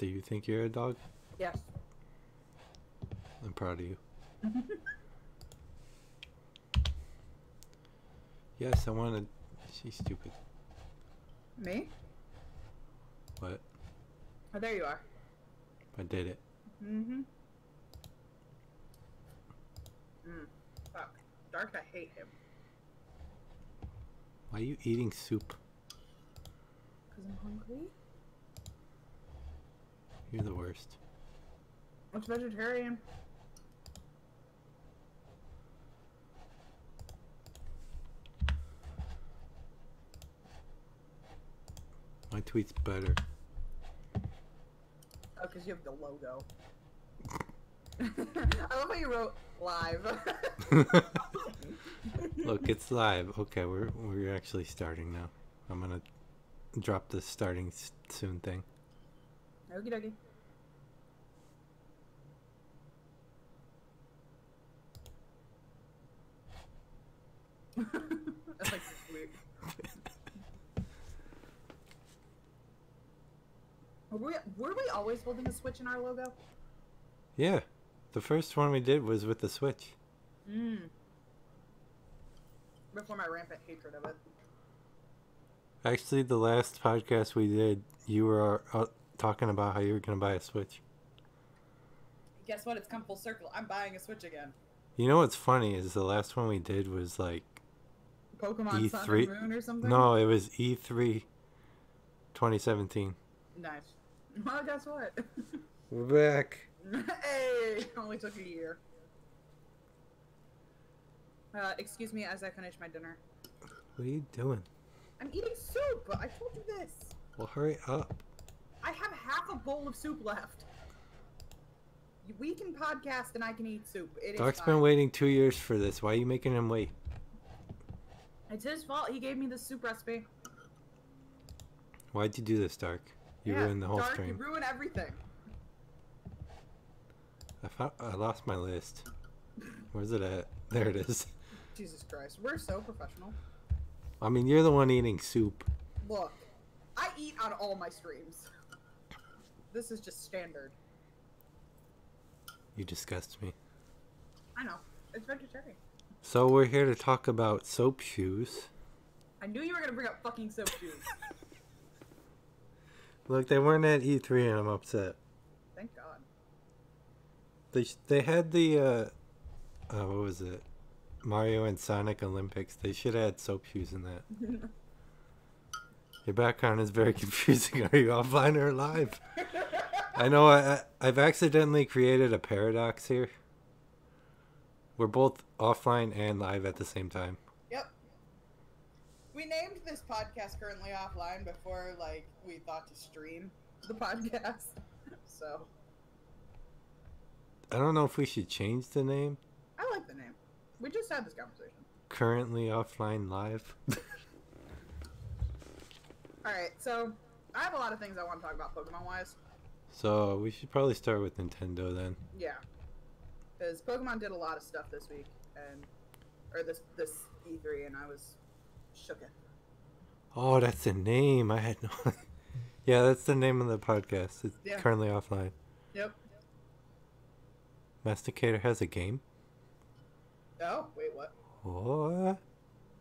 Do you think you're a dog? Yes. I'm proud of you. Yes, I want to... She's stupid. Me? What? Oh, there you are. I did it. Mm-hmm. Fuck. Dark, I hate him. Why are you eating soup? Because I'm hungry? You're the worst. It's vegetarian. My tweet's better. Oh, because you have the logo. I love how you wrote live. Look, it's live. Okay, we're actually starting now. I'm gonna drop the starting soon thing. Okie dokie. That's like weird. Were we always holding a switch in our logo? Yeah, the first one we did was with the Switch. Before my rampant hatred of it. Actually, the last podcast we did, you were talking about how you were gonna buy a Switch. Guess what? It's come full circle. I'm buying a Switch again. You know what's funny is the last one we did was like Pokemon E3. Sun and Moon or something? No, it was E3 2017. Nice. Well, guess what? We're back. Hey! Only took a year. Excuse me as I finish my dinner. What are you doing? I'm eating soup! I told you this! Well, hurry up. I have half a bowl of soup left. We can podcast and I can eat soup. It is Doc's fine. been waiting 2 years for this. Why are you making him wait? It's his fault. He gave me the soup recipe. Why'd you do this, Dark? You ruined the whole Dark, stream. you ruined everything. I lost my list. Where's it at? There it is. Jesus Christ. We're so professional. I mean, you're the one eating soup. Look, I eat on all my streams. This is just standard. You disgust me. I know. It's vegetarian. So we're here to talk about soap shoes. I knew you were going to bring up fucking soap shoes. Look, they weren't at E3 and I'm upset. Thank God. They had the, what was it? Mario and Sonic Olympics. They should have had soap shoes in that. Your background is very confusing. Are you offline or live? I know I've accidentally created a paradox here. We're both offline and live at the same time. Yep. We named this podcast currently offline before, like, we thought to stream the podcast. So. I don't know if we should change the name. I like the name. We just had this conversation. Currently offline live. Alright, so I have a lot of things I want to talk about Pokemon-wise. So we should probably start with Nintendo then. Yeah. Because Pokemon did a lot of stuff this week, or this E3, and I was shook it. Oh, that's the name. I had no... Yeah, that's the name of the podcast. It's currently offline. Yep. Masticator has a game? Oh, wait, what? What?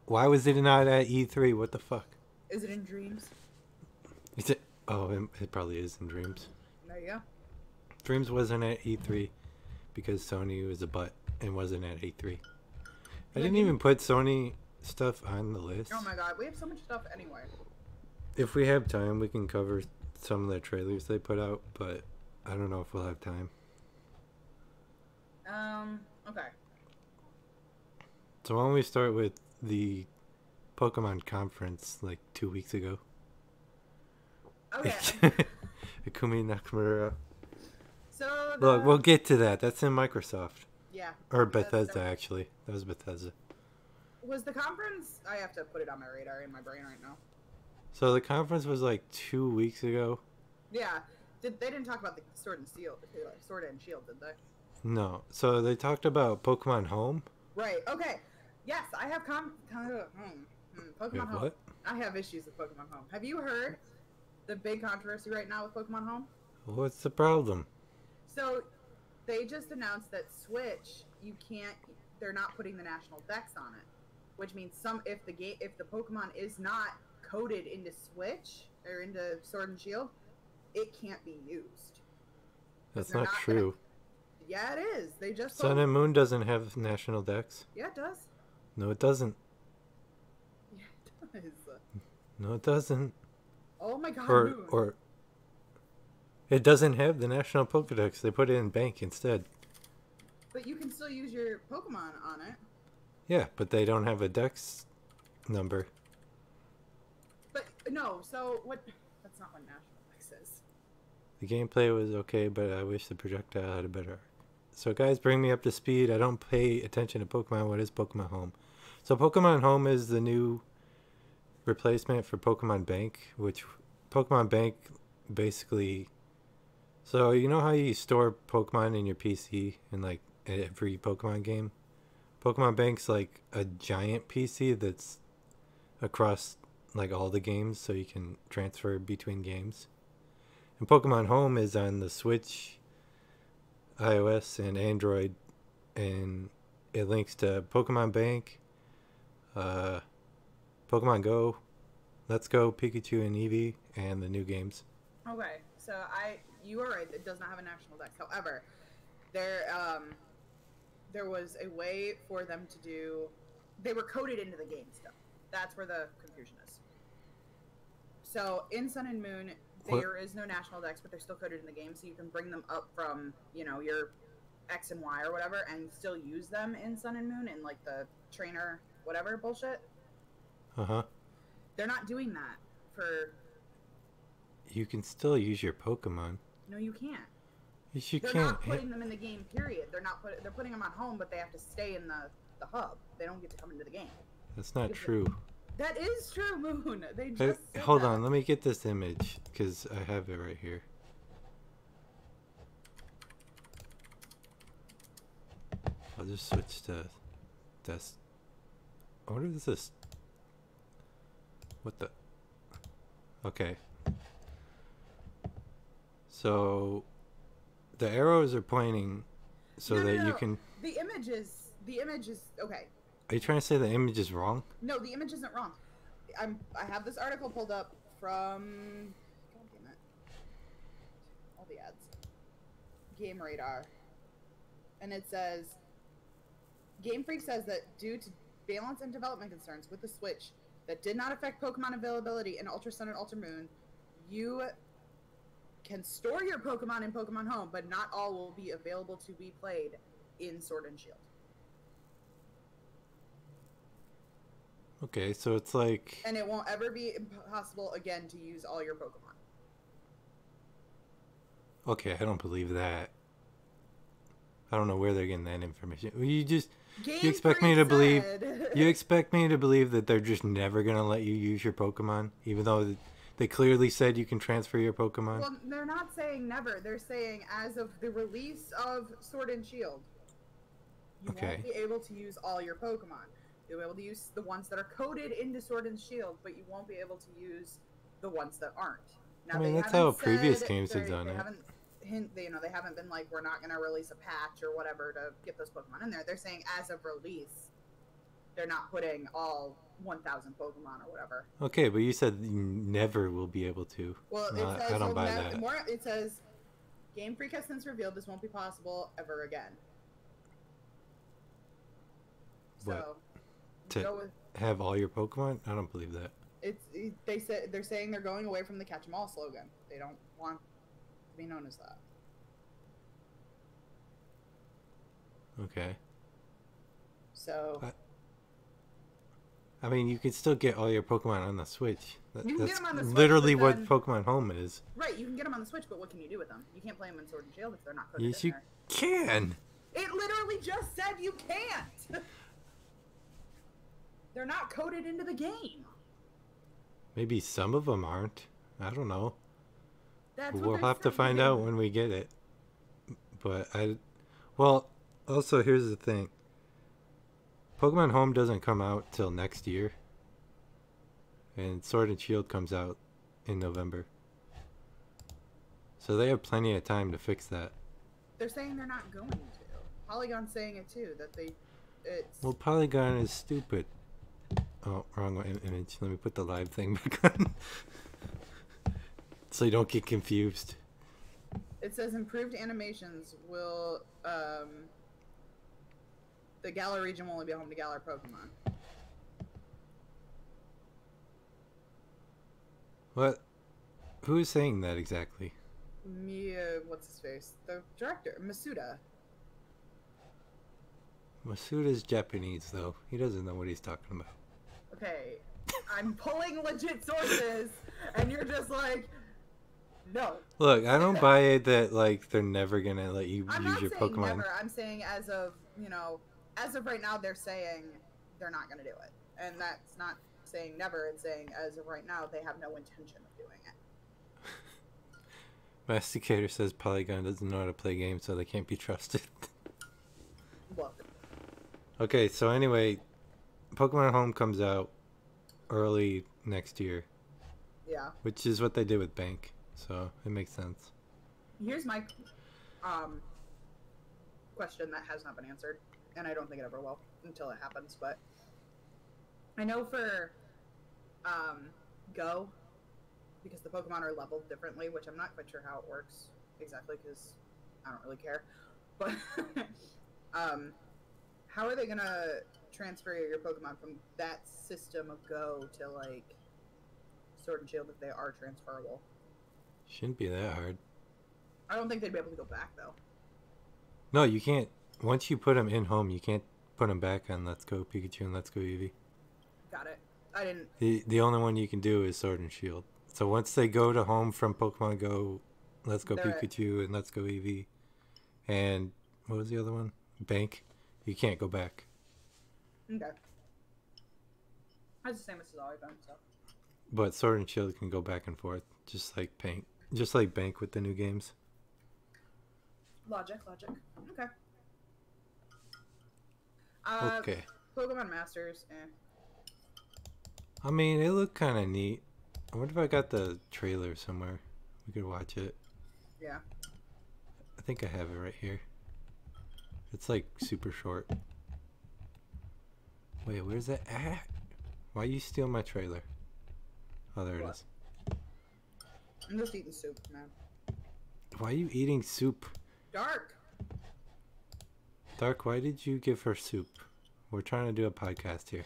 Why was it not at E3? What the fuck? Is it in Dreams? Is it? Oh, it probably is in Dreams. There you go. Dreams wasn't at E3 because Sony was a butt and wasn't at E3. I didn't even put Sony stuff on the list. Oh my god, we have so much stuff anyway. If we have time, we can cover some of the trailers they put out, but I don't know if we'll have time. Okay. So why don't we start with the Pokemon conference like 2 weeks ago? Okay. Akumi Nakamura. So Look, we'll get to that. That's in Microsoft. Yeah. Or Bethesda, actually. That was Bethesda. Was the conference... I have to put it on my radar in my brain right now. So the conference was like 2 weeks ago. Yeah. They didn't talk about the Sword and Shield, did they? No. So they talked about Pokemon Home. Right. Okay. Yes, I have Pokemon Wait, Home. what? I have issues with Pokemon Home. Have you heard the big controversy right now with Pokemon Home? What's the problem? So they just announced that Switch, you can't. They're not putting the national dex on it, which means if the Pokemon is not coded into Switch or into Sword and Shield, it can't be used. That's not true. Yeah, it is. They just Sun and Moon doesn't have national dex. Yeah, it does. No, it doesn't. Yeah, it does. No, it doesn't. Oh my God. Or it doesn't have the national Pokedex. They put it in bank instead. But you can still use your Pokemon on it. Yeah, but they don't have a dex number. But no, so what? That's not what national dex is. The gameplay was okay, but I wish the projectile had a better arc. So guys, bring me up to speed. I don't pay attention to Pokemon. What is Pokemon Home? So Pokemon Home is the new replacement for Pokemon Bank, which Pokemon Bank basically... So you know how you store Pokemon in your PC in like every Pokemon game? Pokemon Bank's like a giant PC that's across like all the games, so you can transfer between games. And Pokemon Home is on the Switch, iOS, and Android, and it links to Pokemon Bank, Pokemon Go, Let's Go, Pikachu and Eevee, and the new games. Okay, so you are right. It does not have a national dex. However, there was a way for them to do. They were coded into the game still. That's where the confusion is. So in Sun and Moon, there is no national dex, but they're still coded in the game, so you can bring them up from your X and Y or whatever, and still use them in Sun and Moon in like the trainer whatever bullshit. They're not doing that for. You can still use your Pokemon. No, you can't. Yes, you They're can't. not putting them in the game. Period. They're putting them on home, but they have to stay in the hub. They don't get to come into the game. That's not true. That is true, Moon. They just hold on. Let me get this image because I have it right here. I'll just switch to this. What is this? What the? Okay. So the arrows are pointing so you can. The image is okay. Are you trying to say the image is wrong? No, the image isn't wrong. I have this article pulled up from. God damn it! All the ads. Game Radar, and it says. Game Freak says that due to balance and development concerns with the Switch that did not affect Pokemon availability in Ultra Sun and Ultra Moon, you can store your Pokemon in Pokemon Home, but not all will be available to be played in Sword and Shield. Okay, so it's like... And it won't ever be possible again to use all your Pokemon. Okay, I don't believe that. I don't know where they're getting that information. You expect me to believe that they're just never going to let you use your Pokemon, even though they clearly said you can transfer your Pokemon? Well, they're not saying never. They're saying as of the release of Sword and Shield, you won't be able to use all your Pokemon. You'll be able to use the ones that are coded into Sword and Shield, but you won't be able to use the ones that aren't. Now, I mean, that's how previous games have done it. They haven't been like, we're not going to release a patch or whatever to get those Pokemon in there. They're saying as of release, they're not putting all 1,000 Pokemon or whatever. Okay, but you said you never will be able to. Well, I don't buy that. It says, Game Freak has since revealed this won't be possible ever again. What? To have all your Pokemon? I don't believe that. They're saying they're going away from the catch 'em all slogan. They don't want to be known as that. Okay. So. I mean, you can still get all your Pokemon on the Switch. You can get them on the Switch, literally what Pokemon Home is. Right, you can get them on the Switch, but what can you do with them? You can't play them in Sword and Shield if they're not coded Yes, in you there. can. It literally just said you can't. They're not coded into the game. Maybe some of them aren't. I don't know. We'll have to find out when we get it. But well, also here's the thing. Pokemon Home doesn't come out till next year. And Sword and Shield comes out in November. So they have plenty of time to fix that. They're saying they're not going to. Polygon's saying it too, that it's... Well, Polygon is stupid. Oh, wrong image. Let me put the live thing back on. So you don't get confused. It says improved animations will, the Galar region will only be home to Galar Pokemon. What? Who is saying that exactly? What's his face? The director, Masuda. Masuda's Japanese, though. He doesn't know what he's talking about. Okay, I'm pulling legit sources, and you're just like, no. Look, I don't buy it that, like, they're never gonna let you use your Pokemon. Never. I'm saying as of, as of right now, they're saying they're not gonna do it. And that's not saying never, it's saying as of right now, they have no intention of doing it. Masticator says Polygon doesn't know how to play games, so they can't be trusted. Look. Okay, so anyway, Pokemon Home comes out early next year. Yeah. Which is what they did with Bank, so it makes sense. Here's my question that has not been answered, and I don't think it ever will until it happens, but I know for Go, because the Pokemon are leveled differently, which I'm not quite sure how it works exactly because I don't really care, but how are they gonna transfer your Pokemon from that system of Go to like Sword and Shield if they are transferable? Shouldn't be that hard. I don't think they'd be able to go back though. No, you can't. Once you put them in Home, you can't put them back on Let's Go Pikachu and Let's Go Eevee. Got it. I didn't. The only one you can do is Sword and Shield. So once they go to Home from Pokemon Go, Let's Go Pikachu and Let's Go Eevee, and what was the other one? Bank. You can't go back. Okay. That's the same as it's always been, so. But Sword and Shield can go back and forth, just like Bank. Just like Bank with the new games. Logic. Okay. Okay. Pokemon Masters, I mean, it looked kind of neat. I wonder if I got the trailer somewhere. We could watch it. Yeah. I think I have it right here. It's like super short. Wait, where's that at? Why you steal my trailer? Oh, there it is. I'm just eating soup, man. Why are you eating soup? Dark. Dark, why did you give her soup? We're trying to do a podcast here.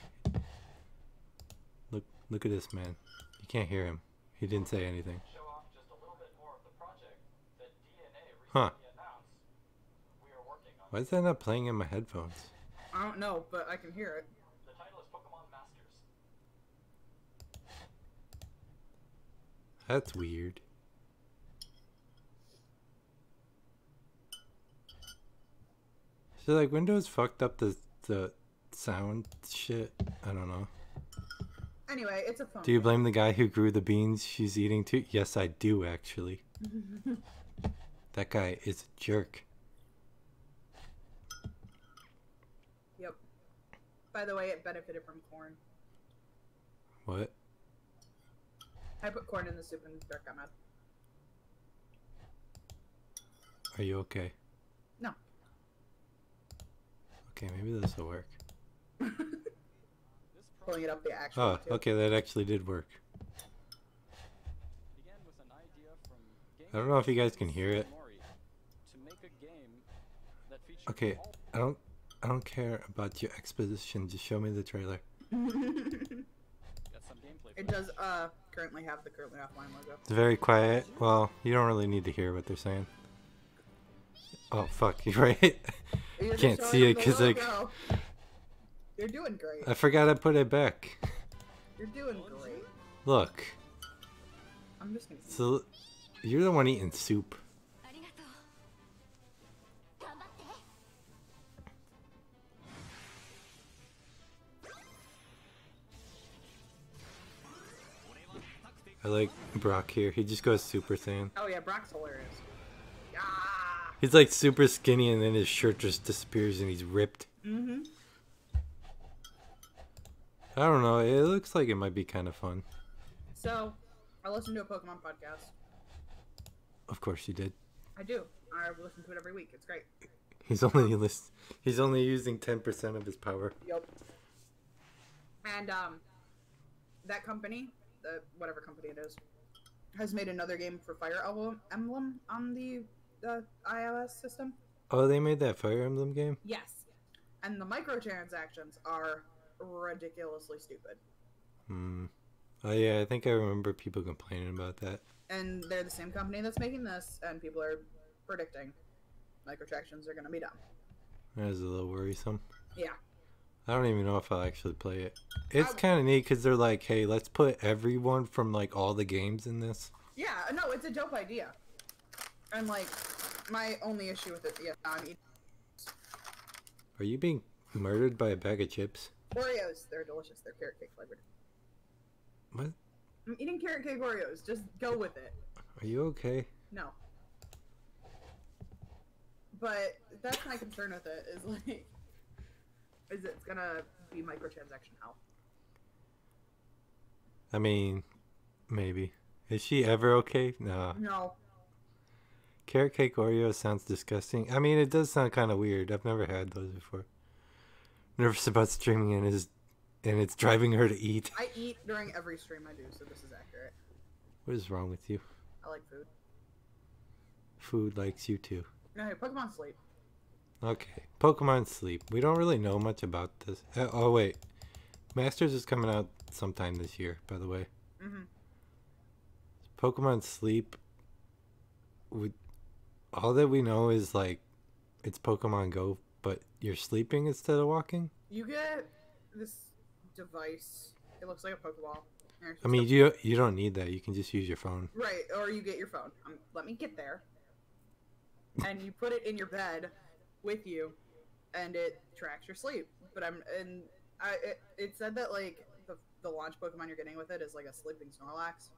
Look at this man. You can't hear him. He didn't say anything. Huh. Why is that not playing in my headphones? I don't know, but I can hear it. The title is Pokemon Masters. That's weird. So like Windows fucked up the sound shit? I don't know. Anyway, it's a phone. Do you blame the guy who grew the beans she's eating too? Yes, I do actually. That guy is a jerk. Yep. By the way, it benefited from corn. What? I put corn in the soup and Dirk got mad. Are you okay? No. Okay, maybe this will work. Pulling it up the actual. Oh, okay, that actually did work. I don't know if you guys can hear it. Okay, I don't care about your exposition. Just show me the trailer. It does currently have the currently offline logo. It's very quiet. Well, you don't really need to hear what they're saying. Oh fuck, you're right. You're Can't see it because like you're doing great. I forgot I put it back. You're doing great. Look. I'm just gonna. So you're the one eating soup. I like Brock here. He just goes Super Saiyan. Oh yeah, Brock's hilarious. Yeah. He's like super skinny and then his shirt just disappears and he's ripped. Mm-hmm. I don't know. It looks like it might be kind of fun. So, I listened to a Pokemon podcast. Of course you did. I do. I listen to it every week. It's great. He's only using 10% of his power. Yep. And that company, whatever company it is, has made another game for Fire Emblem on the iOS system. Oh, they made that Fire Emblem game? Yes. And the microtransactions are ridiculously stupid. Oh yeah, I think I remember people complaining about that. And they're the same company that's making this, and people are predicting microtransactions are going to be dumb. That is a little worrisome. Yeah. I don't even know if I'll actually play it. It's kind of neat because they're like, hey, let's put everyone from like all the games in this. Yeah, no, it's a dope idea. And like, my only issue with it, yeah, I'm eating Are you being murdered by a bag of chips? Oreos. They're delicious. They're carrot cake flavored. What? I'm eating carrot cake Oreos. Just go with it. Are you okay? No. But that's my concern with it, is like, is it's gonna be microtransaction hell. I mean, maybe. Is she ever okay? No. No. Carrot cake Oreo sounds disgusting. I mean, it does sound kind of weird. I've never had those before. Nervous about streaming and it's driving her to eat. I eat during every stream I do, so this is accurate. What is wrong with you? I like food. Food likes you too. No, hey, Pokemon Sleep. Okay, Pokemon Sleep. We don't really know much about this. Oh wait, Masters is coming out sometime this year, by the way. Pokemon Sleep. All that we know is like it's Pokemon Go, but you're sleeping instead of walking. You get this device. It looks like a Pokeball. I mean, you don't need that. You can just use your phone. Right, or you get your phone. Let me get there. And you put it in your bed with you, and it tracks your sleep. But it said that like the launch Pokemon you're getting with it is like a sleeping Snorlax.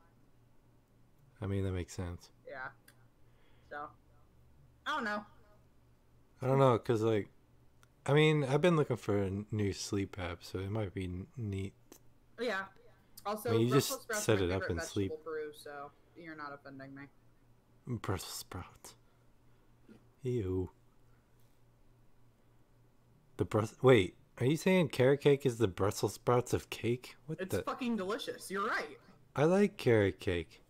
I mean, that makes sense. Yeah. So, I don't know. I don't know, cause like, I mean, I've been looking for a new sleep app, so it might be neat. Yeah. Also, I mean, you Brussels just sprouts set are my it up favorite and sleep. vegetable Peru, so you're not offending me. Brussels sprouts. Ew. Wait, are you saying carrot cake is the Brussels sprouts of cake? What It's fucking delicious. You're right. I like carrot cake.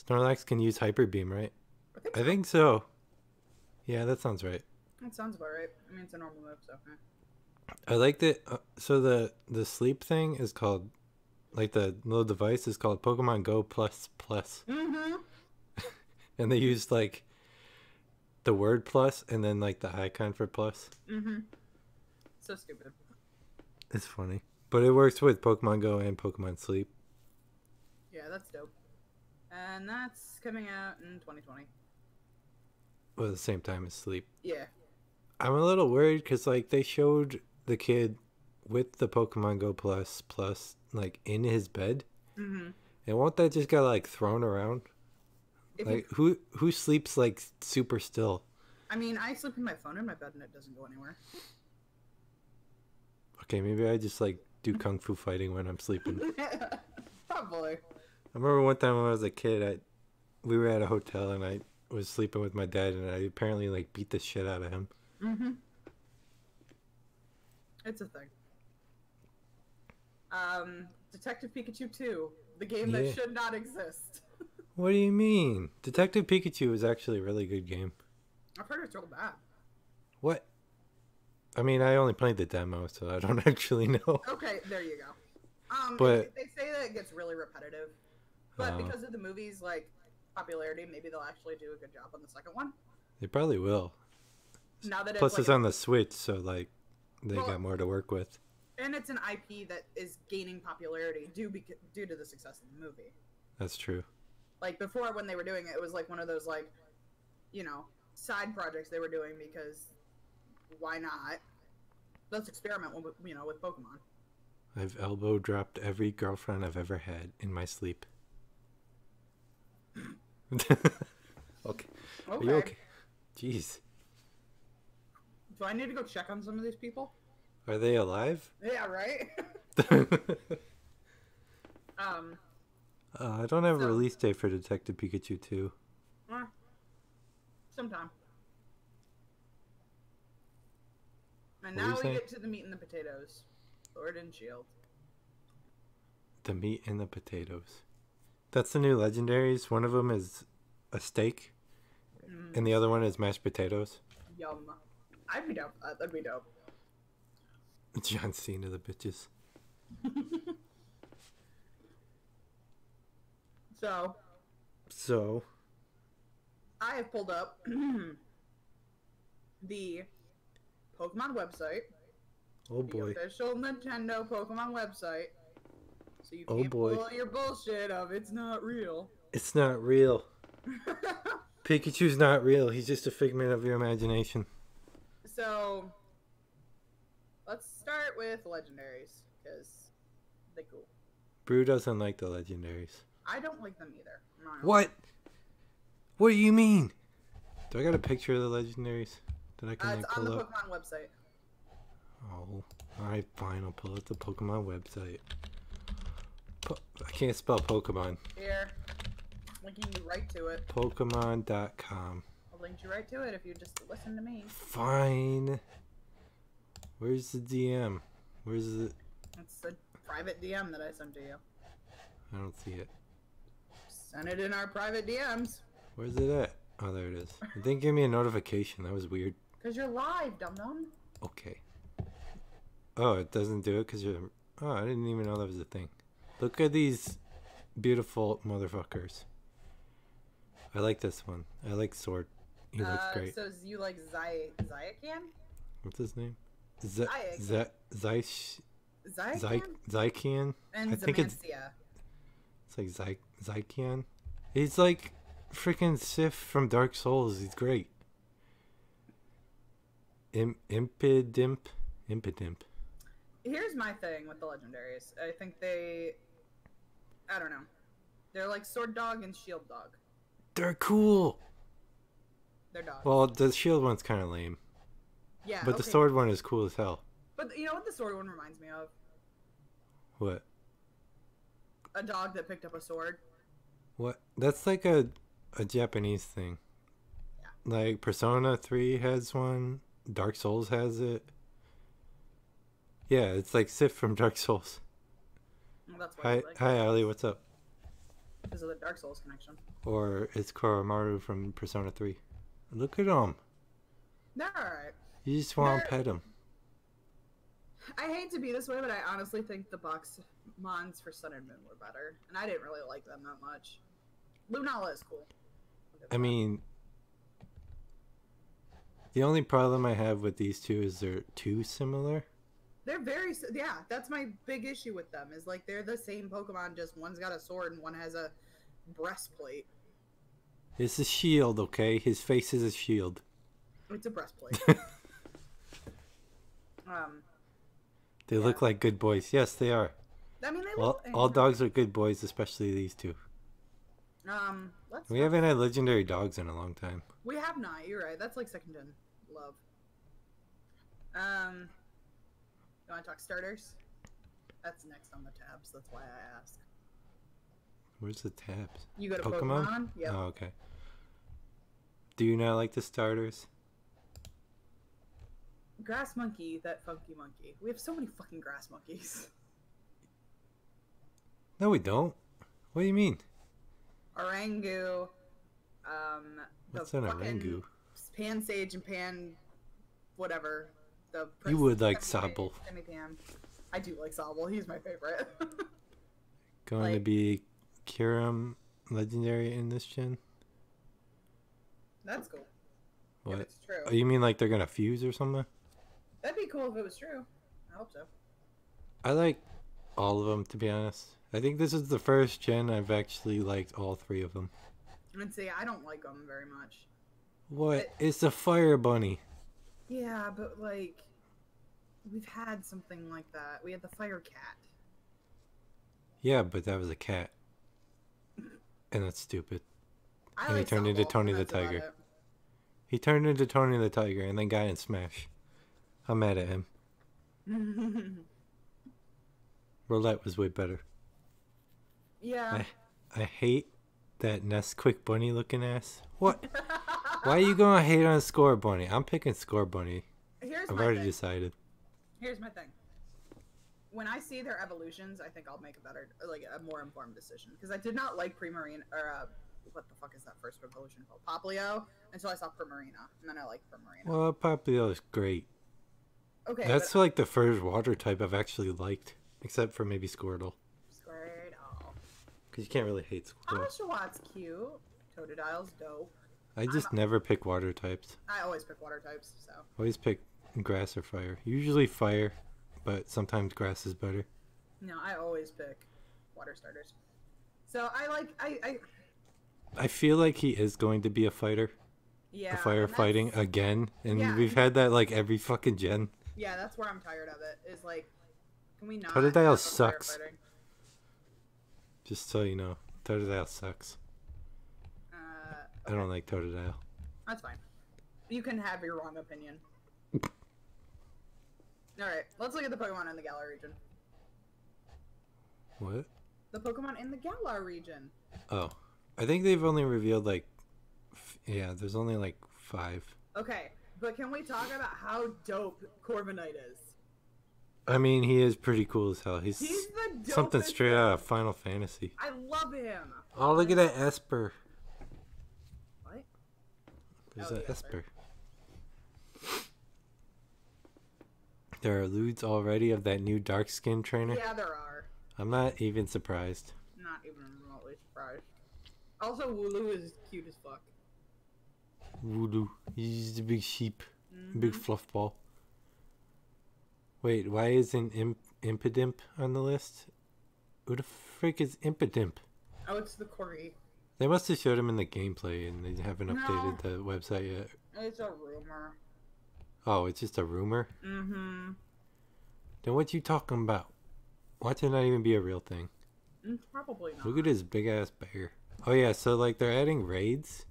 Snorlax can use Hyper Beam, right? I think so. Yeah, that sounds right. That sounds about right. I mean, it's a normal move, so. I like that. So the sleep thing is called, like the little device is called Pokemon Go Plus Plus. And they used like the word plus and then like the icon for plus. So stupid. It's funny, but it works with Pokemon Go and Pokemon Sleep. Yeah, that's dope. And that's coming out in 2020. Well, at the same time as Sleep. Yeah. I'm a little worried because like they showed the kid with the Pokemon Go Plus like in his bed, and won't that just get like thrown around? Like who sleeps like super still? I mean, I sleep with my phone in my bed and it doesn't go anywhere. Okay, maybe I just like do kung fu fighting when I'm sleeping. Probably. I remember one time when I was a kid, we were at a hotel and I was sleeping with my dad and I apparently like beat the shit out of him. It's a thing. Detective Pikachu 2, the game that should not exist. What do you mean? Detective Pikachu is actually a really good game. I've heard it's real bad. What? I mean, I only played the demo, so I don't actually know. Okay, there you go. But they say that it gets really repetitive, but because of the movie's like popularity, maybe they'll actually do a good job on the second one. They probably will. Now that Plus, it's on the Switch, so like they got more to work with. And it's an IP that is gaining popularity due to the success of the movie. That's true. Like before, when they were doing it, it was like one of those like, side projects they were doing because why not? Let's experiment with with Pokemon. I've elbow dropped every girlfriend I've ever had in my sleep. Okay. Are you okay? Jeez. Do I need to go check on some of these people? Are they alive? Yeah, right? I don't have a So- release date for Detective Pikachu 2. Sometime. And What were now you we saying? get to the meat and the potatoes. Sword and shield. The meat and the potatoes. That's the new legendaries. One of them is a steak, and the other one is mashed potatoes. Yum. I'd be dope. That'd be dope. John Cena, the bitches. So, So, I have pulled up the Pokemon website. oh The boy. official Nintendo Pokemon website. So you Oh can't boy. pull your bullshit of it's not real. It's not real. Pikachu's not real. He's just a figment of your imagination. So, let's start with legendaries, because they're cool. Brew doesn't like the legendaries. I don't like them either. I'm not gonna What? What do you mean? Do I got a picture of the legendaries that I can lie. like, It's on pull the up? Pokemon website. Oh, alright, fine. I'll pull up the Pokemon website. I can't spell Pokemon. Here. Linking you right to it. Pokemon.com. I'll link you right to it if you just listen to me. Fine. Where's the DM? Where's the... It's a private DM that I sent to you. I don't see it. Send it in our private DMs. Where's it at? Oh, there it is. It didn't give me a notification. That was weird. Because you're live, dum-dum. Okay. Oh, it doesn't do it because you're... Oh, I didn't even know that was a thing. Look at these beautiful motherfuckers. I like this one. I like Sword. He looks great. So you like Zayacan? What's his name? Zayacan. Zykian? And I think it's Zamancia. It's like Zykian. He's like freaking Sif from Dark Souls. He's great. Impidimp. Here's my thing with the legendaries. I think I don't know. They're like Sword Dog and Shield Dog. They're cool. They're dogs. Well, the shield one's kind of lame, yeah, but the okay. sword one is cool as hell. But you know what the sword one reminds me of? What? A dog that picked up a sword. What? That's like a Japanese thing. Yeah. Like Persona 3 has one. Dark Souls has it. Yeah, it's like Sif from Dark Souls. Well, that's why I like Hi, Ali. What's up? because of the Dark Souls connection. Or it's Koromaru from Persona 3. Look at him. They're alright. You just want to They're- pet him. I hate to be this way, but I honestly think the box mons for Sun and Moon were better, and I didn't really like them that much. Lunala is cool. I mean, the only problem I have with these two is they're too similar. They're yeah. That's my big issue with them. Is like they're the same Pokemon, just one's got a sword and one has a breastplate. It's a shield, okay? His face is a shield. It's a breastplate. They look like good boys. Yes, they are. I mean, they All, look. all dogs are good boys, especially these two. Let's. We haven't had legendary dogs in a long time. We have not. You're right. That's like second gen love. You want to talk starters? That's next on the tabs. That's why I asked. Where's the tabs? You go to Pokemon? Pokemon. Yep. Oh, okay. Do you not like the starters? Grass monkey, that funky monkey. We have so many fucking grass monkeys. No, we don't. What do you mean? Orangu. What's the an fucking Orangu? Pan Sage and Pan, whatever. The You would like Semi- Sobble. Semi-Pan. I do like Sobble. He's my favorite. Going to Like- be Kyurem legendary in this gen? That's cool. What? If it's true. Oh, you mean like they're going to fuse or something? That'd be cool if it was true. I hope so. I like all of them, to be honest. I think this is the first gen I've actually liked all three of them. And see, I don't like them very much. What? It's a fire bunny. Yeah, but like, we've had something like that. We had the fire cat. Yeah, but that was a cat. And that's stupid. I And he like turned into Sobble, Tony the that's about Tiger. He turned into Tony the Tiger and then got in Smash. I'm mad at him. it. Roulette was way better. Yeah. I hate that Nesquik bunny looking ass. What? Why are you gonna hate on Score Bunny? I'm picking Score Bunny. Here's I've my already thing. decided. Here's my thing. When I see their evolutions, I think I'll make a better, like, a more informed decision. Because I did not like Primarina, or, what the fuck is that first evolution called? Poplio, until I saw Primarina, and then I like Primarina. Well, Poplio is great. Okay, That's but like the first water type I've actually liked. Except for maybe Squirtle. Squirtle. Because you can't really hate Squirtle. Oshawott cute. Totodile's dope. I just never pick water types. I always pick water types, so. Always pick grass or fire. Usually fire, but sometimes grass is better. No, I always pick water starters. So I feel like he is going to be a fighter. Yeah. A firefighting again. And Yeah. we've had that like every fucking gen. Yeah, that's where I'm tired of it. Is like, can we not? Totodile have a sucks. firefighting? Just so you know. Totodile sucks. I don't like Totodile. That's fine. You can have your wrong opinion. Alright, let's look at the Pokemon in the Galar region. What? The Pokemon in the Galar region. Oh. I think they've only revealed like... yeah, there's only like 5. Okay, but can we talk about how dope Corviknight is? I mean, he is pretty cool as hell. He's the dopest something straight out of Final Fantasy. I love him! Oh, look at that Esper. What? There's Oh, an yeah, Esper. There are lewds already of that new dark skin trainer. Yeah, there are. I'm not even surprised. Not even remotely surprised. Also, Wooloo is cute as fuck. Voodoo. He's just a big sheep. Mm-hmm. Big fluff ball. Wait, why isn't Impidimp on the list? Who the frick is Impidimp? Oh, it's the Corgi. They must have showed him in the gameplay and they haven't updated the website yet. It's a rumor. Oh, it's just a rumor? Mm-hmm. Then what you talking about? Watch it not even be a real thing. Probably not. Look at his big ass bear. Oh yeah, so like they're adding raids,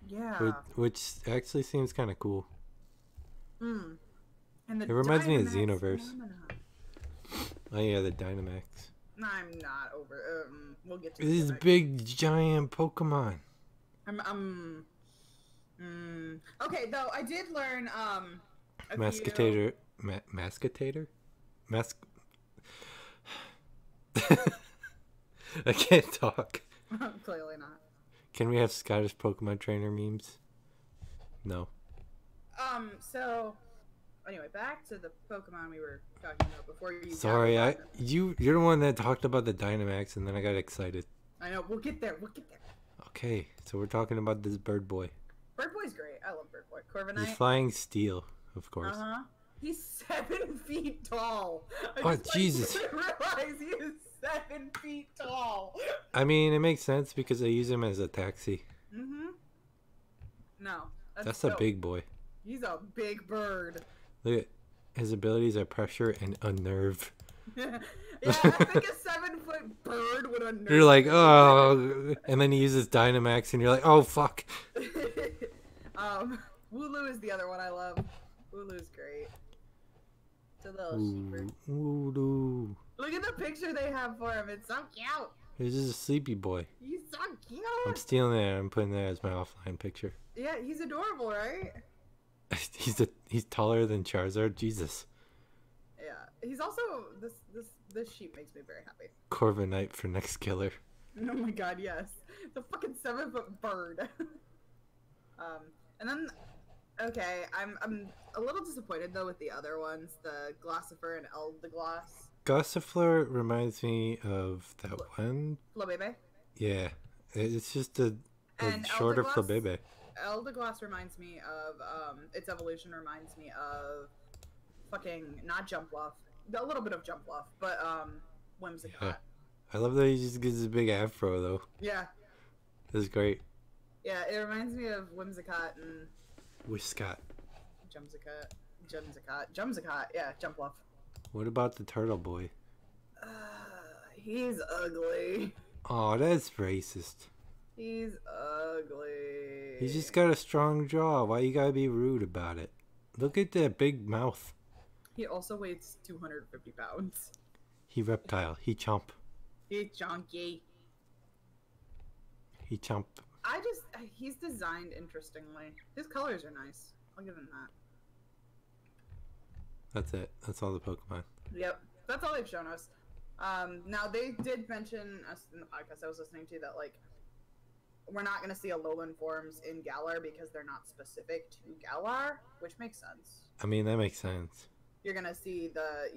Yeah. which actually seems kind of cool. Mm. And the It reminds me of Dynamax Xenoverse. phenomenon. Oh yeah, the Dynamax. I'm not over. We'll get to This it. big giant Pokemon. Okay, though I did learn a Mascatator. Mascatator? I can't talk. Clearly not. Can we have Scottish Pokemon trainer memes? No. So anyway, back to the Pokemon we were talking about before you. Sorry, you're the one that talked about the Dynamax and then I got excited. I know. We'll get there. We'll get there. Okay, so we're talking about this bird boy. Bird Boy's great. I love Bird Boy. He's Corviknight. flying steel, of course. Uh-huh. He's 7 feet tall. Oh, Jesus. I realize he is 7 feet tall. I mean, it makes sense because I use him as a taxi. Mm-hmm. No. That's a dope. big boy. He's a big bird. Look at his abilities are pressure and unnerve. Yeah, I think a 7-foot bird would unnerve. You're like, oh, and then he uses Dynamax, and you're like, oh fuck. Wooloo is the other one I love. Wooloo's great. It's a little sheeper. Ooh, Look at the picture they have for him. It's so cute. he's just a sleepy boy. He's so cute. I'm stealing that. I'm putting that as my offline picture. Yeah, he's adorable, right? He's taller than Charizard. Jesus. Yeah. He's also this sheep makes me very happy. Corviknight for next killer. Oh my god, yes. The fucking 7-foot bird. And then okay, I'm a little disappointed though with the other ones, the Glossifer and Eldegoss. Gossifleur reminds me of that one. Flabebe. Yeah, it's just a And shorter Eldegoss? Flabebe. Eldegoss reminds me of its evolution reminds me of fucking not Jumpluff. A little bit of Jumpluff, but Whimsicott. Yeah. I love that he just gets his big afro though. Yeah. This is great. Yeah, it reminds me of Whimsicott and Whiscott. Jumsicott, yeah, Jumpluff. What about the turtle boy? He's ugly. Oh, that's racist. He's ugly. He's just got a strong jaw. Why you gotta be rude about it? Look at that big mouth. He also weighs 250 pounds. He reptile. He chomp. He's chunky. He chomp. He's designed interestingly. His colors are nice. I'll give him that. That's it. That's all the Pokemon. Yep. That's all they've shown us. Now they did mention us in the podcast I was listening to that like we're not going to see Alolan forms in Galar because they're not specific to Galar, which makes sense. I mean, that makes sense. You're going to see the,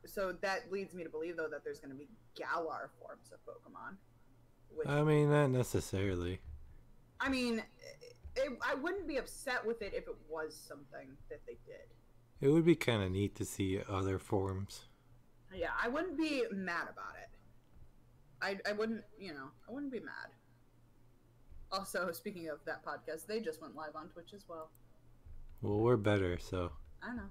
so that leads me to believe though that there's going to be Galar forms of Pokemon. Which, I mean, not necessarily. I mean, I wouldn't be upset with it if it was something that they did. It would be kind of neat to see other forms. Yeah, I wouldn't be mad about it. I wouldn't, I wouldn't be mad. Also, speaking of that podcast, they just went live on Twitch as well. Well, we're better, so. I know.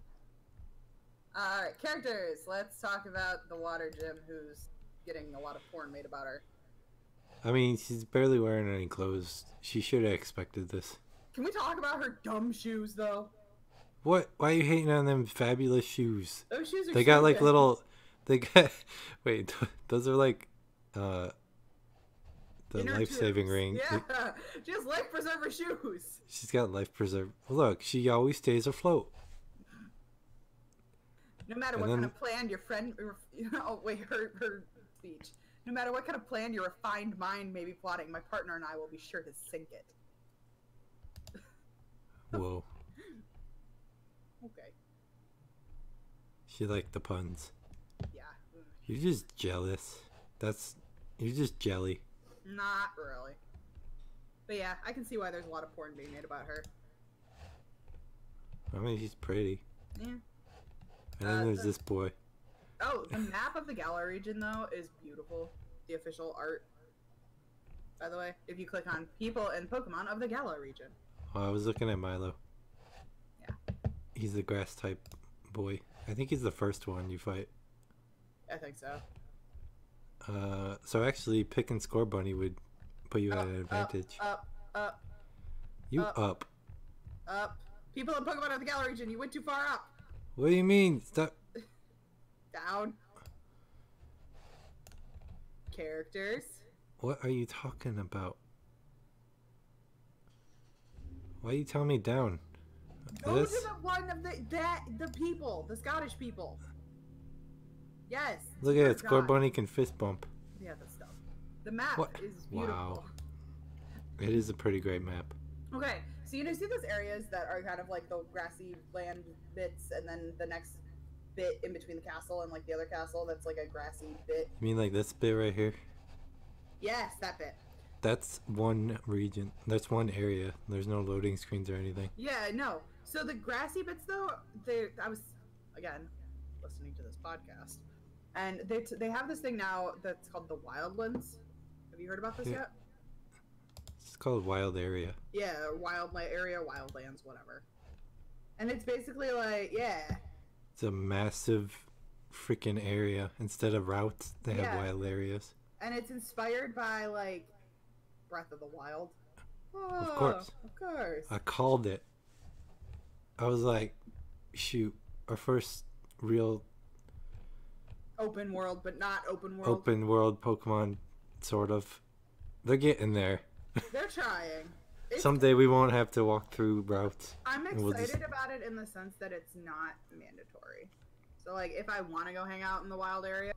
Alright, characters. Let's talk about the water gym who's getting a lot of porn made about her. I mean, she's barely wearing any clothes. She should have expected this. Can we talk about her dumb shoes, though? What? Why are you hating on them fabulous shoes? Those shoes are They got like stupid. little. They got. Wait, those are like. The Inner life-saving tubes. ring. Yeah, she has life preserver shoes. She's got life preserve. Look, she always stays afloat. No matter And what then- kind of plan your friend, oh wait, her speech. No matter what kind of plan your refined mind may be plotting, my partner and I will be sure to sink it. Whoa. Okay. She liked the puns. Yeah. You're just jealous. You're just jelly. Not really. But yeah, I can see why there's a lot of porn being made about her. I mean, she's pretty. Yeah. And then there's this boy. Oh, the map of the Galar region, though, is beautiful. The official art. By the way, if you click on people and Pokemon of the Galar region. Oh, I was looking at Milo. Yeah. He's the grass type boy. I think he's the first one you fight. I think so. So actually, pick and score bunny would put you at an advantage. Up. You up. People in Pokemon of the Galar region, you went too far up. What do you mean? Stop. Down. Characters. What are you talking about? Why are you telling me down? Go This? to the one of the people, the Scottish people. Yes. Look at it. dear Score God. bunny can fist bump. Yeah, the stuff. The map What? is beautiful. Wow. It is a pretty great map. Okay, so you know, see those areas that are kind of like the grassy land bits, and then the next bit in between the castle and like the other castle that's like a grassy bit. You mean like this bit right here? Yes, that bit. That's one region. That's one area. There's no loading screens or anything. Yeah, no. So the grassy bits, though, I was again listening to this podcast, and they have this thing now that's called the Wildlands. Have you heard about this Yeah. yet? It's called Wild Area. Yeah, area, wildlands, whatever. And it's basically like, yeah, It's a massive freaking area. Instead of routes, they have Yeah. wild areas. and it's inspired by like Breath of the Wild. Oh, course. of course. I called it. I was like, shoot, our first real Open world, but not open world. open world Pokemon, sort of. They're getting there. They're trying. It's, Someday we won't have to walk through routes. I'm and excited we'll just- about it in the sense that it's not mandatory. So like, if I want to go hang out in the wild area,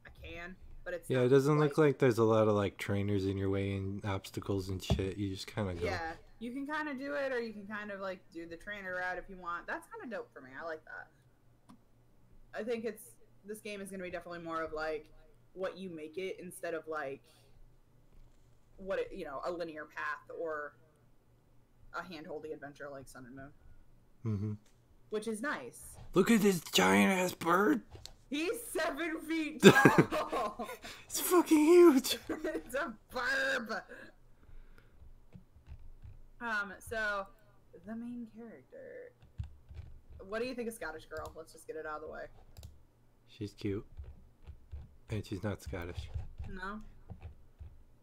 I can. But it's Yeah, not it doesn't look like there's a lot of like trainers in your way and obstacles and shit. You just kind of go. Yeah, you can kind of do it, or you can kind of like do the trainer route if you want. That's kind of dope for me. I like that. I think this game is gonna be definitely more of like what you make it instead of like what it, a linear path or a hand-holding adventure like Sun and Moon, Mm-hmm. which is nice. Look at this giant ass bird. He's 7 feet tall. It's fucking huge. It's a burb. So the main character. What do you think of Scottish Girl? Let's just get it out of the way. She's cute. And she's not Scottish. No?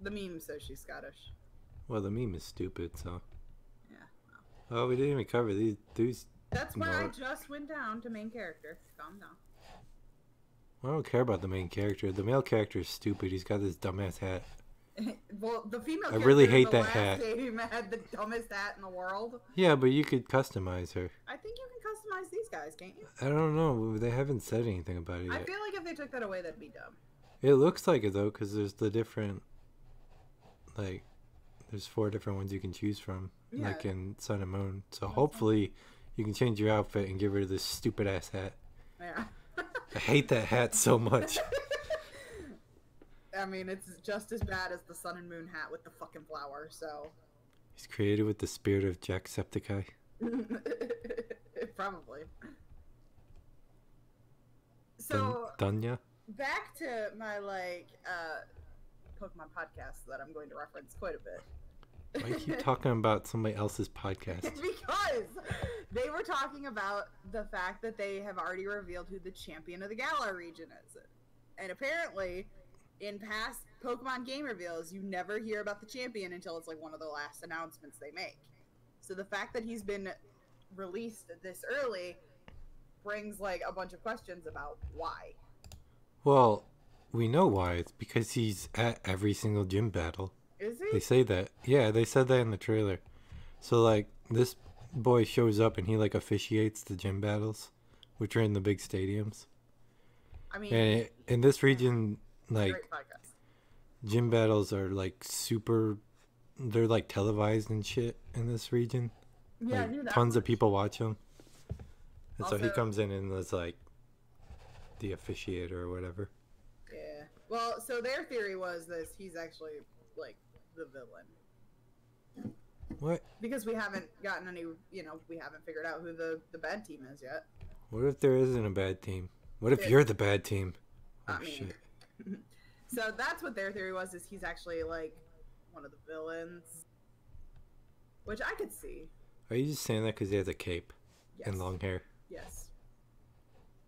The meme says she's Scottish. Well, the meme is stupid, so. Yeah. No. Oh, we didn't even cover these. That's where I No. just went down to main character. Calm down. I don't care about the main character. The male character is stupid. He's got this dumbass hat. Well, the female I character really in hate the that last hat. game had the dumbest hat in the world. Yeah, but you could customize her. I think you can customize these guys, can't you? I don't know. They haven't said anything about it I yet. feel like if they took that away, that'd be dumb. It looks like it though, because there's the different, like, there's 4 different ones you can choose from, Yeah. like in Sun and Moon. So That's hopefully you can change your outfit and get rid of this stupid ass hat. Yeah. I hate that hat so much. I mean, it's just as bad as the Sun and Moon hat with the fucking flower, so. He's created with the spirit of Jacksepticeye. Probably. So, Dunya? back to my, like, Pokemon podcast that I'm going to reference quite a bit. Why you keep talking about somebody else's podcast? Because they were talking about the fact that they have already revealed who the champion of the Galar region is. And apparently, in past Pokemon game reveals, you never hear about the champion until it's like one of the last announcements they make. So the fact that he's been released this early brings like a bunch of questions about why. Well, we know why. It's because he's at every single gym battle. Is They he? say that. Yeah, they said that in the trailer. So, like, this boy shows up and he, like, officiates the gym battles, which are in the big stadiums. I mean, And in this region, like, great podcast. gym battles are, like, super... They're, like, televised and shit in this region. Yeah, I Like, knew that. tons of much. people watch them. And so he Also- comes in and is, like, the officiator or whatever. Yeah. Well, so their theory was this: he's actually like the villain. What? Because we haven't gotten any, we haven't figured out who the bad team is yet. What if there isn't a bad team? What if Yeah. you're the bad team? Oh, I mean- shit. So that's what their theory was: is he's actually like one of the villains, which I could see. Are you just saying that because he has a cape Yes. and long hair? Yes.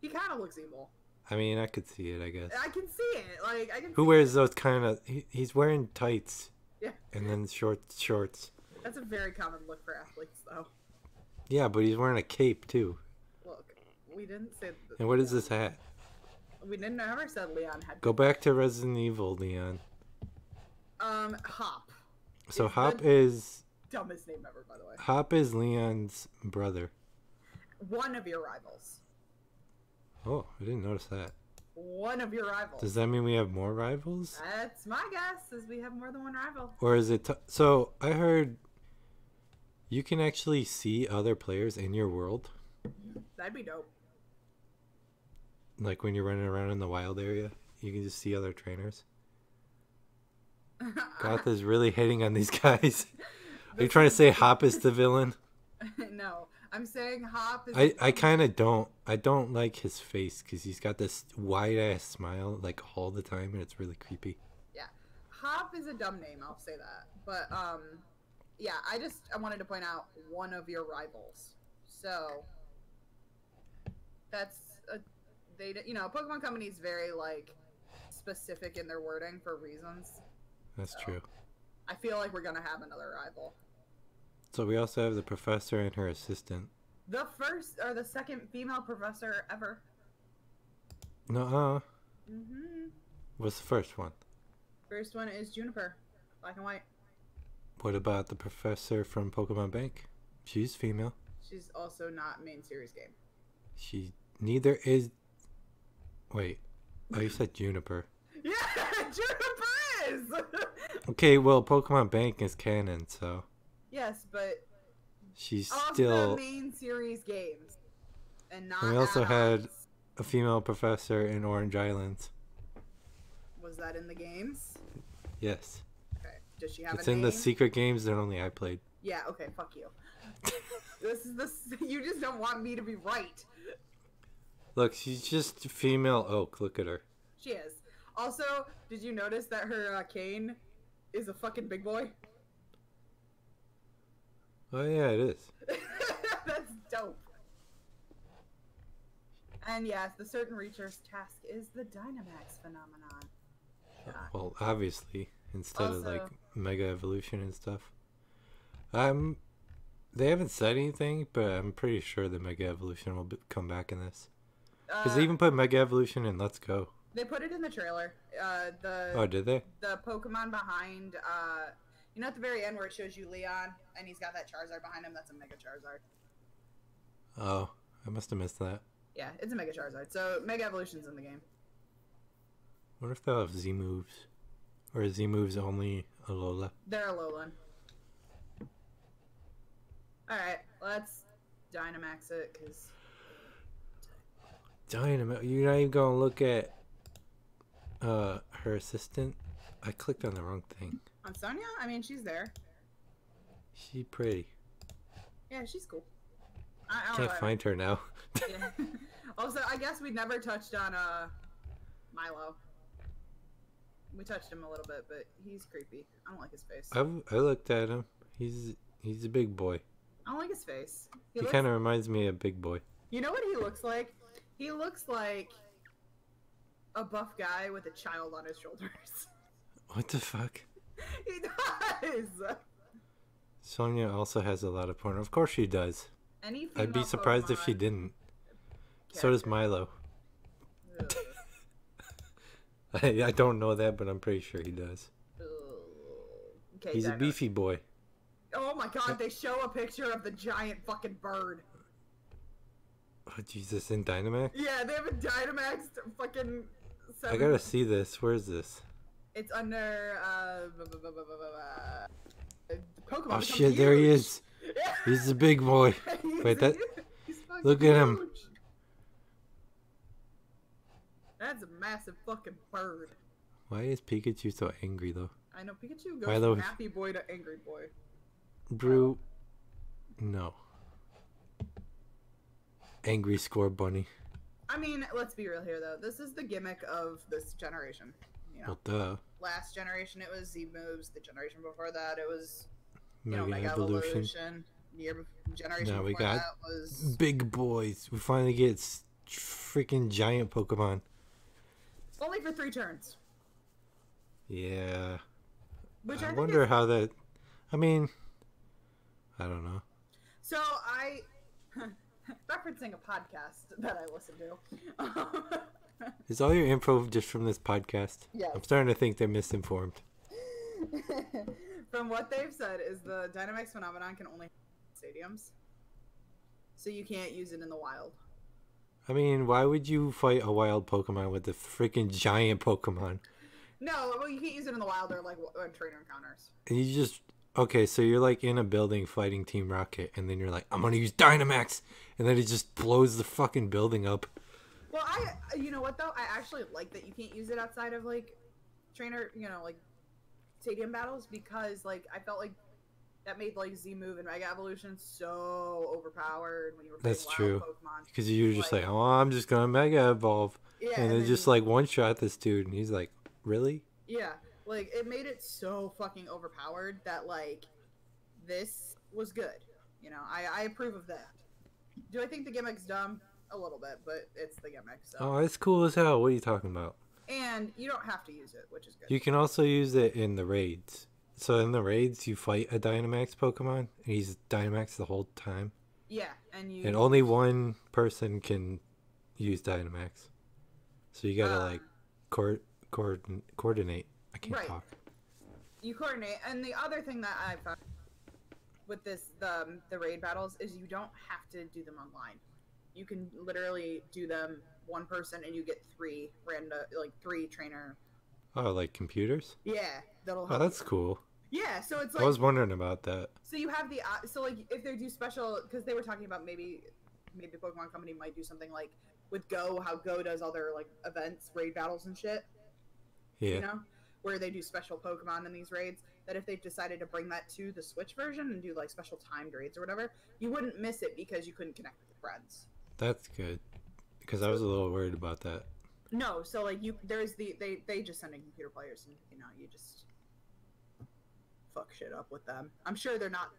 He kind of looks evil. I mean, I could see it, I guess. I can see it. Like I can. Who see wears it. those kind of... He's wearing tights Yeah. and then shorts. That's a very common look for athletes, though. Yeah, but he's wearing a cape, too. Look, we didn't say. And what is this hat? We didn't ever said Leon had. Go back to Resident Evil, Leon. Hop. So It's Hop the- is... Dumbest name ever, by the way. Hop is Leon's brother. One of your rivals. Oh, I didn't notice that. One of your rivals. Does that mean we have more rivals? That's my guess, is we have more than one rival. Or is it... So, I heard... You can actually see other players in your world. That'd be dope. Like when you're running around in the wild area. You can just see other trainers. Goth is really hitting on these guys. Are you trying to say Hop is the villain? No, I'm saying Hop is. I kind of don't. I don't like his face because he's got this wide ass smile like all the time, and it's really creepy. Yeah, Hop is a dumb name. I'll say that. But yeah, I wanted to point out one of your rivals. So that's Pokemon Company's very like specific in their wording for reasons. That's So, true. I feel like we're gonna have another rival. So we also have the professor and her assistant. The first or the second female professor ever. No, Mm-hmm. what's the first one? First one is Juniper, black and white. What about the professor from Pokemon Bank? She's female. She's also not main series game. She neither is. Wait, oh, you said Juniper. Yeah, Juniper is. Okay, well, Pokemon Bank is canon, so Yes, but she's of still the main series games, and not. And we also had- add-ons. a female professor in Orange Islands. Was that in the games? Yes. Okay. Does she have It's a in name? the secret games that only I played. Yeah. Okay. Fuck you. This is the. You just don't want me to be right. Look, she's just a female oak. Look at her. She is. Also, did you notice that her cane is a fucking big boy? Oh, yeah, it is. That's dope. And yes, the certain reacher's task is the Dynamax phenomenon. Well, obviously, instead of like Also- Mega Evolution and stuff. They haven't said anything, but I'm pretty sure the Mega Evolution will come back in this. Because they even put Mega Evolution in Let's Go. They put it in the trailer. Oh, did they? The Pokemon behind, you know, at the very end where it shows you Leon and he's got that Charizard behind him. That's a Mega Charizard. Oh, I must have missed that. Yeah, it's a Mega Charizard. So Mega Evolution's in the game. What if they'll have Z moves, or is Z moves only Alola? They're Alolan. All right, let's Dynamax it because. Dynamo, you're not even gonna look at her assistant. I clicked on the wrong thing. On Sonya? I mean, she's there. She's pretty. Yeah, she's cool. Can't find her now. Yeah. Also, I guess we never touched on Milo. We touched him a little bit, but he's creepy. I don't like his face. I looked at him. He's a big boy. I don't like his face. He kind of reminds me of Big Boy. You know what he looks like? He looks like a buff guy with a child on his shoulders. What the fuck? He does. Sonya also has a lot of porn. Of course she does. Any I'd be surprised if she didn't. So does Milo. I don't know that, but I'm pretty sure he does. Okay, He's a beefy boy. Oh my god, they show a picture of the giant fucking bird. Oh, Jesus, in Dynamax? Yeah, they have a Dynamax fucking... I gotta see this. Where's this? It's under, Pokemon. Oh shit, there he is. He's a big boy. Wait, look at him. Huge. That's a massive fucking bird. Why is Pikachu so angry though? I know, Pikachu goes from happy boy to angry boy. Brew. No. Angry Score Bunny. I mean, let's be real here though. This is the gimmick of this generation. You know, Well, duh. last generation it was Z moves. The generation before that it was Mega Evolution. Generation Now we before got that was big boys. We finally get freaking giant Pokemon. only for 3 turns. Yeah. Which I think wonder is... how that. I mean, I don't know. So I, referencing a podcast that I listen to. Is all your info just from this podcast? Yes. I'm starting to think they're misinformed. From what they've said is the Dynamax phenomenon can only stadiums. So you can't use it in the wild. I mean, why would you fight a wild Pokemon with a freaking giant Pokemon? No, well, you can't use it in the wild or like trainer encounters. And you just okay, so you're like in a building fighting Team Rocket, and then you're like, I'm gonna use Dynamax, and then it just blows the fucking building up. Well, you know what though? I actually like that you can't use it outside of like trainer, like stadium battles because like I felt like that made like Z move and Mega Evolution so overpowered when you were playing That's wild true. Pokemon. Because you're just like, oh, I'm just gonna Mega Evolve, Yeah, and then just like one shot this dude, and he's like, really? Yeah, like it made it so fucking overpowered that like this was good. I approve of that. Do I think the gimmick's dumb? A little bit, but it's the gimmick. So. Oh, it's cool as hell. What are you talking about? And you don't have to use it, which is good. You can also use it in the raids. So in the raids, you fight a Dynamax Pokemon, and he's Dynamax the whole time. Yeah, and only one person can use Dynamax. So you gotta like coordinate. I can't talk. You coordinate, and the other thing that I found with the raid battles is you don't have to do them online. You can literally do them one person, and you get 3 trainer. Oh, like computers? Yeah, that'll help. Oh, that's cool. Yeah, so it's like I was wondering about that. So you have if they do special, because they were talking about maybe Pokemon Company might do something like with Go, how Go does all their like events, raid battles and shit. Yeah. Where they do special Pokemon in these raids. That if they decided to bring that to the Switch version and do like special timed raids or whatever, you wouldn't miss it because you couldn't connect with your friends. That's good, because I was a little worried about that. No, so like they just send in computer players and you just fuck shit up with them. I'm sure they're not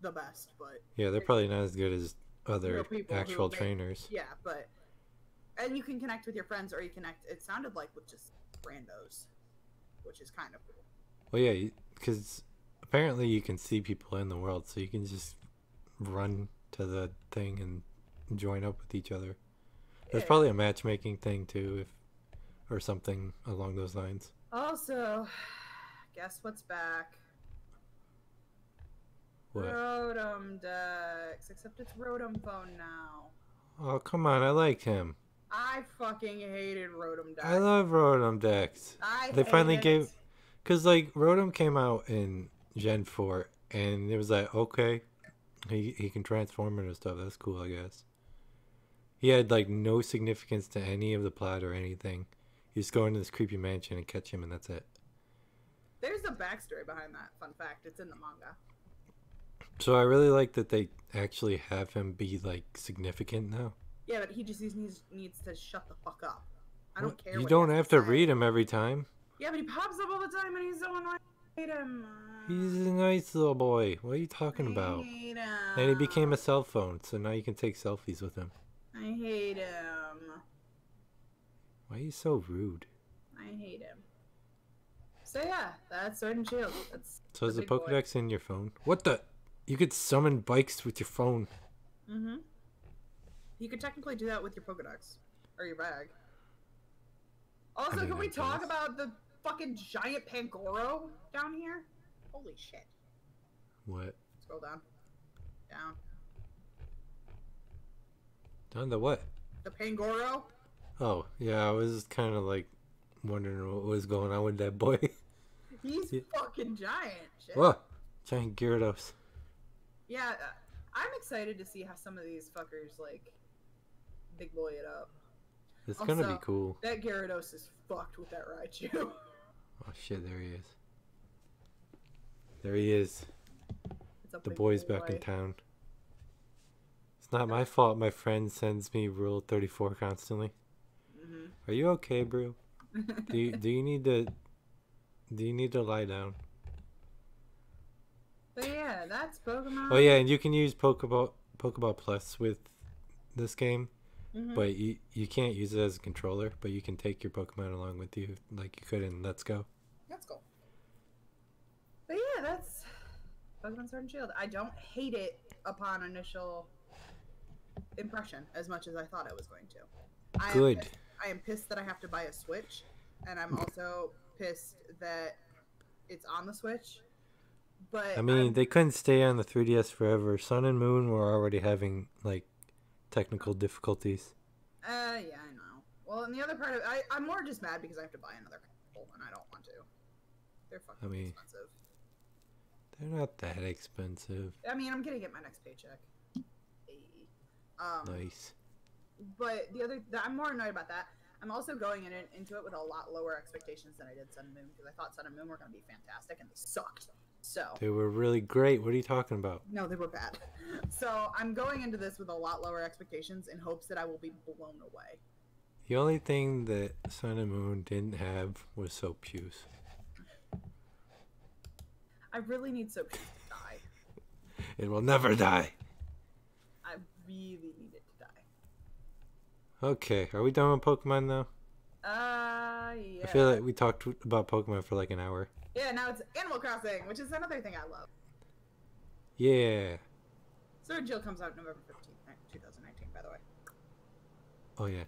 the best, but yeah, they're probably not as good as other actual trainers. Yeah, and you can connect with your friends, or you connect. It sounded like with just randos, which is kind of cool. Well, yeah, because apparently you can see people in the world, so you can just run to the thing and join up with each other. There's probably a matchmaking thing too. or something along those lines. Also, guess what's back? What? Rotom Dex. Except it's Rotom Phone now. Oh, come on. I like him. I fucking hated Rotom Dex. I love Rotom Dex. They finally gave... Because, like, Rotom came out in Gen 4, and it was like, okay, he can transform into stuff. That's cool, I guess. He had, like, no significance to any of the plot or anything. You just go into this creepy mansion and catch him, and that's it. There's a backstory behind that. Fun fact, it's in the manga. So I really like that they actually have him be, like, significant now. Yeah, but he just needs to shut the fuck up. I don't care. You don't have to read him every time. Yeah, but he pops up all the time and he's so annoying. I hate him. He's a nice little boy. What are you talking about? I hate him. And he became a cell phone, so now you can take selfies with him. I hate him. Why are you so rude? I hate him. So yeah, that's Sword and Shield. That's so is the Pokedex in your phone? What the? You could summon bikes with your phone. Mm-hmm. You could technically do that with your Pokedex. Or your bag. Also, can we talk about the fucking giant Pangoro down here? Holy shit. What? Scroll down. Down. Down to what? The Pangoro? Oh, yeah, I was kind of like wondering what was going on with that boy. He's fucking giant. Shit. Whoa! Giant Gyarados. Yeah, I'm excited to see how some of these fuckers, like, big boy it up. It's also, gonna be cool. That Gyarados is fucked with that Raichu. Oh shit, there he is. There he is. The boy's back in town. It's not my fault my friend sends me Rule 34 constantly. Mm-hmm. Are you okay, bro? do you need to lie down? But yeah, that's Pokemon. Oh yeah, and you can use Pokeball Plus with this game. Mm-hmm. But you can't use it as a controller, but you can take your Pokemon along with you like you could in Let's Go. That's cool. But yeah, that's Pokemon Sword and Shield. I don't hate it upon initial impression as much as I thought I was going to. Good. I am pissed that I have to buy a Switch, and I'm also pissed that it's on the Switch. But I mean, they couldn't stay on the 3DS forever. Sun and Moon were already having like technical difficulties. Yeah, I know. Well, and the other part of I'm more just mad because I have to buy another console, and I don't want to. They're fucking expensive. They're not that expensive. I mean, I'm gonna get my next paycheck. Nice. But I'm more annoyed about that. I'm also going into it with a lot lower expectations than I did Sun and Moon, because I thought Sun and Moon were gonna be fantastic, and they sucked. So they were really great. What are you talking about? No, they were bad. So I'm going into this with a lot lower expectations in hopes that I will be blown away. The only thing that Sun and Moon didn't have was soap shoes. I really need soap shoes to die. It will never die. I really need it to die. Okay, are we done with Pokemon now? Yeah. I feel like we talked about Pokemon for like an hour. Yeah, now it's Animal Crossing, which is another thing I love. Yeah. Sword and Shield comes out November 15th, 2019, by the way. Oh, yeah.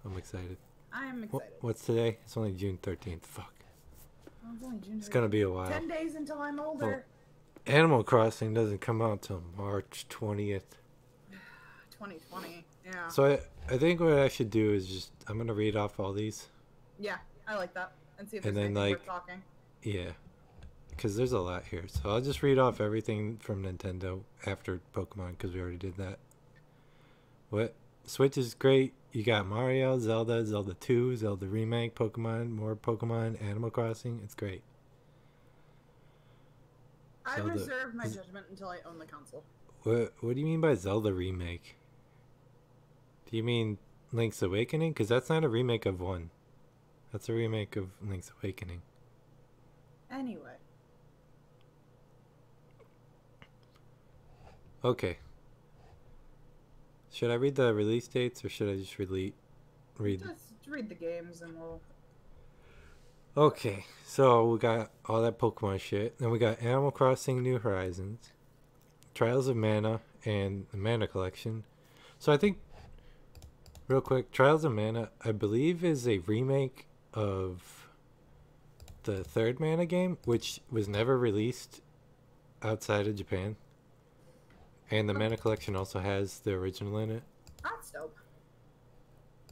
I'm excited. I'm excited. What's today? It's only June 13th. Fuck. Oh, it's only June 13th. It's gonna be a while. 10 days until I'm older. Well, Animal Crossing doesn't come out till March 20th. 2020, yeah. So I think what I should do is just, I'm gonna read off all these. Yeah, I like that. And see if there's and then, anything like, worth talking. Yeah. Because there's a lot here. So I'll just read off everything from Nintendo after Pokemon, because we already did that. What? Switch is great. You got Mario, Zelda, Zelda 2, Zelda Remake, Pokemon, more Pokemon, Animal Crossing. It's great. I reserve my judgment until I own the console. What do you mean by Zelda Remake? Do you mean Link's Awakening? Because that's not a remake of 1. That's a remake of Link's Awakening. Anyway. Okay. Should I read the release dates, or should I just read? Just read the games and we'll... Okay, so we got all that Pokemon shit. Then we got Animal Crossing New Horizons, Trials of Mana, and the Mana Collection. So I think Real quick, Trials of Mana, I believe, is a remake of the third Mana game, which was never released outside of Japan. And the Mana Collection also has the original in it. That's dope.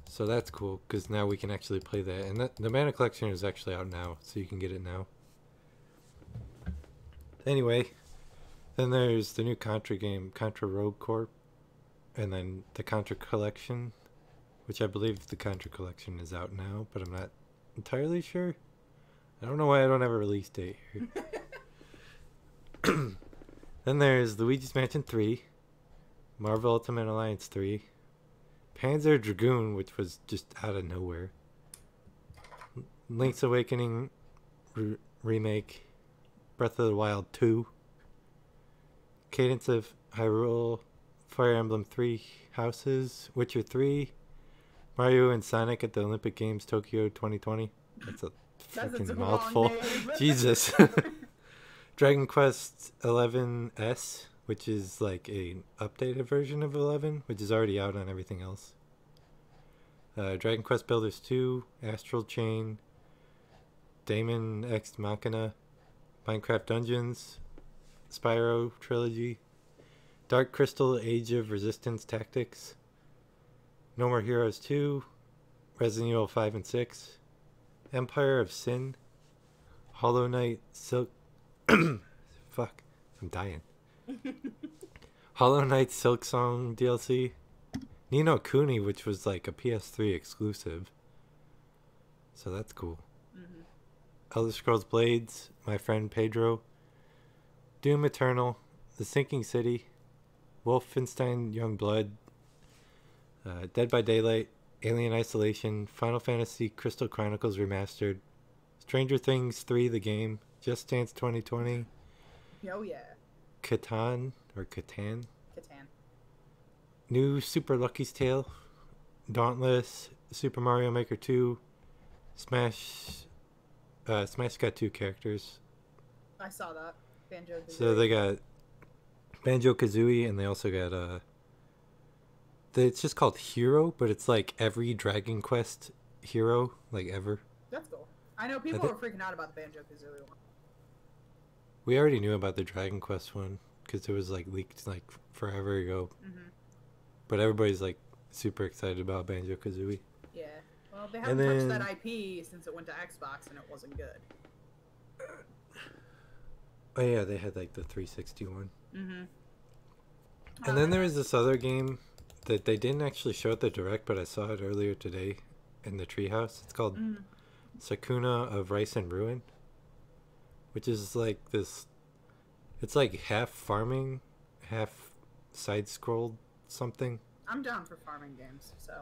So that's cool, because now we can actually play that. And the Mana Collection is actually out now, so you can get it now. Anyway, then there's the new Contra game, Contra Rogue Corp. And then the Contra Collection, which I believe the Contra Collection is out now, but I'm not entirely sure. I don't know why I don't have a release date here. Then there's Luigi's Mansion 3, Marvel Ultimate Alliance 3, Panzer Dragoon, which was just out of nowhere, Link's Awakening remake, Breath of the Wild 2, Cadence of Hyrule, Fire Emblem 3 Houses, Witcher 3, Mario and Sonic at the Olympic Games Tokyo 2020. That's a freaking mouthful. Jesus. Dragon Quest 11S, which is like an updated version of 11, which is already out on everything else. Dragon Quest Builders 2, Astral Chain, Daemon X Machina, Minecraft Dungeons, Spyro Trilogy, Dark Crystal Age of Resistance Tactics, No More Heroes 2, Resident Evil 5 and 6, Empire of Sin, Hollow Knight Silk... Fuck, I'm dying. Hollow Knight Silk Song DLC, Ni no Kuni, which was like a PS3 exclusive. So that's cool. Elder Scrolls Blades, My Friend Pedro, Doom Eternal, The Sinking City, Wolfenstein Youngblood, Dead by Daylight, Alien Isolation, Final Fantasy Crystal Chronicles Remastered, Stranger Things 3 the game, Just Dance 2020, Oh yeah. Catan, Catan. New Super Lucky's Tale, Dauntless, Super Mario Maker 2, Smash got 2 characters. I saw that. Banjo-Kazooie. So they got Banjo-Kazooie, and they also got it's just called Hero, but it's like every Dragon Quest hero, like ever. That's cool. I know people were freaking out about the Banjo-Kazooie one. We already knew about the Dragon Quest one because it was like leaked like forever ago. But everybody's like super excited about Banjo-Kazooie. Yeah. Well, they haven't touched that IP since it went to Xbox and it wasn't good. Oh yeah, they had like the 360 one. And then there was this other game that they didn't actually show at the Direct, but I saw it earlier today in the Treehouse. It's called Sakuna of Rice and Ruin, which is like this. It's like half farming, half side-scrolled something. I'm down for farming games, so.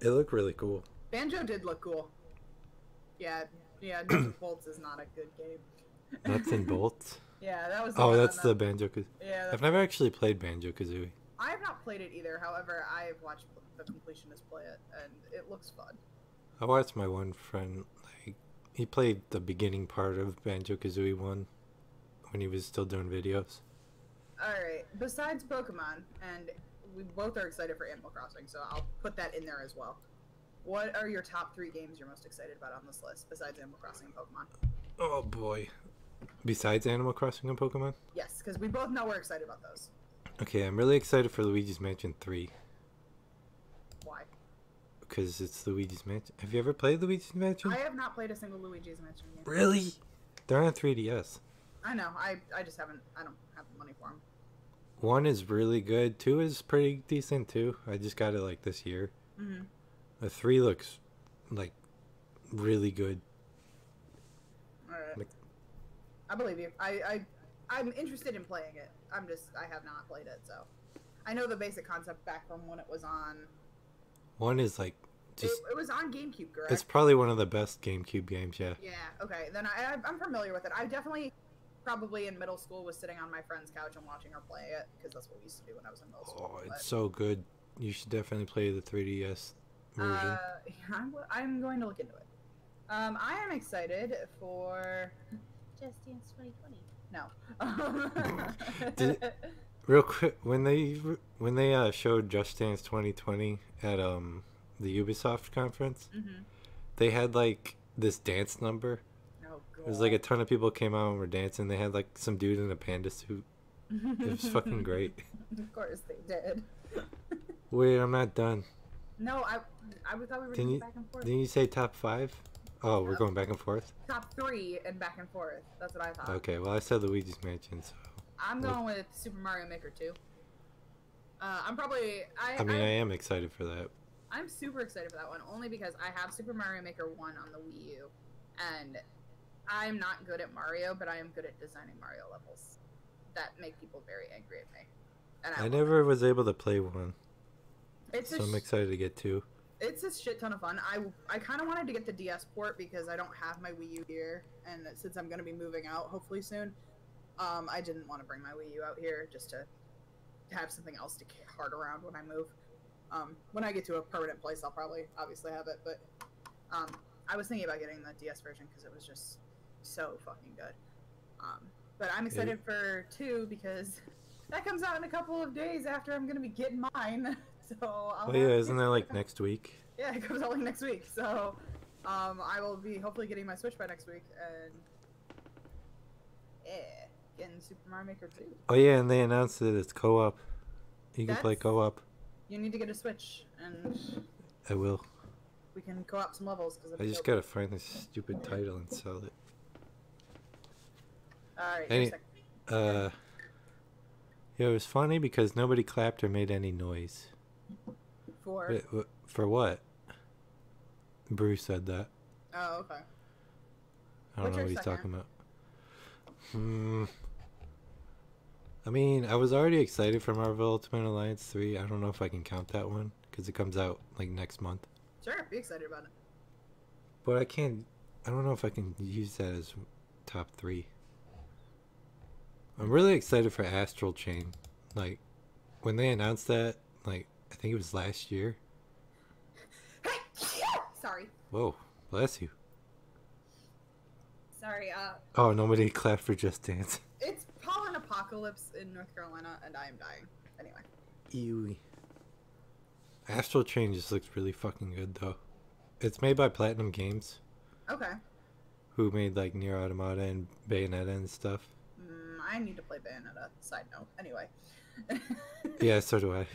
It looked really cool. Banjo did look cool. Yeah, Nuts and Bolts is not a good game. Nuts and Bolts? Yeah, that was. Oh, that's the Banjo-Kazooie. Yeah. I've never actually played Banjo-Kazooie. I have not played it either. However, I've watched the completionist play it, and it looks fun. I watched my one friend, like, he played the beginning part of Banjo-Kazooie 1 when he was still doing videos. Alright, besides Pokemon, and we both are excited for Animal Crossing, so I'll put that in there as well. What are your top 3 games you're most excited about on this list, besides Animal Crossing and Pokemon? Oh boy. Besides Animal Crossing and Pokemon? Yes, because we both know we're excited about those. Okay, I'm really excited for Luigi's Mansion 3. Why? Because it's Luigi's Mansion. Have you ever played Luigi's Mansion? I have not played a single Luigi's Mansion game. Really? They're on 3DS. I know, I just haven't, I don't have the money for them. 1 is really good. 2 is pretty decent too. I just got it like this year. The 3 looks like really good. Alright. Like, I believe you. I'm interested in playing it. I have not played it, so. I know the basic concept back from when it was on. 1 is like just. It was on GameCube, correct? It's probably one of the best GameCube games, yeah. Yeah. Okay. Then I'm familiar with it. I definitely, probably in middle school, was sitting on my friend's couch and watching her play it because that's what we used to do when I was in middle school. Oh, it's so good. You should definitely play the 3DS version. I'm going to look into it. I am excited for Just Dance 2020. no. Real quick, when they showed Just Dance 2020 at the Ubisoft conference, Mm-hmm. they had like this dance number. Oh god. It was like a ton of people came out and were dancing. They had like some dude in a panda suit. It was fucking great. Of course they did. Wait, I'm not done. No, I thought we were Didn't going you, back and forth. didn't you say top 5? Oh, we're No. going back and forth? Top 3 and back and forth. That's what I thought. Okay, well, I said Luigi's Mansion, so... I'm going with Super Mario Maker 2. I'm probably... I am excited for that. I'm super excited for that one, only because I have Super Mario Maker 1 on the Wii U, and I'm not good at Mario, but I am good at designing Mario levels that make people very angry at me. And I love never was able to play one, it. so I'm excited to get 2. It's a shit ton of fun. I kind of wanted to get the DS port because I don't have my Wii U here, and since I'm going to be moving out hopefully soon, I didn't want to bring my Wii U out here just to have something else to cart around when I move. When I get to a permanent place, I'll probably obviously have it, but I was thinking about getting the DS version because it was just so fucking good. But I'm excited for 2 because that comes out in a couple of days after I'm going to be getting mine. So I'll Oh yeah, isn't that like next week? Yeah, it comes out like next week. So I will be hopefully getting my Switch by next week and getting Super Mario Maker 2. Oh yeah, and they announced that it's co-op. You can play That's- co-op. You need to get a Switch and I will. we can co-op some levels. Cause I just gotta find this stupid title and sell it. Alright, Any- Yeah, it was funny because nobody clapped or made any noise. For what? Bruce said that. Oh, okay. I don't What's know your what he's second? talking about. I mean, I was already excited for Marvel Ultimate Alliance 3. I don't know if I can count that one because it comes out like next month. Sure, be excited about it. But I can't. I don't know if I can use that as top 3. I'm really excited for Astral Chain. Like, when they announced that, like, I think it was last year. Sorry. Whoa, bless you. Sorry, Oh, nobody clapped for Just Dance. it's pollen apocalypse in North Carolina and I am dying. Anyway. Ew. Astral Chain just looks really fucking good, though. It's made by Platinum Games, Okay. who made, like, Nier Automata and Bayonetta and stuff. I need to play Bayonetta. Side note. Anyway. Yeah, so do I.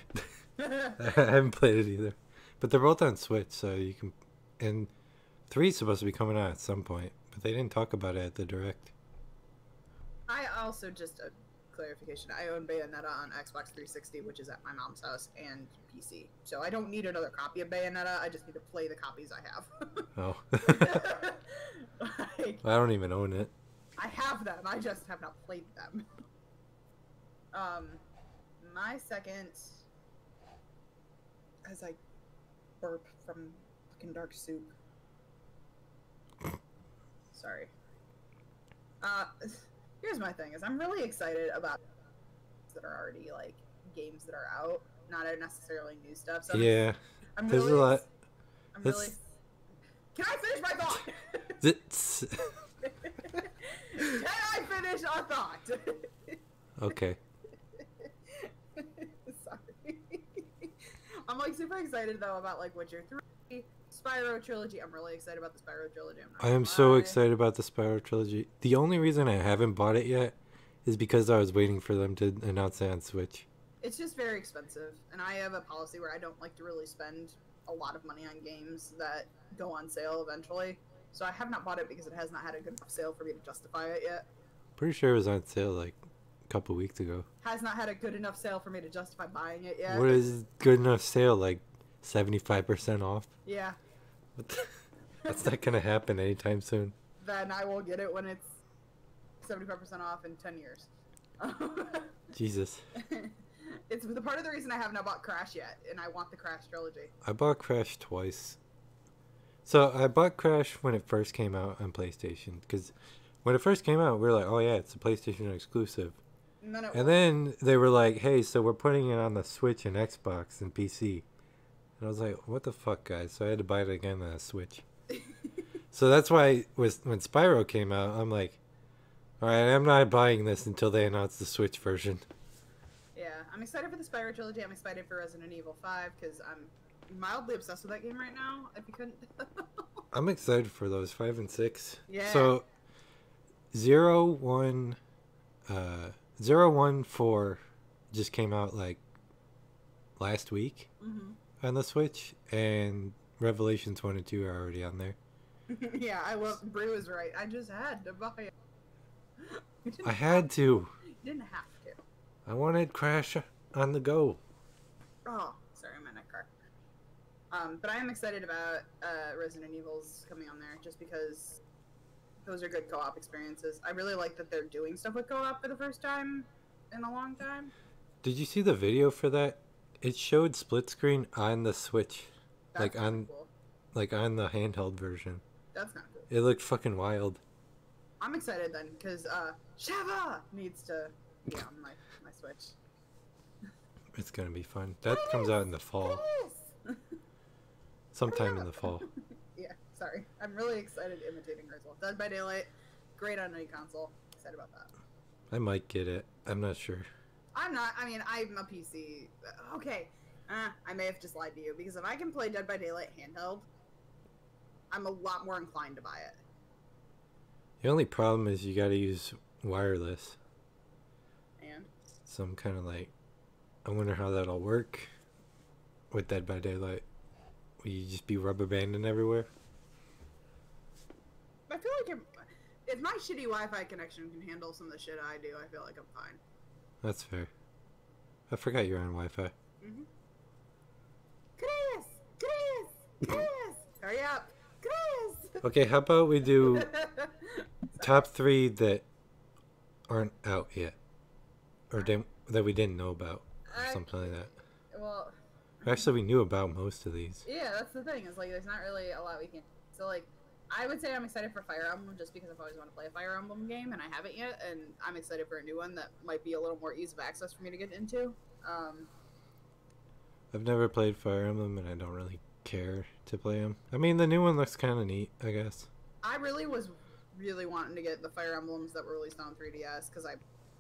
I haven't played it either. But they're both on Switch, so you can... And 3 is supposed to be coming out at some point, but they didn't talk about it at the Direct. I also, just a clarification, I own Bayonetta on Xbox 360, which is at my mom's house, and PC. So I don't need another copy of Bayonetta, I just need to play the copies I have. Oh. Like, I don't even own it. I have them, I just have not played them. My second, as I burp from fucking dark soup. Sorry. Here's my thing, is I'm really excited about that are already, like, games that are out, not necessarily new stuff. So Yeah. I'm There's really, a lot. I'm That's- really... Can I finish my thought? It's... Can I finish a thought? Okay. Sorry. I'm like super excited though about like Witcher 3, Spyro trilogy. I'm really excited about the Spyro trilogy. I'm not I am gonna so lie. excited about the Spyro trilogy. The only reason I haven't bought it yet is because I was waiting for them to announce it on Switch. It's just very expensive, and I have a policy where I don't like to really spend a lot of money on games that go on sale eventually. So I have not bought it because it has not had a good enough sale for me to justify it yet. Pretty sure it was on sale like a couple weeks ago. Has not had a good enough sale for me to justify buying it yet. What is good enough sale? Like 75% off? Yeah. That's not gonna happen anytime soon. Then I will get it when it's 75% off in 10 years. Jesus. It's the part of the reason I have not bought Crash yet, and I want the Crash trilogy. I bought Crash twice. So I bought Crash when it first came out on PlayStation, because when it first came out, we were like, oh yeah, it's a PlayStation exclusive. And then they were like, hey, so we're putting it on the Switch and Xbox and PC. And I was like, what the fuck, guys? So I had to buy it again on a Switch. So that's why when Spyro came out, I'm like, all right, I'm not buying this until they announce the Switch version. Yeah, I'm excited for the Spyro trilogy. I'm excited for Resident Evil 5 because I'm mildly obsessed with that game right now. If you couldn't. I'm excited for those 5 and 6. Yeah. So 0-1, 0-1-4 just came out like last week on the Switch, and Revelations 1 and 2 are already on there. Yeah, I love. Brie was right. I just had to buy it. I had to. Didn't have to. I wanted Crash on the go. Oh, sorry, I'm in a car. But I am excited about Resident Evil's coming on there, just because those are good co-op experiences. I really like that they're doing stuff with co-op for the first time in a long time. Did you see the video for that? It showed split screen on the Switch, That's like on, cool. like on the handheld version. That's not cool. It looked fucking wild. I'm excited then, because Shava needs to be on my Switch. It's gonna be fun. That comes out in the fall, Chris! sometime in the fall. Yeah, sorry. I'm really excited imitating Grizzle. Dead by Daylight, great on any console. Excited about that. I might get it. I'm not sure. I'm not. I mean, I'm a PC. Okay. I may have just lied to you, because if I can play Dead by Daylight handheld, I'm a lot more inclined to buy it. The only problem is you gotta use wireless. And? So I'm kind of like, I wonder how that'll work with Dead by Daylight. Will you just be rubber banding everywhere? I feel like if my shitty Wi-Fi connection can handle some of the shit I do, I feel like I'm fine. That's fair. I forgot you're on Wi-Fi. Chris! Hurry up! Chris! Okay, how about we do top 3 that aren't out yet, or that we didn't know about, or something like that. Well, Actually, we knew about most of these. yeah, that's the thing. Is like there's not really a lot we can. So like, I would say I'm excited for Fire Emblem just because I've always wanted to play a Fire Emblem game and I haven't yet, and I'm excited for a new one that might be a little more ease of access for me to get into. I've never played Fire Emblem, and I don't really care to play them. I mean, the new one looks kind of neat, I guess. I really was wanting to get the Fire Emblems that were released on 3DS because I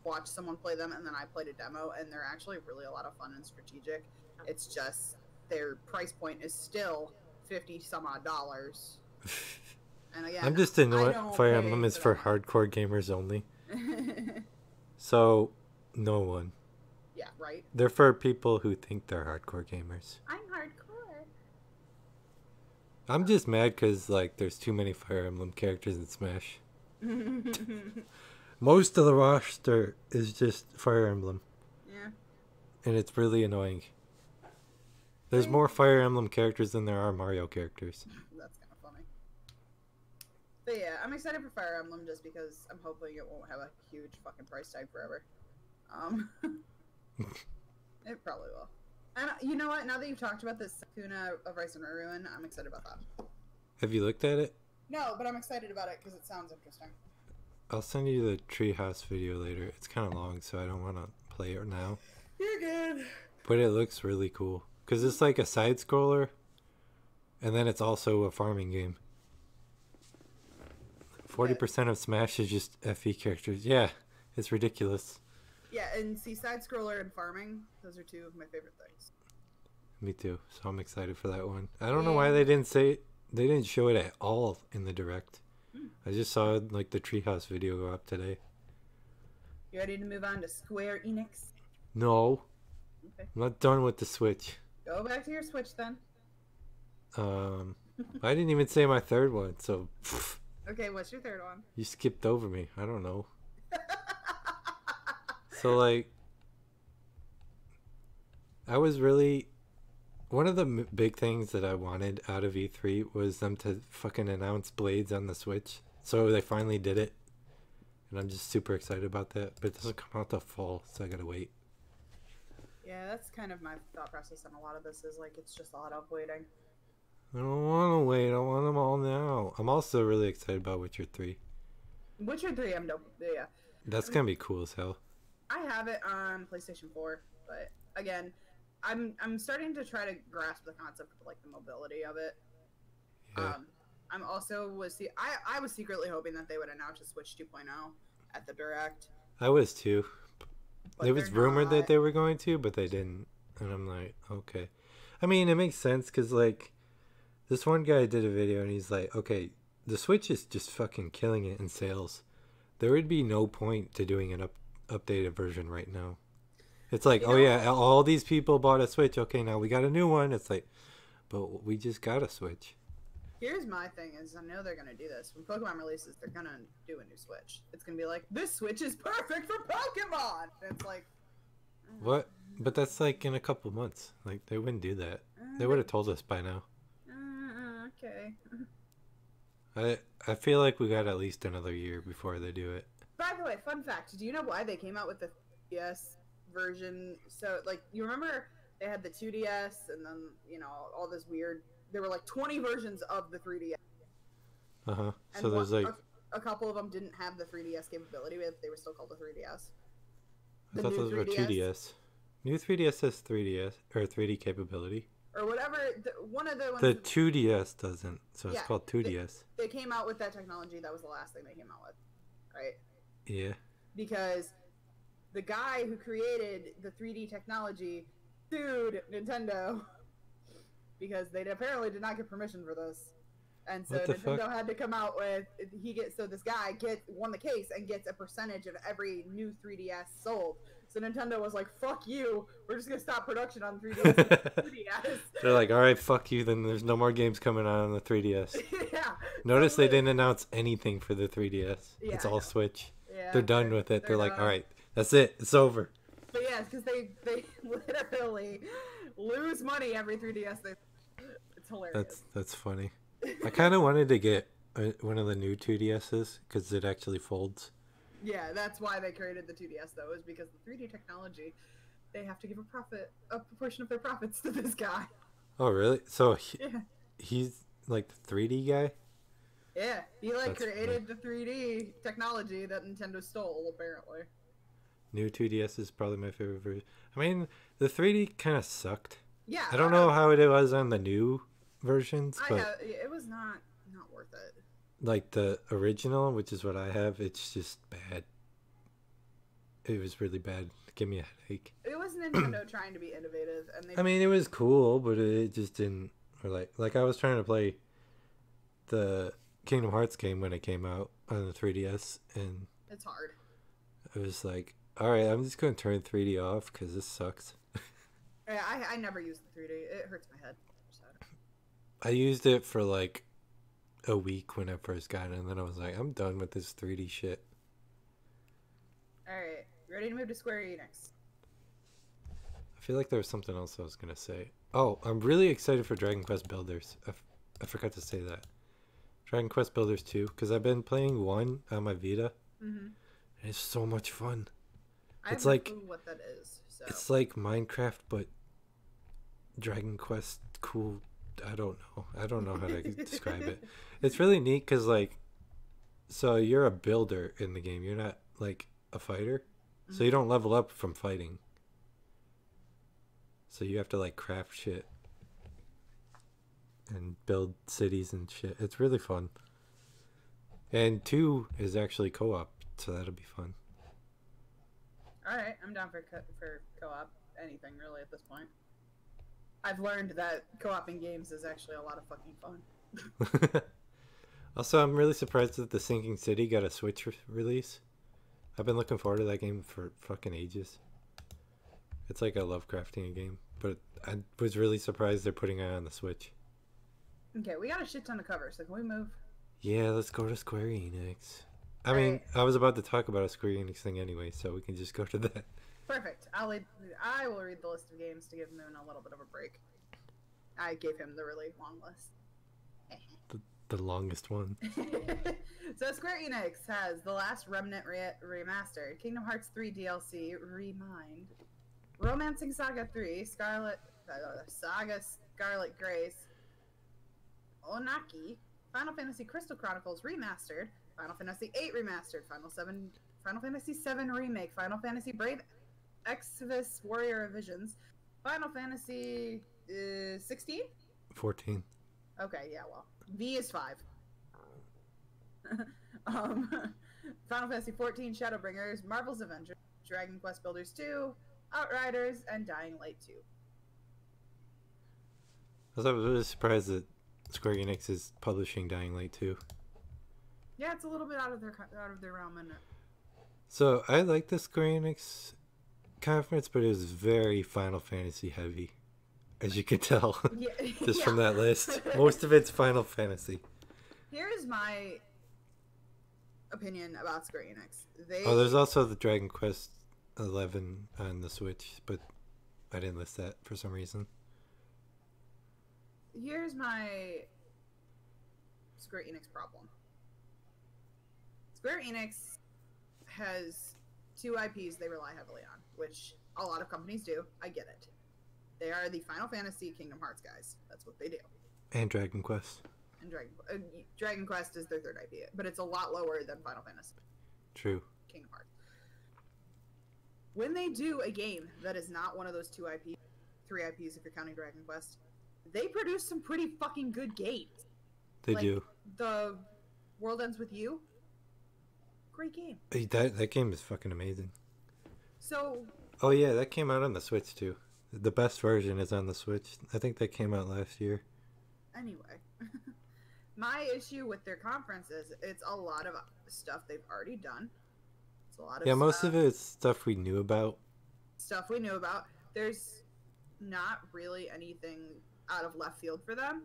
watched someone play them and then I played a demo, and they're actually really a lot of fun and strategic. It's just their price point is still $50 some odd. And again, I'm just annoyed. Fire pay Emblem is for that hardcore gamers only. much. So, no one. Yeah, right. They're for people who think they're hardcore gamers. I'm hardcore. I'm just mad because, like, there's too many Fire Emblem characters in Smash. Most of the roster is just Fire Emblem. Yeah. And it's really annoying. There's more Fire Emblem characters than there are Mario characters. That's kind of funny. But yeah, I'm excited for Fire Emblem just because I'm hoping it won't have a huge fucking price tag forever. It probably will. And you know what? Now that you've talked about this Sakuna of Rice and Ruin, I'm excited about that. Have you looked at it? No, but I'm excited about it because it sounds interesting. I'll send you the Treehouse video later. It's kind of long, so I don't want to play it now. You're good. But it looks really cool. Because it's like a side-scroller, and then it's also a farming game. 40% of Smash is just FE characters. Yeah, it's ridiculous. Yeah, and see, side scroller and farming, those are two of my favorite things. Me too. So I'm excited for that one. I don't know why they didn't show it at all in the direct. I just saw like the Treehouse video go up today. You ready to move on to Square Enix? No. Okay. I'm not done with the Switch. Go back to your Switch then. I didn't even say my third one, so Okay, what's your third one? you skipped over me. I don't know. So like, I was really, one of the big things that I wanted out of E3 was them to fucking announce Blades on the Switch. So they finally did it. And I'm just super excited about that. But it doesn't come out till fall, so I gotta wait. Yeah, that's kind of my thought process on a lot of this is like it's just a lot of waiting. I don't want to wait. I want them all now. I'm also really excited about Witcher 3. Witcher 3, I'm dope. Yeah. That's gonna be cool as hell. I have it on PlayStation 4, but again, I'm starting to try to grasp the concept of like the mobility of it. Yeah. I'm also I was secretly hoping that they would announce a Switch 2.0 at the Direct. I was too. But It was they're rumored not. that they were going to, but they didn't. And I'm like, okay. I mean, it makes sense because, like, this one guy did a video and he's like, okay, the Switch is just fucking killing it in sales. There would be no point to doing an updated version right now. It's like, You oh know- yeah, all these people bought a Switch. Okay, now we got a new one. It's like, but we just got a Switch. Here's my thing: is I know they're gonna do this when Pokemon releases. They're gonna do a new Switch. It's gonna be like, this Switch is perfect for Pokemon. And it's like, What? But that's like in a couple months. Like, they wouldn't do that. They would have told us by now. Okay. I feel like we got at least another year before they do it. By the way, fun fact: do you know why they came out with the 3DS version? So, like, you remember they had the 2DS, and then all this weird. There were like 20 versions of the 3DS. Uh-huh. And So there's like, a couple of them didn't have the 3DS capability, but they were still called the 3DS. I thought those were 2DS. New 3DS has 3DS or 3D capability. Or whatever. One of the ones. The 2DS doesn't, so it's Yeah, called 2DS. They came out with that technology. That was the last thing they came out with, right? Yeah. Because the guy who created the 3D technology sued Nintendo because they apparently did not get permission for this, and so What the Nintendo fuck? had to come out with this guy won the case and gets a percentage of every new 3DS sold. So Nintendo was like, "Fuck you! We're just gonna stop production on 3DS." 3DS. They're like, all right, fuck you. Then there's no more games coming out on the 3DS. Yeah. Notice So they didn't announce anything for the 3DS. Yeah, It's I all know. Switch. Yeah, They're done with it. They're like, done. all right, that's it. It's over. But yeah, because they literally lose money every 3DS. It's hilarious. That's funny. I kind of wanted to get one of the new 2DSs because it actually folds. Yeah, that's why they created the 2DS though, is because the 3D technology, they have to give a proportion of their profits to this guy. Oh, really? So Yeah, he's like the 3D guy? yeah, he That's created the 3D technology that Nintendo stole apparently. New 2DS is probably my favorite version. I mean, the 3D kind of sucked. Yeah, I don't know how it was on the new versions, but it was not worth it. like the original, which is what I have, it's just bad. It was really bad. Give me a headache. It was Nintendo trying to be innovative, and they. I mean, it was cool, but it just didn't. Or like I was trying to play the Kingdom Hearts game when it came out on the 3DS, and It's hard. it was like, all right, I'm just going to turn 3D off because this sucks. Yeah, I never used the 3D. It hurts my head. So. I used it for like a week when I first got it, and then I was like, I'm done with this 3D shit. Alright, ready to move to Square Enix. I feel like there was something else I was going to say. Oh, I'm really excited for Dragon Quest Builders. I forgot to say that. Dragon Quest Builders 2, because I've been playing 1 on my Vita, Mm-hmm. and it's so much fun. I It's have no like- clue what that is. So. It's like Minecraft, but Dragon Quest cool. I don't know how to describe it. It's really neat because, like, so you're a builder in the game. You're not, like, a fighter. So you don't level up from fighting. So you have to, like, craft shit and build cities and shit. It's really fun. And 2 is actually co-op, so that'll be fun. Alright, I'm down for co-op. Anything, really, at this point. I've learned that co-oping games is actually a lot of fucking fun. Also, I'm really surprised that the Sinking City got a Switch release. I've been looking forward to that game for fucking ages. It's like a Lovecraftian game, but I was really surprised they're putting it on the Switch. Okay, we got a shit ton to cover, so can we move? Yeah, let's go to Square Enix. I mean, Alright. I was about to talk about a Square Enix thing anyway, so we can just go to that. Perfect. I will read the list of games to give Moon a little bit of a break. I gave him the really long list. The longest one. So Square Enix has The Last Remnant Remastered, Kingdom Hearts 3 DLC Remind, Romancing Saga 3, Saga Scarlet Grace, Onaki, Final Fantasy Crystal Chronicles Remastered, Final Fantasy 8 Remastered, Final Fantasy 7 Remake, Final Fantasy Brave Exvius Warrior of Visions, Final Fantasy 16? 14. Okay, yeah, well, V is 5. Final Fantasy 14 Shadowbringers, Marvel's Avengers, Dragon Quest Builders 2, Outriders, and Dying Light 2. I was really surprised that Square Enix is publishing Dying Light 2. Yeah, it's a little bit out of their realm, isn't it? So I like the Square Enix conference, but it was very Final Fantasy heavy, as you can tell, Yeah, just yeah. from that list. Most of it's Final Fantasy. Here's my opinion about Square Enix. Oh, there's also the Dragon Quest 11 on the Switch, but I didn't list that for some reason. Here's my Square Enix problem. Square Enix has two IPs they rely heavily on, which a lot of companies do. I get it. They are the Final Fantasy Kingdom Hearts guys. That's what they do. And Dragon Quest. And Dragon Quest is their third IP, but it's a lot lower than Final Fantasy. True. Kingdom Hearts. When they do a game that is not one of those two IPs, three IPs if you're counting Dragon Quest, they produce some pretty fucking good games. They do. The World Ends With You. Great game. That game is fucking amazing. So. Oh yeah, that came out on the Switch too. The best version is on the Switch. I think that came out last year. Anyway, my issue with their conference is it's a lot of stuff they've already done. It's a lot of most of it is stuff we knew about. Stuff we knew about. There's not really anything out of left field for them,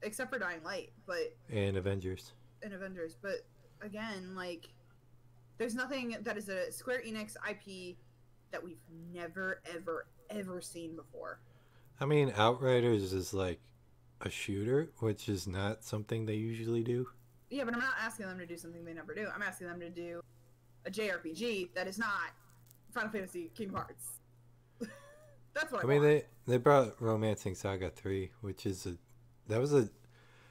except for Dying Light, And Avengers. But again, like, there's nothing that is a Square Enix IP that we've never, ever seen before. I mean, Outriders is like a shooter, which is not something they usually do. Yeah, but I'm not asking them to do something they never do. I'm asking them to do a JRPG that is not Final Fantasy Kingdom Hearts. That's what I want. They brought Romancing Saga 3, which is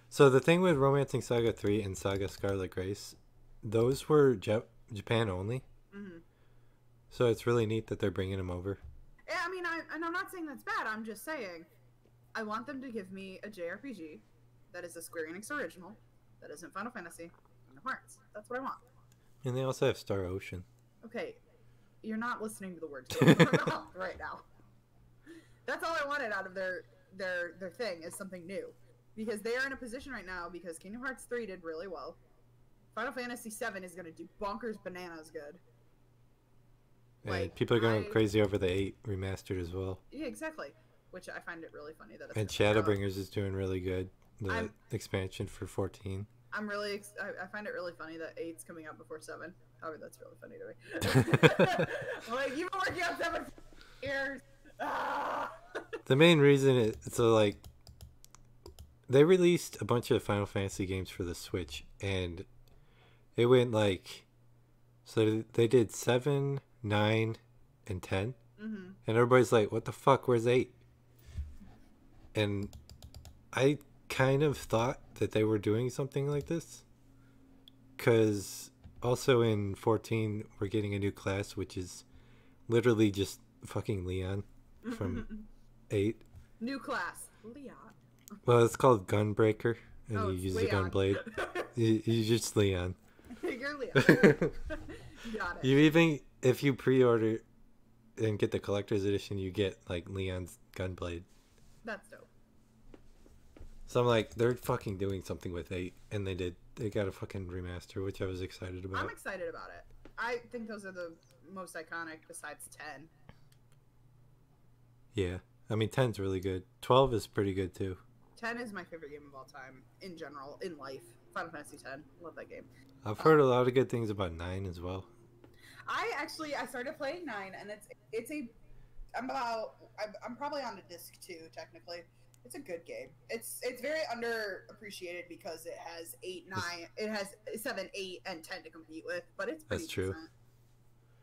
so the thing with Romancing Saga 3 and Saga Scarlet Grace, those were Japan only. Mm-hmm. So it's really neat that they're bringing them over. Yeah, I mean, I'm not saying that's bad. I'm just saying I want them to give me a JRPG that is a Square Enix original, that isn't Final Fantasy, Kingdom Hearts. That's what I want. And they also have Star Ocean. Okay, you're not listening to the words right now. That's all I wanted out of their thing is something new, because they are in a position right now because Kingdom Hearts 3 did really well. Final Fantasy 7 is going to do bonkers bananas good. And people are going crazy over the 8 remastered as well. Yeah, exactly. Which I find it really funny that it's... And Shadowbringers is doing really good. The expansion for 14. I find it really funny that 8's coming out before 7. However, that's really funny to me. I'm like, you've been working on 7 for years. Ah! The main reason is, so like, they released a bunch of Final Fantasy games for the Switch, and it went like, so they did 7, 9, and 10, mm-hmm. and everybody's like, what the fuck, where's 8? And I kind of thought that they were doing something like this, because also in 14 we're getting a new class, which is literally just fucking Leon from 8. New class, Leon. Well, it's called Gunbreaker, and you use Leon. the gun blade. you just Leon. You're Leon. Got it. You even, if you pre-order and get the collector's edition, you get like Leon's gunblade. That's dope. So I'm like, they're fucking doing something with 8, and they did. They got a fucking remaster, which I was excited about. I'm excited about it. I think those are the most iconic besides 10. Yeah. I mean, 10's really good. 12 is pretty good, too. 10 is my favorite game of all time, in general, in life. Final Fantasy 10. Love that game. I've heard a lot of good things about 9 as well. I started playing 9, and I'm probably on to disc 2, technically. It's a good game. It's very underappreciated because it has 7, 8, and 10 to compete with, but it's pretty That's true. decent.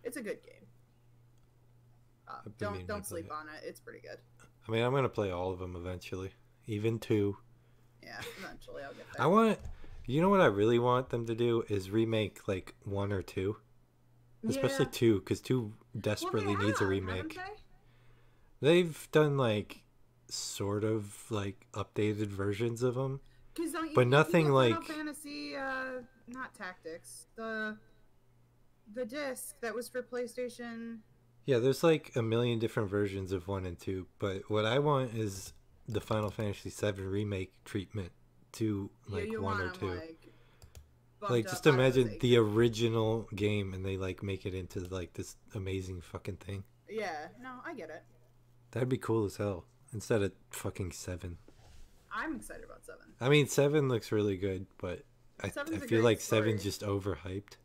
It's a good game. Don't sleep on it. It's pretty good. I mean, I'm gonna play all of them eventually, even 2. Yeah, eventually I'll get there. You know what I really want them to do is remake like 1 or 2, especially 2, because 2 desperately needs a remake. They've done like sort of like updated versions of them, but nothing like Final Fantasy, not Tactics, the disc that was for PlayStation. Yeah, there's like a million different versions of 1 and 2, but what I want is the Final Fantasy VII remake treatment to like you one want or 'em, two. bumped Like up just out of those imagine the acres. original game and they like make it into like this amazing fucking thing. Yeah, no, I get it. That'd be cool as hell. Instead of fucking 7. I'm excited about 7. I mean 7 looks really good, but I Seven's a feel great like story. 7's just overhyped.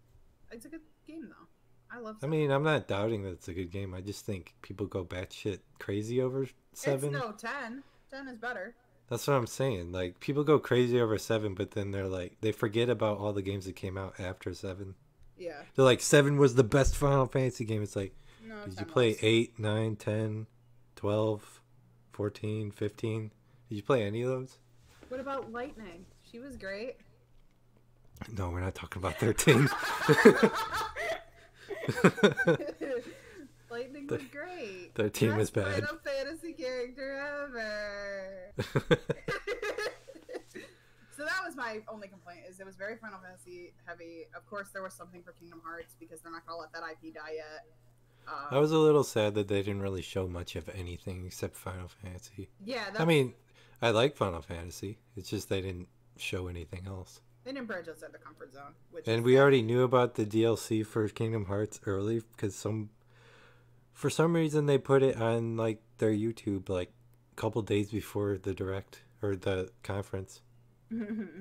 It's a good game though. I love I 7. mean, I'm not doubting that it's a good game. I just think people go batshit crazy over 7. It's no 10. 10 is better. That's what I'm saying. Like people go crazy over 7, but then they're like they forget about all the games that came out after 7. Yeah. They're like 7 was the best Final Fantasy game. It's like, No, did 10 you play was. 8, 9, 10, 12, 14, 15? Did you play any of those? What about Lightning? She was great. No, we're not talking about 13. Lightning was great. 13 was Best bad. Final Fantasy character ever. So that was my only complaint, is it was very Final Fantasy heavy. Of course, there was something for Kingdom Hearts because they're not gonna let that IP die yet. I was a little sad that they didn't really show much of anything except Final Fantasy. Yeah, that's, I mean, I like Final Fantasy. It's just they didn't show anything else. they didn't branch outside the comfort zone. Which And is we sad. already knew about the DLC for Kingdom Hearts early because for some reason they put it on like their YouTube like a couple days before the direct or the conference.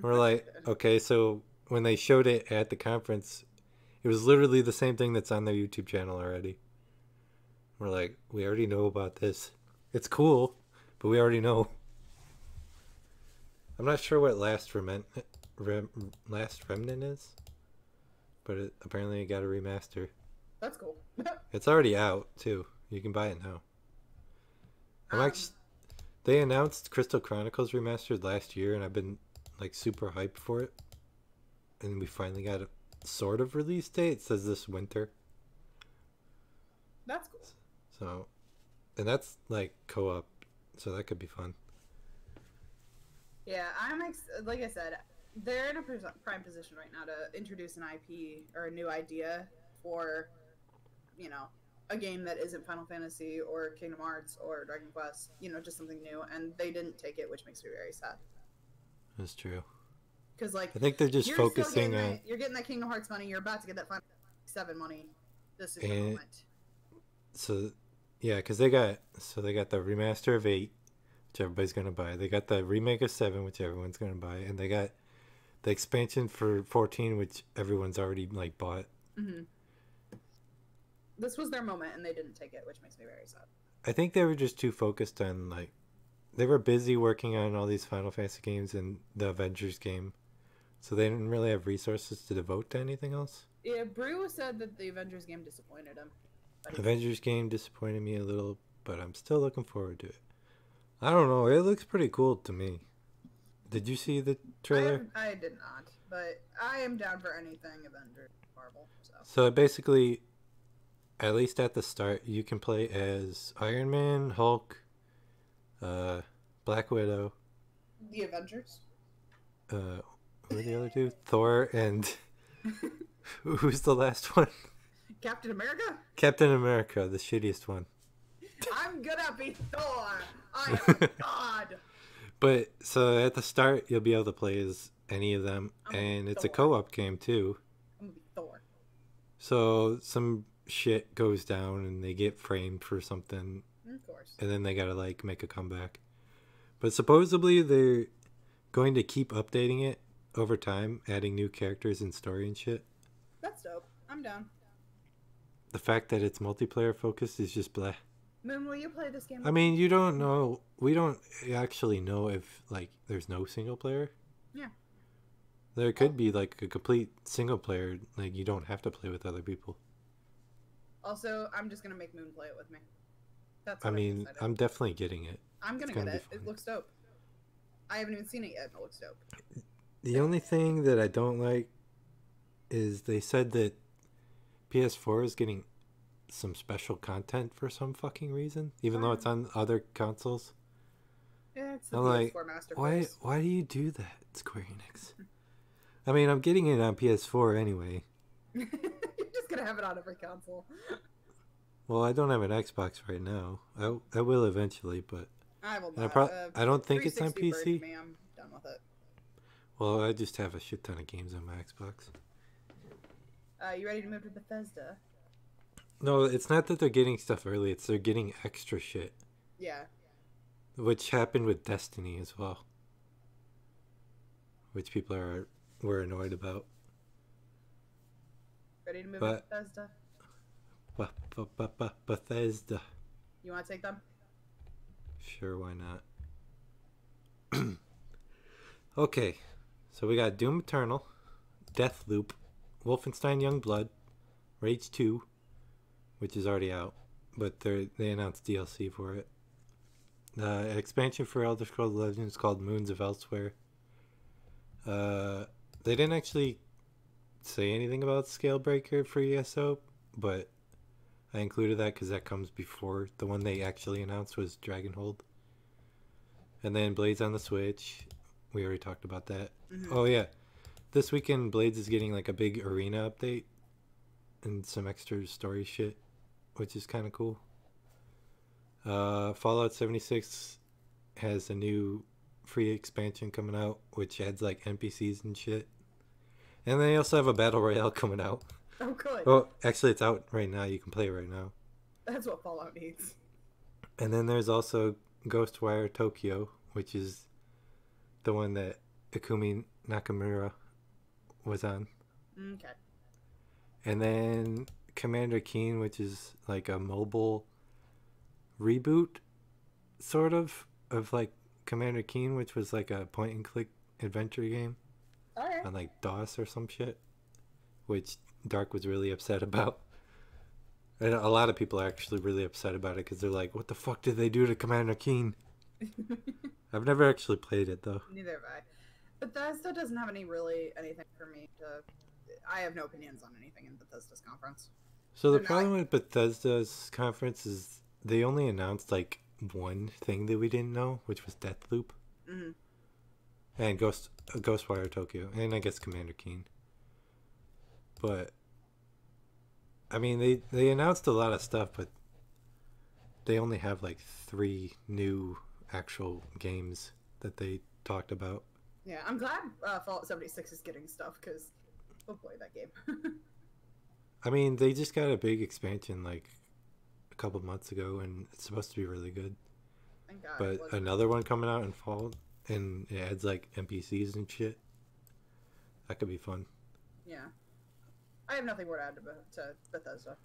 We're like, okay, so when they showed it at the conference, it was literally the same thing that's on their YouTube channel already. We're like, we already know about this. It's cool, but we already know. I'm not sure what Last Remnant is, but apparently it got a remaster. That's cool. It's already out too. You can buy it now. They announced Crystal Chronicles Remastered last year, and I've been like super hyped for it. And we finally got a sort of release date. It says this winter. That's cool. So, and that's like co-op, so that could be fun. Yeah, like I said, they're in a prime position right now to introduce an IP or a new idea for, you know, a game that isn't Final Fantasy or Kingdom Hearts or Dragon Quest, you know, just something new, and they didn't take it, which makes me very sad. That's true. Because, like, I think they're just you're focusing still on. getting you're getting that Kingdom Hearts money, you're about to get that Final Fantasy 7 money. This is the And- moment. So, yeah, because they got the remaster of 8, which everybody's gonna buy. They got the remake of 7, which everyone's gonna buy, and they got the expansion for 14, which everyone's already like bought. Mm-hmm. This was their moment, and they didn't take it, which makes me very sad. I think they were just too focused on like they were busy working on all these Final Fantasy games and the Avengers game, so they didn't really have resources to devote to anything else. Yeah, Brew said that the Avengers game disappointed him. Avengers game disappointed me a little, but I'm still looking forward to it. I don't know, it looks pretty cool to me. Did you see the trailer? I did not, but I am down for anything Avengers Marvel. So basically, at least at the start, you can play as Iron Man, Hulk, Black Widow. The Avengers. Who are the other two? Thor and who's the last one? Captain America. Captain America, the shittiest one. I'm gonna be Thor. I am God. But so at the start, you'll be able to play as any of them, and it's a Thor. co-op game too. I'm gonna be Thor. So some shit goes down, and they get framed for something, Of course. and then they gotta like make a comeback. But supposedly they're going to keep updating it over time, adding new characters and story and shit. That's dope. I'm down. The fact that it's multiplayer focused is just blah. Moon, will you play this game? I mean, you don't know. We don't actually know if like there's no single player. Yeah. There could be like a complete single player. Like you don't have to play with other people. Also, I'm just gonna make Moon play it with me. That's. I What mean, decided. I'm definitely getting it. I'm gonna it's gonna get be it. fun. It looks dope. I haven't even seen it yet. It looks dope. The only thing that I don't like is they said that PS4 is getting some special content for some fucking reason, even though it's on other consoles. Yeah, it's the I'm like, PS4 Master Why Race. do you do that, Square Enix? I mean, I'm getting it on PS4 anyway. You're just gonna have it on every console. Well, I don't have an Xbox right now. I will eventually, but I will And not. I don't think it's on 360 burned PC. me. I'm done with it. Well, I just have a shit ton of games on my Xbox. You ready to move to Bethesda? No, it's not that they're getting stuff early. It's they're getting extra shit. Yeah. Which happened with Destiny as well. Which people were annoyed about. Ready to move But- to Bethesda? Bethesda. You want to take them? Sure, why not? Okay, so we got Doom Eternal, Deathloop, Wolfenstein Youngblood, Rage 2, which is already out, but they announced DLC for it. Expansion for Elder Scrolls Legends called Moons of Elsewhere. They didn't actually say anything about Scalebreaker for ESO, but I included that because that comes before the one they actually announced was Dragonhold. And then Blades on the Switch. We already talked about that. Mhm. Oh yeah, this weekend Blades is getting like a big arena update and some extra story shit, which is kind of cool. Fallout 76 has a new free expansion coming out, which adds like NPCs and shit. And they also have a battle royale coming out. Oh, good. Oh, actually, it's out right now. You can play it right now. That's what Fallout needs. And then there's also Ghostwire Tokyo, which is the one that Ikumi Nakamura was on. Okay. And then Commander Keen, which is like a mobile reboot, sort of like Commander Keen, which was like a point and click adventure game Alright. on like DOS or some shit, which Dark was really upset about. And a lot of people are actually really upset about it because they're like, what the fuck did they do to Commander Keen? I've never actually played it though. Neither have I. Bethesda doesn't have anything for me to. I have no opinions on anything in Bethesda's conference. So the They're not- problem with Bethesda's conference is they only announced like one thing that we didn't know, which was Deathloop Mm-hmm. and Ghostwire Tokyo, and I guess Commander Keen. But I mean, they announced a lot of stuff, but they only have like 3 new actual games that they talked about. Yeah, I'm glad Fallout 76 is getting stuff because we'll play that game. I mean, they just got a big expansion like a couple months ago, and it's supposed to be really good. Thank God. it But wasn't. another one coming out in fall, and it adds like NPCs and shit. That could be fun. Yeah. I have nothing more to add to Bethesda.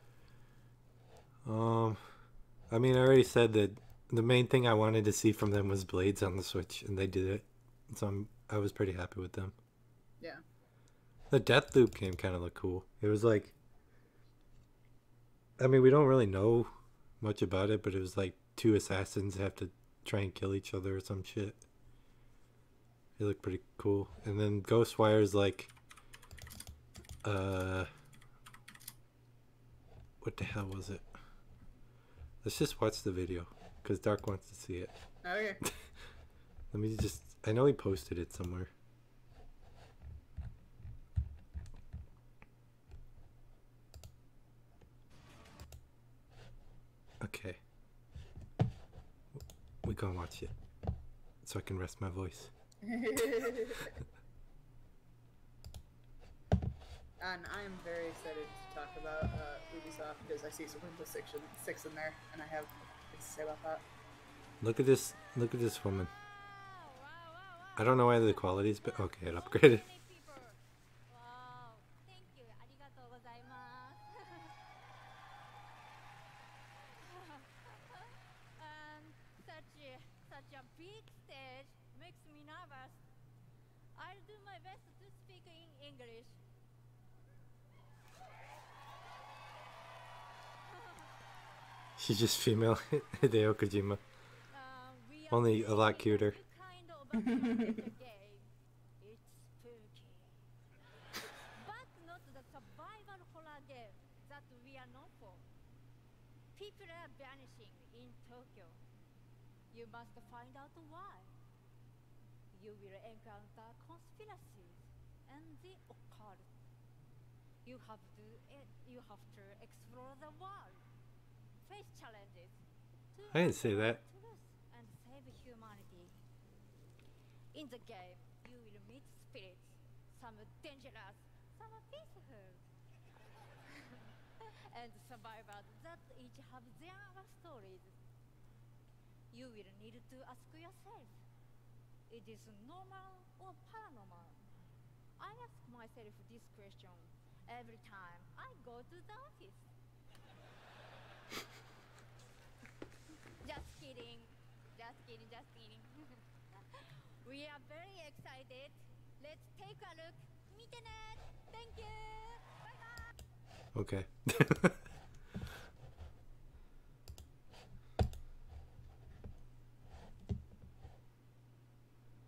I mean, I already said that the main thing I wanted to see from them was Blades on the Switch, and they did it. So I was pretty happy with them. Yeah. The Deathloop game kind of looked cool. It was like, I mean, we don't really know much about it, but it was like 2 assassins have to try and kill each other or some shit. It looked pretty cool. And then Ghostwire's like, what the hell was it? Let's just watch the video, because Dark wants to see it. Okay. Let me just, I know he posted it somewhere. Okay. We gonna watch it, so I can rest my voice. And I am very excited to talk about Ubisoft because I see some Rainbow Six in there, and I have things to say about that. Look at this woman. I don't know why the quality is, but okay, it upgraded. Wow, thank you. ありがとうございます。Such a big stage makes me nervous. I'll do my best to speak in English. She's just female Hideo Kojima. We are Only a lot playing cuter. new kind of adventure game. It's spooky. But not the survival horror game that we are known for. People are vanishing in Tokyo. You must find out why. You will encounter conspiracies and the occult. You have to explore the world. Face challenges. To I didn't say uncover that. truth and save In the game, you will meet spirits, some dangerous, some peaceful, and survivors that each have their own stories. You will need to ask yourself, it is normal or paranormal? I ask myself this question every time I go to the office. Just kidding. Just kidding, just kidding. We are very excited. Let's take a look. Meet it. Thank you. Bye bye. Okay.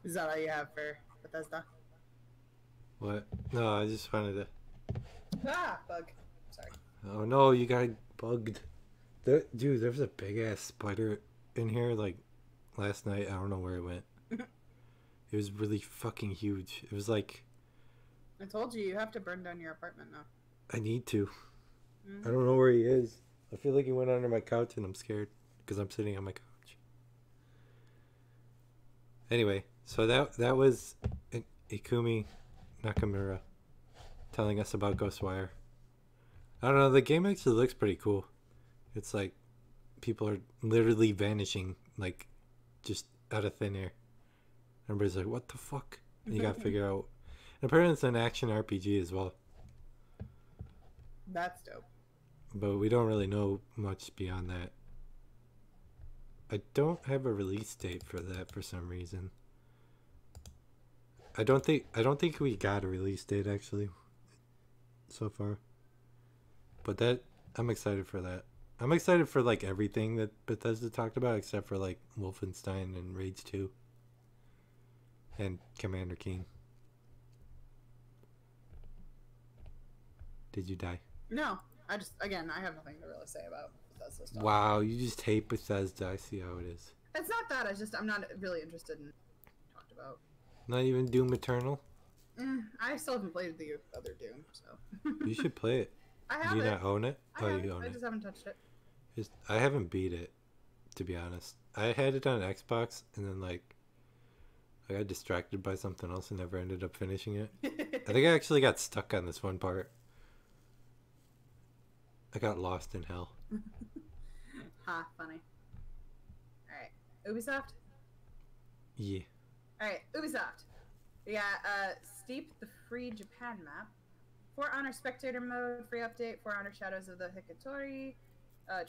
Is that all you have for Bethesda? What? No, I just wanted to. Ah, bug. Sorry. Oh no, you got bugged. There, dude, there was a big ass spider in here like last night. I don't know where it went. It was really fucking huge. It was like, I told you, you have to burn down your apartment now. I need to. Mm-hmm. I don't know where he is. I feel like he went under my couch and I'm scared because I'm sitting on my couch. Anyway, so that was Ikumi Nakamura telling us about Ghostwire. I don't know, the game actually looks pretty cool. It's like people are literally vanishing, like just out of thin air. Everybody's like, what the fuck? And you gotta figure out. And apparently it's an action RPG as well. That's dope. But we don't really know much beyond that. I don't have a release date for that for some reason. I don't think we got a release date actually so far. But that I'm excited for that. I'm excited for like everything that Bethesda talked about except for like Wolfenstein and Rage 2 and Commander Keen. Did you die? No, I have nothing to really say about Bethesda stuff. Wow, you just hate Bethesda. I see how it is. It's not that. I'm not really interested in talked about. Not even Doom Eternal? I still haven't played the other Doom, so. You should play it. I have Do you it. not own it? I have you it. own I it. just haven't touched it. I haven't beat it, to be honest. I had it on Xbox, and then like I got distracted by something else and never ended up finishing it. I think I actually got stuck on this one part. I got lost in hell. Ha, funny. Alright. Ubisoft? Yeah. Alright, Ubisoft. We got Steep the Free Japan map. For Honor Spectator mode, free update, For Honor Shadows of the Hikatori,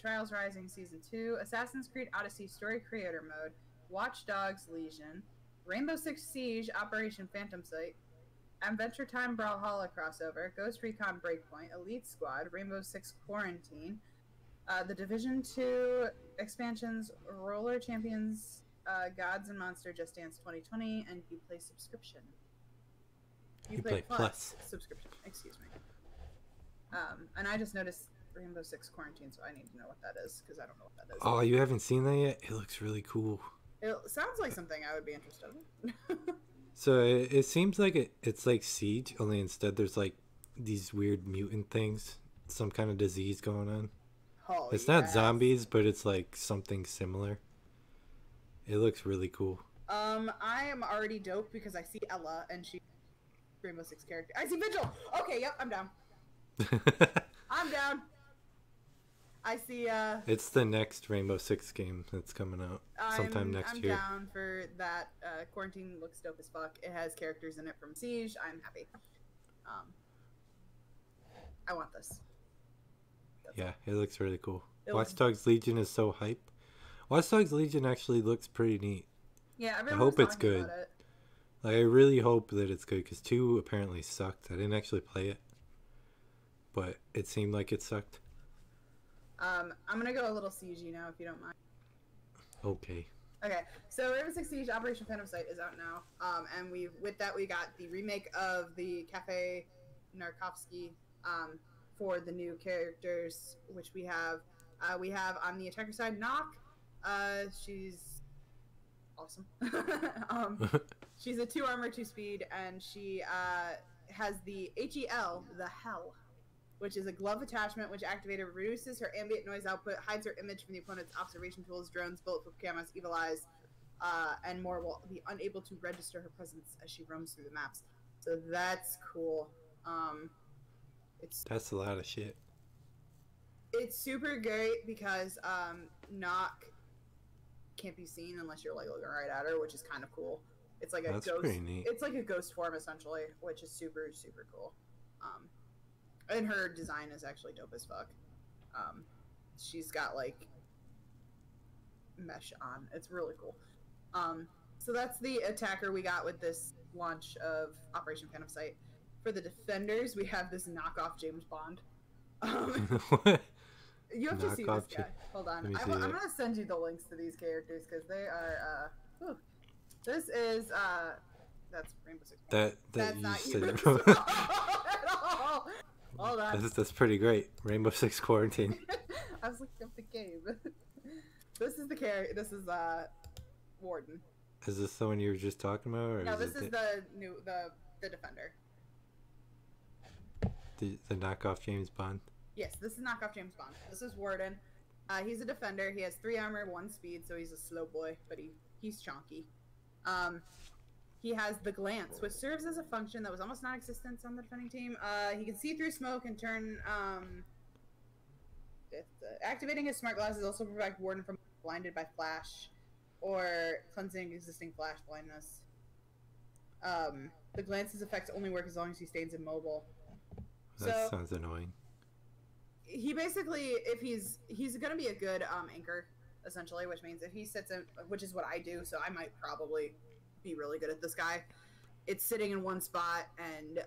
Trials Rising Season 2, Assassin's Creed Odyssey Story Creator mode, Watch Dogs Legion, Rainbow Six Siege Operation Phantom Sight, Adventure Time Brawlhalla crossover, Ghost Recon Breakpoint, Elite Squad, Rainbow Six Quarantine, the Division 2 expansions, Roller Champions, Gods and Monster Just Dance 2020, and Uplay subscription. Uplay Plus subscription. Excuse me. And I just noticed Rainbow Six Quarantine, so I need to know what that is because I don't know what that is. Oh, you haven't seen that yet? It looks really cool. It sounds like something I would be interested in. So it seems like it's like Siege, only instead there's like these weird mutant things, some kind of disease going on. Oh, It's not zombies, but it's like something similar. It looks really cool. I am already dope because I see Ella and she Rainbow Six character. I see Vigil. Okay, yep, I'm down. I'm down. I see. It's the next Rainbow Six game that's coming out sometime next year. I'm down for that. Quarantine looks dope as fuck. It has characters in it from Siege. I'm happy. I want this. Yeah, it looks really cool. It Watch looks- Dogs Legion is so hype. Watch Dogs Legion actually looks pretty neat. Yeah, I hope it's good. About it. Like, I really hope that it's good because 2 apparently sucked. I didn't actually play it, but it seemed like it sucked. I'm gonna go a little siegey now, if you don't mind. Okay. Okay, so Rainbow Six Siege Operation Phantom Sight is out now, and we got the remake of the Cafe Narkovsky for the new characters, which we have on the attacker side Knock. She's awesome. She's a 2 armor, 2 speed, and she has the HEL, the Hell, which is a glove attachment which activated reduces her ambient noise output, hides her image from the opponent's observation tools, drones, bulletproof cameras, evil eyes, and more will be unable to register her presence as she roams through the maps. So that's cool. That's a lot of shit. It's super great because Knock can't be seen unless you're like looking right at her, which is kind of cool. It's like a That's ghost. pretty neat. It's like a ghost form essentially, which is super super cool. And her design is actually dope as fuck. She's got like mesh on. It's really cool. So that's the attacker we got with this launch of Operation Phantom Sight. For the defenders, we have this knockoff James Bond. What? You have to see this Knockoff guy. Hold on. Let me I'm see going it. to send you the links to these characters because they are. This is. That's Rainbow Six. That That's you not said you it. at all. Hold on. That's pretty great. Rainbow Six Quarantine. I was looking up the game. This is the character. This is Warden. Is this the one you were just talking about, or No, is this it is the defender. the knockoff James Bond? Yes, this is knockoff James Bond. This is Warden. He's a defender. He has 3 armor, 1 speed, so he's a slow boy, but he's chonky. He has the glance, which serves as a function that was almost non-existent on the defending team. He can see through smoke and turn. Activating his smart glasses also protect Warden from blinded by flash or cleansing existing flash blindness. The glance's effects only work as long as he stays immobile. That sounds annoying. He basically, if he's gonna be a good anchor, essentially, which means if he sits in, which is what I do, so I might probably be really good at this guy. It's sitting in one spot and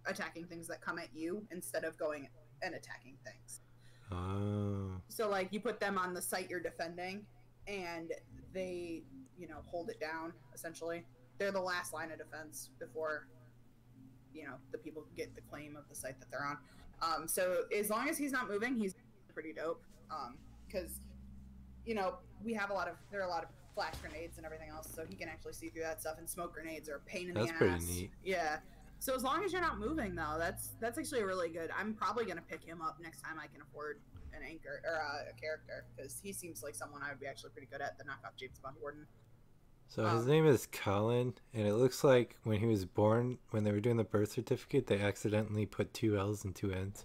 attacking things that come at you instead of going and attacking things. Oh. So like you put them on the site you're defending, and they hold it down. Essentially, they're the last line of defense before the people get the claim of the site that they're on. So as long as he's not moving, he's pretty dope. Because there are a lot of flash grenades and everything else, so he can actually see through that stuff. And smoke grenades are a pain in the ass. That's pretty neat. Yeah. So as long as you're not moving, though, that's actually really good. I'm probably gonna pick him up next time I can afford an anchor or a character, because he seems like someone I would be actually pretty good at. The knockoff James Bond Warden. So his name is Colin, and it looks like when he was born, when they were doing the birth certificate, they accidentally put 2 L's and 2 N's.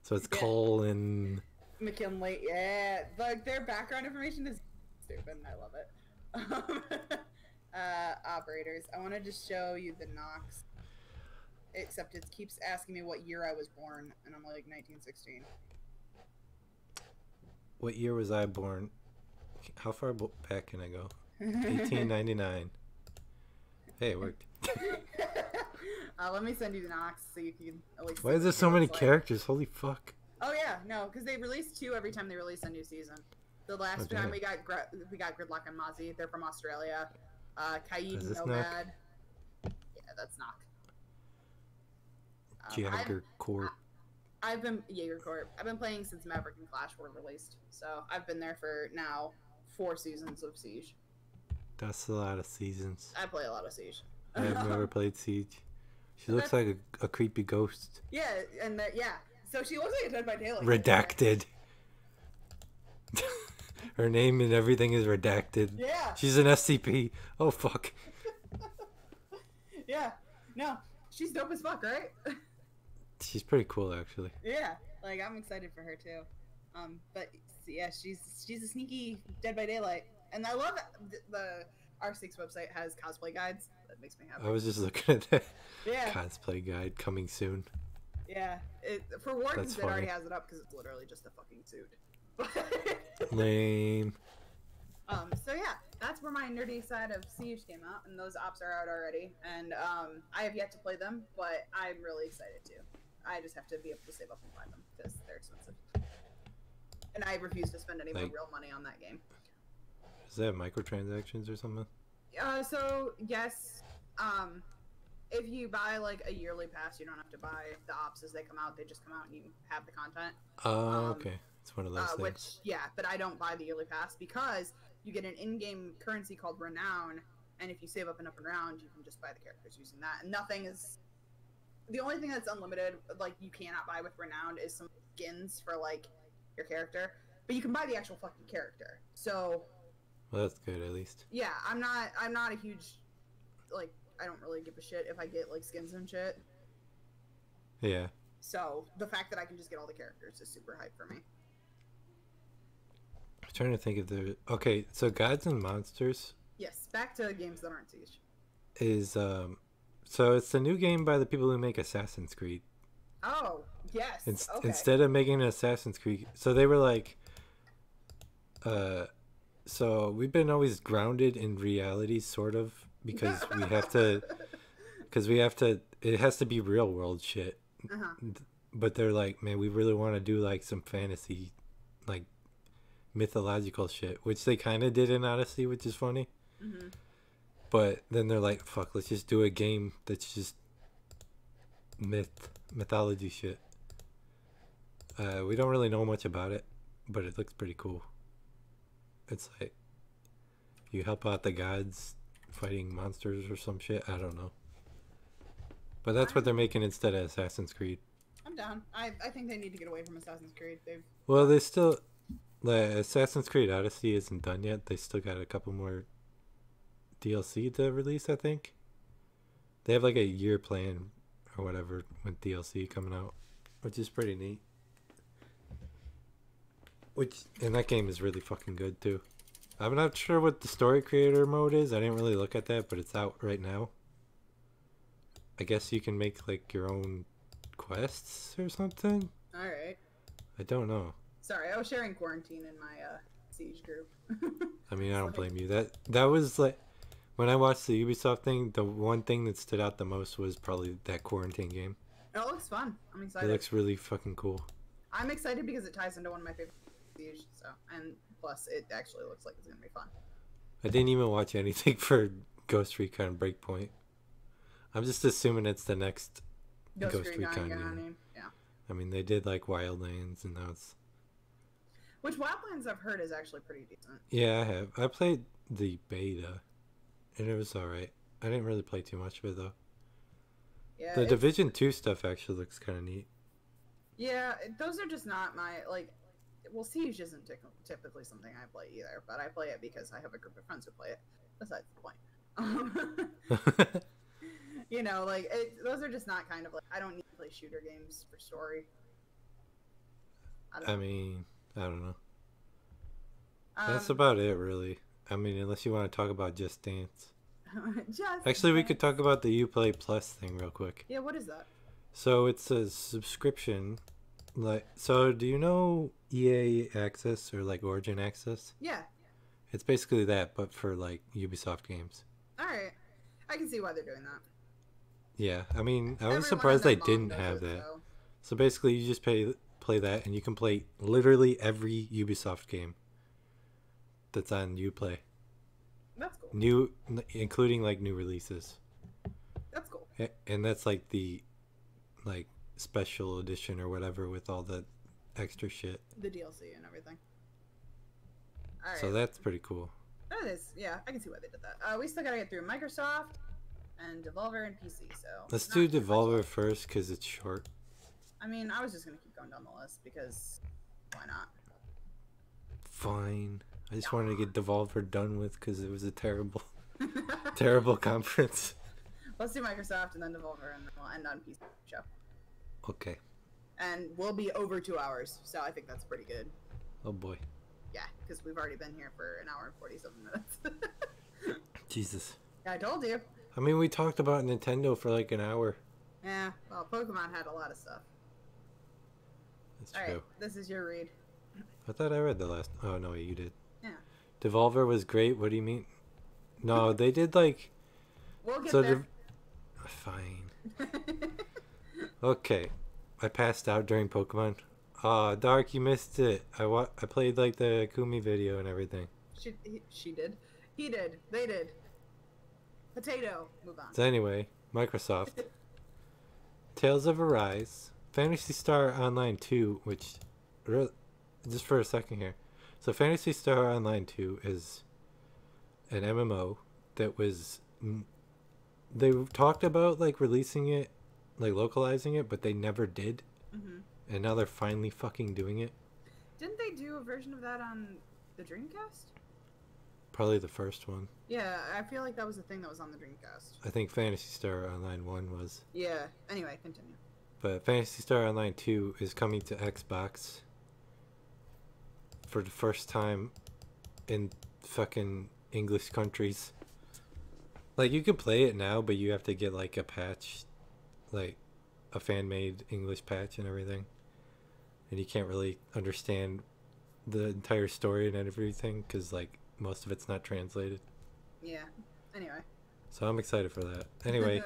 So it's Colin. McKinley, yeah. Like their background information is stupid, and I love it. Operators. I want to just show you the Nox. Except it keeps asking me what year I was born, and I'm like 1916. What year was I born? How far back can I go? 1899. Hey, it worked. Let me send you the Nox so you can at least. Why is there so many characters? Holy fuck. Oh yeah, no, because they release 2 every time they release a new season. The last time we got Gridlock and Mozzie. They're from Australia. Kaid Nomad. Yeah, that's Nock. Jagger Corp. I've been Jaeger Corp. I've been playing since Maverick and Clash were released, so I've been there for now 4 seasons of Siege. That's a lot of seasons. I play a lot of Siege. I've never played Siege. She looks like a creepy ghost. Yeah, and so she looks like a Dead by Daylight. Redacted. Her name and everything is redacted. Yeah. She's an SCP. Oh fuck. Yeah. No, she's dope as fuck, right? She's pretty cool, actually. Yeah, like I'm excited for her too. But yeah, she's a sneaky Dead by Daylight, and I love the R6 website has cosplay guides. That makes me happy. I was just looking at that. Yeah. Cosplay guide coming soon. Yeah, for Wardens, That's it already funny. has it up because it's literally just a fucking suit. Lame. So yeah, that's where my nerdy side of Siege came out, and those ops are out already. And I have yet to play them, but I'm really excited to. I just have to be able to save up and buy them because they're expensive. And I refuse to spend any more real money on that game. Does that have microtransactions or something? So yes, if you buy like a yearly pass, you don't have to buy the ops as they come out. They just come out and you have the content. Oh, okay. It's one of those things. Which, yeah, but I don't buy the yearly pass because you get an in-game currency called Renown, and if you save up enough Renown, you can just buy the characters using that. And nothing is... The only thing that's unlimited, like, you cannot buy with Renown is some skins for, like, your character. but you can buy the actual fucking character. So Well, that's good at least. yeah, I'm not a huge, like, I don't really give a shit if I get like skins and shit. Yeah. So the fact that I can just get all the characters is super hype for me. I'm trying to think of the. Okay, so Gods and Monsters Yes, back to games that aren't Siege. is so it's the new game by the people who make Assassin's Creed. Oh yes. Okay. Instead of making an Assassin's Creed, so they were like, so we've been always grounded in reality, sort of, because we have to, it has to be real world shit. But they're like, man, we really want to do like some fantasy, like mythological shit, which they kind of did in Odyssey, which is funny. But then they're like, fuck, let's just do a game that's just mythology shit. We don't really know much about it, but it looks pretty cool. It's like you help out the gods fighting monsters or some shit. I don't know. But that's what they're making instead of Assassin's Creed. I'm down. I think they need to get away from Assassin's Creed. Well, they still, the Assassin's Creed Odyssey isn't done yet. They still got a couple more DLC to release, I think. They have like a year plan or whatever with DLC coming out, which is pretty neat. And that game is really fucking good too. I'm not sure what the story creator mode is. I didn't really look at that, but it's out right now. I guess you can make like your own quests or something. All right. I don't know. Sorry, I was sharing quarantine in my Siege group. I mean, I don't blame you. That was like when I watched the Ubisoft thing. The one thing that stood out the most was probably that quarantine game. It looks fun. I'm excited. It looks really fucking cool. I'm excited because it ties into one of my favorite Siege. So, and plus, it actually looks like it's gonna be fun. I didn't even watch anything for Ghost Recon Breakpoint. I'm just assuming it's the next Ghost Recon game. Yeah. I mean, they did like Wildlands, and now it's. Which Wildlands I've heard is actually pretty decent. Yeah, I have. I played the beta, and it was alright. I didn't really play too much of it though. Yeah. The Division 2 stuff actually looks kind of neat. Yeah, those are just not my like. Well, Siege isn't typically something I play either, but I play it because I have a group of friends who play it. Besides the point. You know, like, those are just not kind of like, I don't need to play shooter games for story. I mean, I don't know. That's about it, really. I mean, unless you want to talk about Just Dance. Actually, we could talk about the Uplay Plus thing real quick. Yeah, what is that? So it's a subscription. Like, so do you know EA Access or like Origin Access? Yeah. It's basically that, but for like Ubisoft games. All right, I can see why they're doing that. Yeah, I mean, I was Everyone surprised and they their mom didn't does have it, that. so. So basically, you just play that, and you can play literally every Ubisoft game that's on Uplay. That's cool. Including like new releases. That's cool. And that's like the like special edition or whatever with all the extra shit. The DLC and everything. All right. So that's pretty cool. That is, yeah, I can see why they did that. We still gotta get through Microsoft and Devolver and PC, so... Let's do Devolver first, because it's short. I mean, I was just gonna keep going down the list, because why not? Fine. I just wanted to get Devolver done with, because it was a terrible, terrible conference. Let's do Microsoft and then Devolver, and then we'll end on PC show. Okay. And we'll be over 2 hours, so I think that's pretty good. Oh boy. Yeah, because we've already been here for an hour and 47 minutes. Jesus. Yeah, I told you. I mean, we talked about Nintendo for like an hour. Yeah, well, Pokemon had a lot of stuff. That's All true. right, this is your read. I thought I read the last. Oh no, you did. Yeah. Devolver was great. What do you mean? No, they did like. We'll get there. Fine. Okay, I passed out during Pokemon. Ah, Dark, you missed it. I played like the Kumi video and everything. She did. He did. They did. Potato. Move on. So anyway, Microsoft. Tales of Arise, Phantasy Star Online 2, which, just for a second here. So Phantasy Star Online 2 is an MMO that was, they talked about like releasing it, like localizing it, but they never did. And now they're finally fucking doing it. Didn't they do a version of that on the Dreamcast? Probably the first one. Yeah, I feel like that was the thing that was on the Dreamcast. I think Phantasy Star Online 1 was. Yeah. Anyway, continue. But Phantasy Star Online 2 is coming to Xbox for the first time in fucking English countries. Like, you can play it now, but you have to get, like, a patch. Like, a fan-made English patch and everything. And you can't really understand the entire story and everything, because, like, most of it's not translated. Yeah. Anyway. So I'm excited for that. Anyway.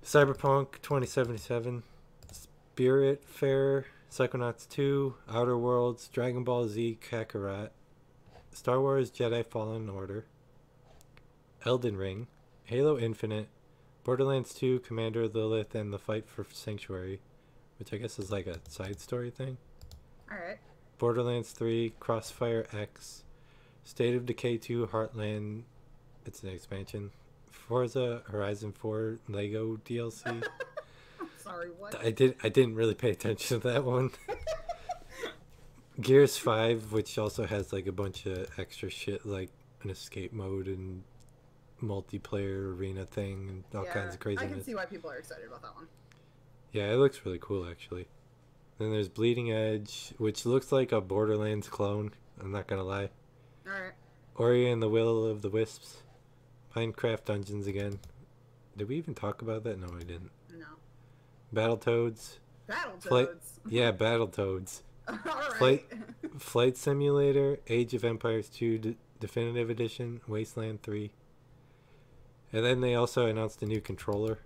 Cyberpunk 2077, Spirit Fair, Psychonauts 2, Outer Worlds, Dragon Ball Z Kakarot, Star Wars Jedi Fallen Order, Elden Ring, Halo Infinite, Borderlands 2, Commander Lilith, and the Fight for Sanctuary, which I guess is like a side story thing. Alright. Borderlands 3, Crossfire X, State of Decay 2, Heartland, it's an expansion. Forza Horizon 4 Lego DLC. Sorry, what? I didn't really pay attention to that one. Gears 5, which also has like a bunch of extra shit like an escape mode and multiplayer arena thing and all kinds of craziness. I can see why people are excited about that one. Yeah, it looks really cool actually. Then there's Bleeding Edge, which looks like a Borderlands clone, I'm not gonna lie. Alright. Ori and the Will of the Wisps. Minecraft Dungeons again. Did we even talk about that? No, I didn't. No. Battletoads. Battletoads. Yeah, Battletoads. Alright. Flight Simulator, Age of Empires 2 Definitive Edition, Wasteland 3. And then they also announced a new controller,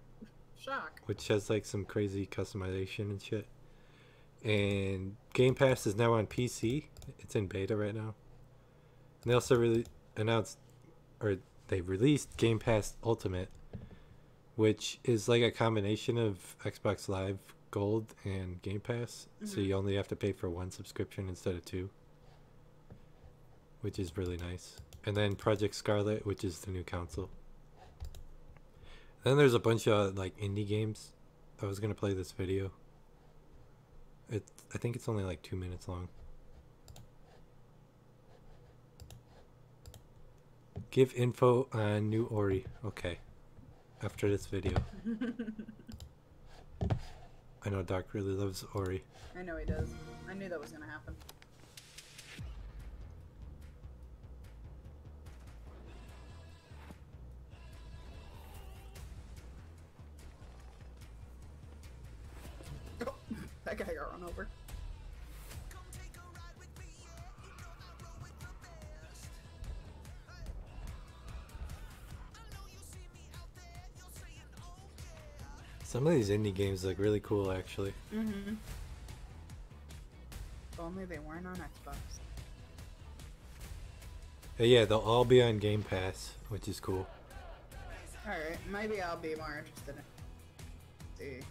Shock. which has like some crazy customization and shit. And Game Pass is now on PC. It's in beta right now. And they also really announced, or they released Game Pass Ultimate, which is like a combination of Xbox Live Gold and Game Pass. So you only have to pay for one subscription instead of two, which is really nice. And then Project Scarlet, which is the new console. Then there's a bunch of like indie games. I was gonna play this video. I think it's only like 2 minutes long. Give info on new Ori. Okay. After this video. I know Doc really loves Ori. I know he does. I knew that was gonna happen. Oh, that guy got run over. Some of these indie games look really cool, actually. Mm-hmm. If only they weren't on Xbox. Yeah, they'll all be on Game Pass, which is cool. Alright, maybe I'll be more interested in. See.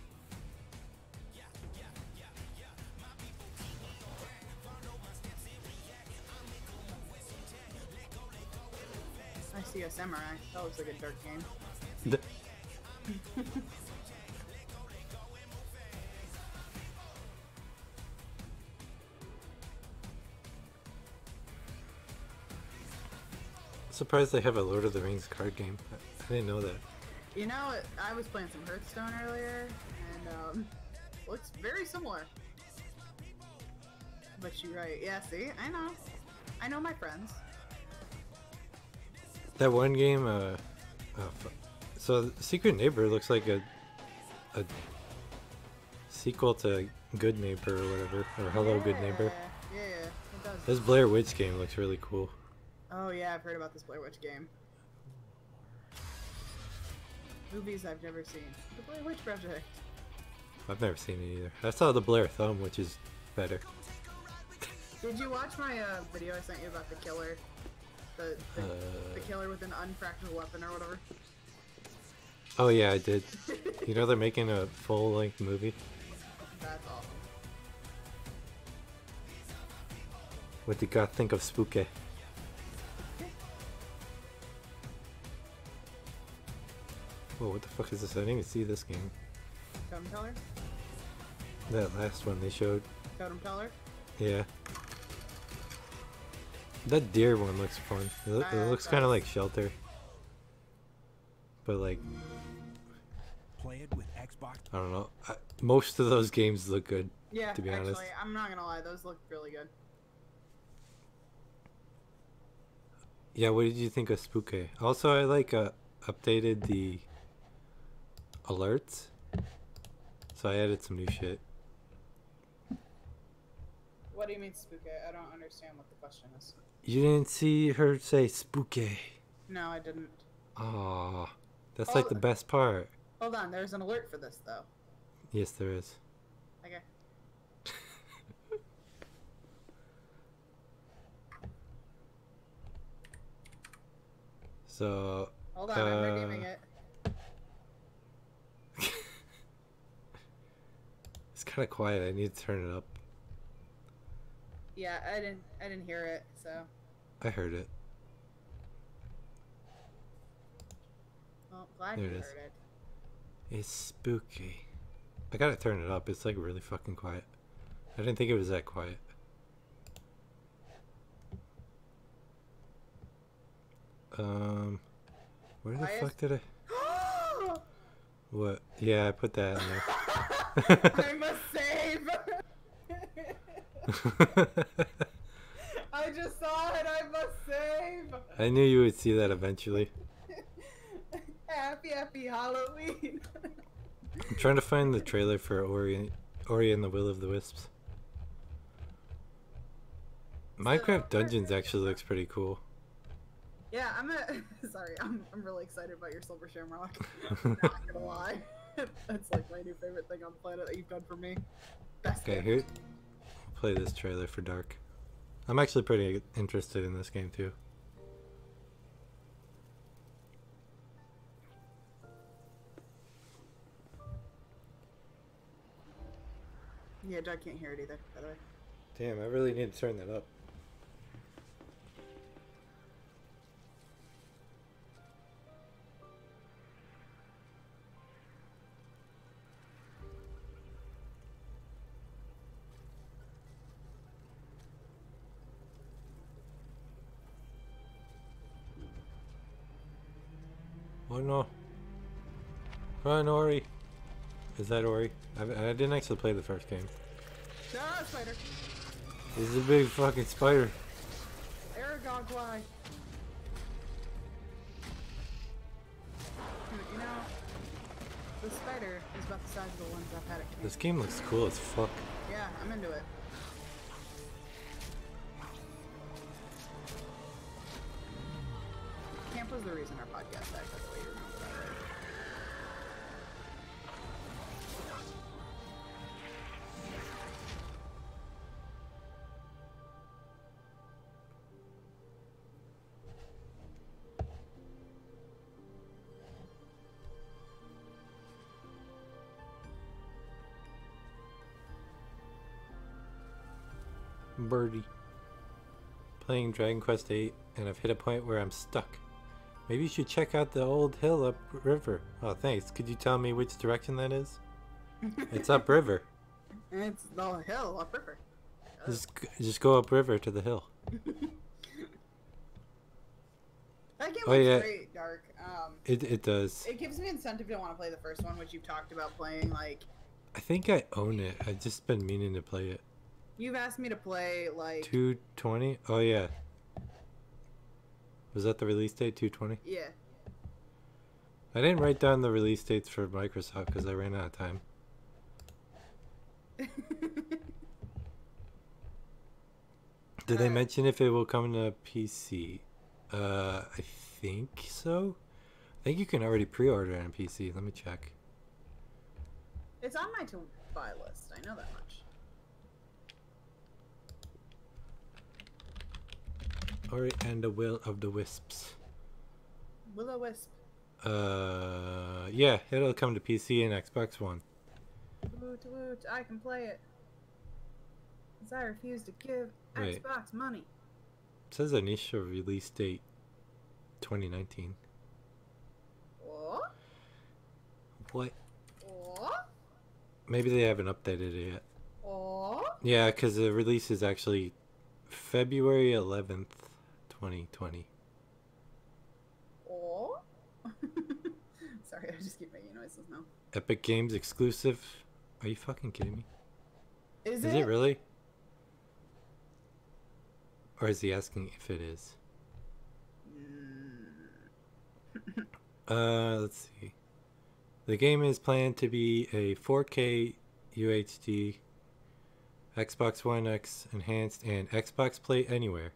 I see a samurai. That looks like a dark game. Surprised they have a Lord of the Rings card game. I didn't know that. You know, I was playing some Hearthstone earlier, and looks very similar. But you're right. Yeah, see? I know. I know my friends. That one game, so Secret Neighbor looks like a sequel to Good Neighbor or whatever, or Hello Good Neighbor. Yeah, it does. This Blair Witch game looks really cool. Oh yeah, I've heard about this Blair Witch game. Movies I've never seen. The Blair Witch Project. I've never seen it either. I saw the Blair Thumb, which is better. Did you watch my video I sent you about the killer? The killer with an unfractured weapon or whatever? Oh yeah, I did. You know they're making a full-length movie? That's awesome. What do you guys think of Spooky? Whoa, what the fuck is this? I didn't even see this game. Totem Teller? That last one they showed. Totem Teller? Yeah. That deer one looks fun. It looks kind of like Shelter. But like, Play it with Xbox. I don't know. Most of those games look good. Yeah, to be honest. actually, I'm not gonna lie, those look really good. Yeah, what did you think of Spooky? Also, I like updated the alerts. So I added some new shit. What do you mean spooky? I don't understand what the question is. You didn't see her say spooky. No, I didn't. Aw, that's like the best part. Hold on, there's an alert for this though. Yes, there is. Okay. So. Hold on, I'm redeeming it. It's kind of quiet. I need to turn it up. Yeah, I didn't hear it, so. I heard it. Well, glad There you it is. heard it. It's spooky. I gotta turn it up. It's like really fucking quiet. I didn't think it was that quiet. Where the fuck did I? What? Yeah, I put that in there. I must save! I just saw it, I must save! I knew you would see that eventually. Happy Halloween! I'm trying to find the trailer for Ori and the Will of the Wisps. Minecraft Dungeons actually looks pretty cool. Yeah, sorry, I'm really excited about your Silver Shamrock. I'm not gonna lie. That's like my new favorite thing on the planet that you've done for me. Best Okay, gift. here. I'll play this trailer for Dark. I'm actually pretty interested in this game too. Yeah, Doug can't hear it either, by the way. Damn, I really need to turn that up. Oh no. Run, Ori. Is that Ori? I didn't actually play the first game. Ah, spider! He's a big fucking spider. Aragog, why? You know, the spider is about the size of the ones I've had at camp. This game looks cool as fuck. Yeah, I'm into it. Camp was the reason our podcast died, by the way, you remember that, right? Birdie. Playing Dragon Quest VIII, and I've hit a point where I'm stuck. Maybe you should check out the old hill upriver. Oh, thanks. Could you tell me which direction that is? It's upriver. It's the hill upriver. Just go upriver to the hill. That game Oh, looks yeah. great, Dark. It does. It gives me incentive to want to play the first one, which you've talked about playing. Like, I think I own it. I've just been meaning to play it. you've asked me to play, like... 220? Oh, yeah. Was that the release date? 220? Yeah. I didn't write down the release dates for Microsoft because I ran out of time. Did they mention if it will come to PC? I think so. I think you can already pre-order it on PC. Let me check. It's on my to-buy list. I know that much. Ori and the Will of the Wisps. Will-o-wisp. Yeah, it'll come to PC and Xbox One. Woot woot, I can play it. Because I refuse to give Wait. Xbox money. It says initial release date 2019. What? What? What? Maybe they haven't updated it yet. What? Yeah, because the release is actually February 11th, 2020. Oh. Sorry, I just keep making noises now. Epic Games exclusive. Are you fucking kidding me? Is Is it really? Or is he asking if it is? Let's see. The game is planned to be a 4K UHD, Xbox One X enhanced, and Xbox Play Anywhere.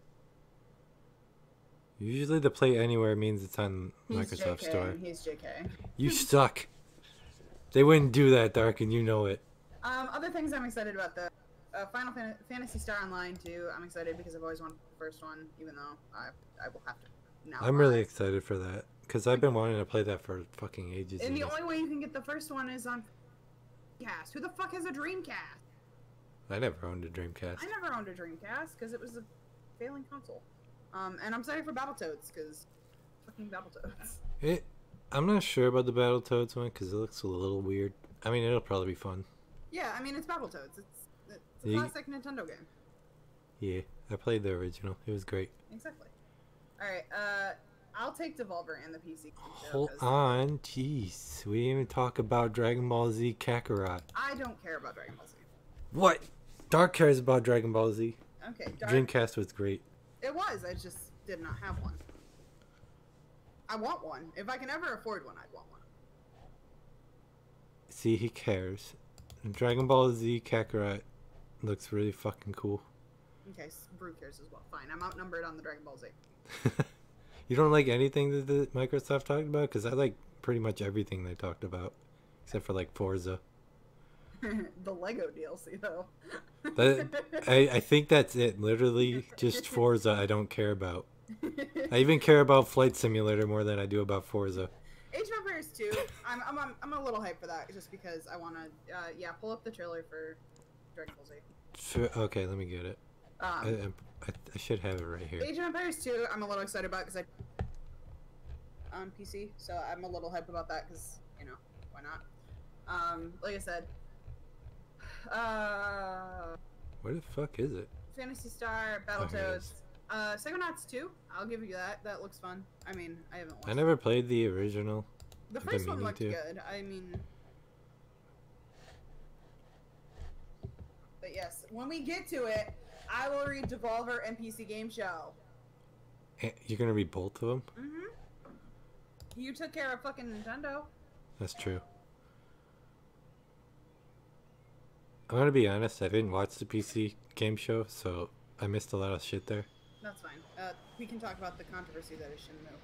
Usually the Play Anywhere means it's on Microsoft Store. He's JK. You suck. They wouldn't do that, Dark, and you know it. Other things I'm excited about, the Final Fantasy Star Online 2. I'm excited because I've always wanted the first one, even though I will have to now. I'm really excited for that, because I've been wanting to play that for fucking ages. And the only way you can get the first one is on Dreamcast. Who the fuck has a Dreamcast? I never owned a Dreamcast. I never owned a Dreamcast because it was a failing console. And I'm excited for Battletoads because fucking Battletoads. I'm not sure about the Battletoads one because it looks a little weird. I mean, it'll probably be fun. Yeah, I mean, it's Battletoads. It's a classic Nintendo game. Yeah, I played the original. It was great. Exactly. Alright, I'll take Devolver and the PC. Hold on. Jeez. We didn't even talk about Dragon Ball Z Kakarot. I don't care about Dragon Ball Z. What? Dark cares about Dragon Ball Z. Okay, Dreamcast was great. It was. I just did not have one. I want one. If I can ever afford one, I'd want one. See, he cares. Dragon Ball Z Kakarot looks really fucking cool. Okay, Brew cares as well. Fine, I'm outnumbered on the Dragon Ball Z. You don't like anything that the Microsoft talked about? Because I like pretty much everything they talked about. Except for like Forza. The Lego DLC, though. I think that's it. Literally, just Forza I don't care about. I even care about Flight Simulator more than I do about Forza. Age of Empires 2, I'm a little hyped for that, just because I want to, yeah, pull up the trailer for Dragon Ball Z. Okay, let me get it. I should have it right here. Age of Empires 2, I'm a little excited about because on PC, so I'm a little hyped about that because, you know, why not? Like I said, Where the fuck is it? Phantasy Star, Battletoads, Psychonauts 2, I'll give you that. That looks fun. I mean, I haven't watched I never played the original. The first one looked good. I mean, but yes, when we get to it, I will read Devolver and PC Game Show. You're gonna read both of them? Mm-hmm. You took care of fucking Nintendo. That's true. I'm gonna be honest, I didn't watch the PC Game Show, so I missed a lot of shit there. That's fine. We can talk about the controversy that is Shenmue.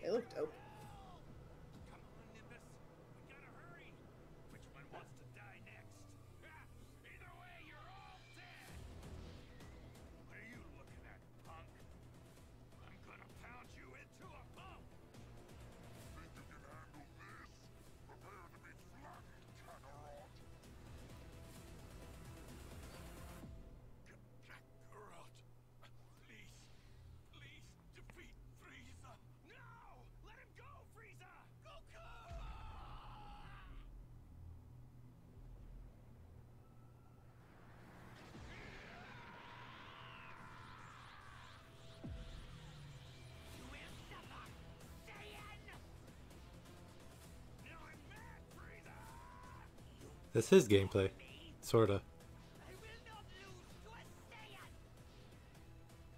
They look dope. Come on, Nimbus. We gotta hurry. Which one wants to die next? Either way, you're all dead. What are you looking at, punk? I'm gonna pound you into a pulp. Think you can handle this? Prepare to be flattened, Kakarot. Kakarot. Please. Please defeat Frieza. No! Let him go, Frieza! Goku! You will suffer, Saiyan! Now I'm mad, Frieza! This is gameplay. Sorta. I will not lose to a Saiyan!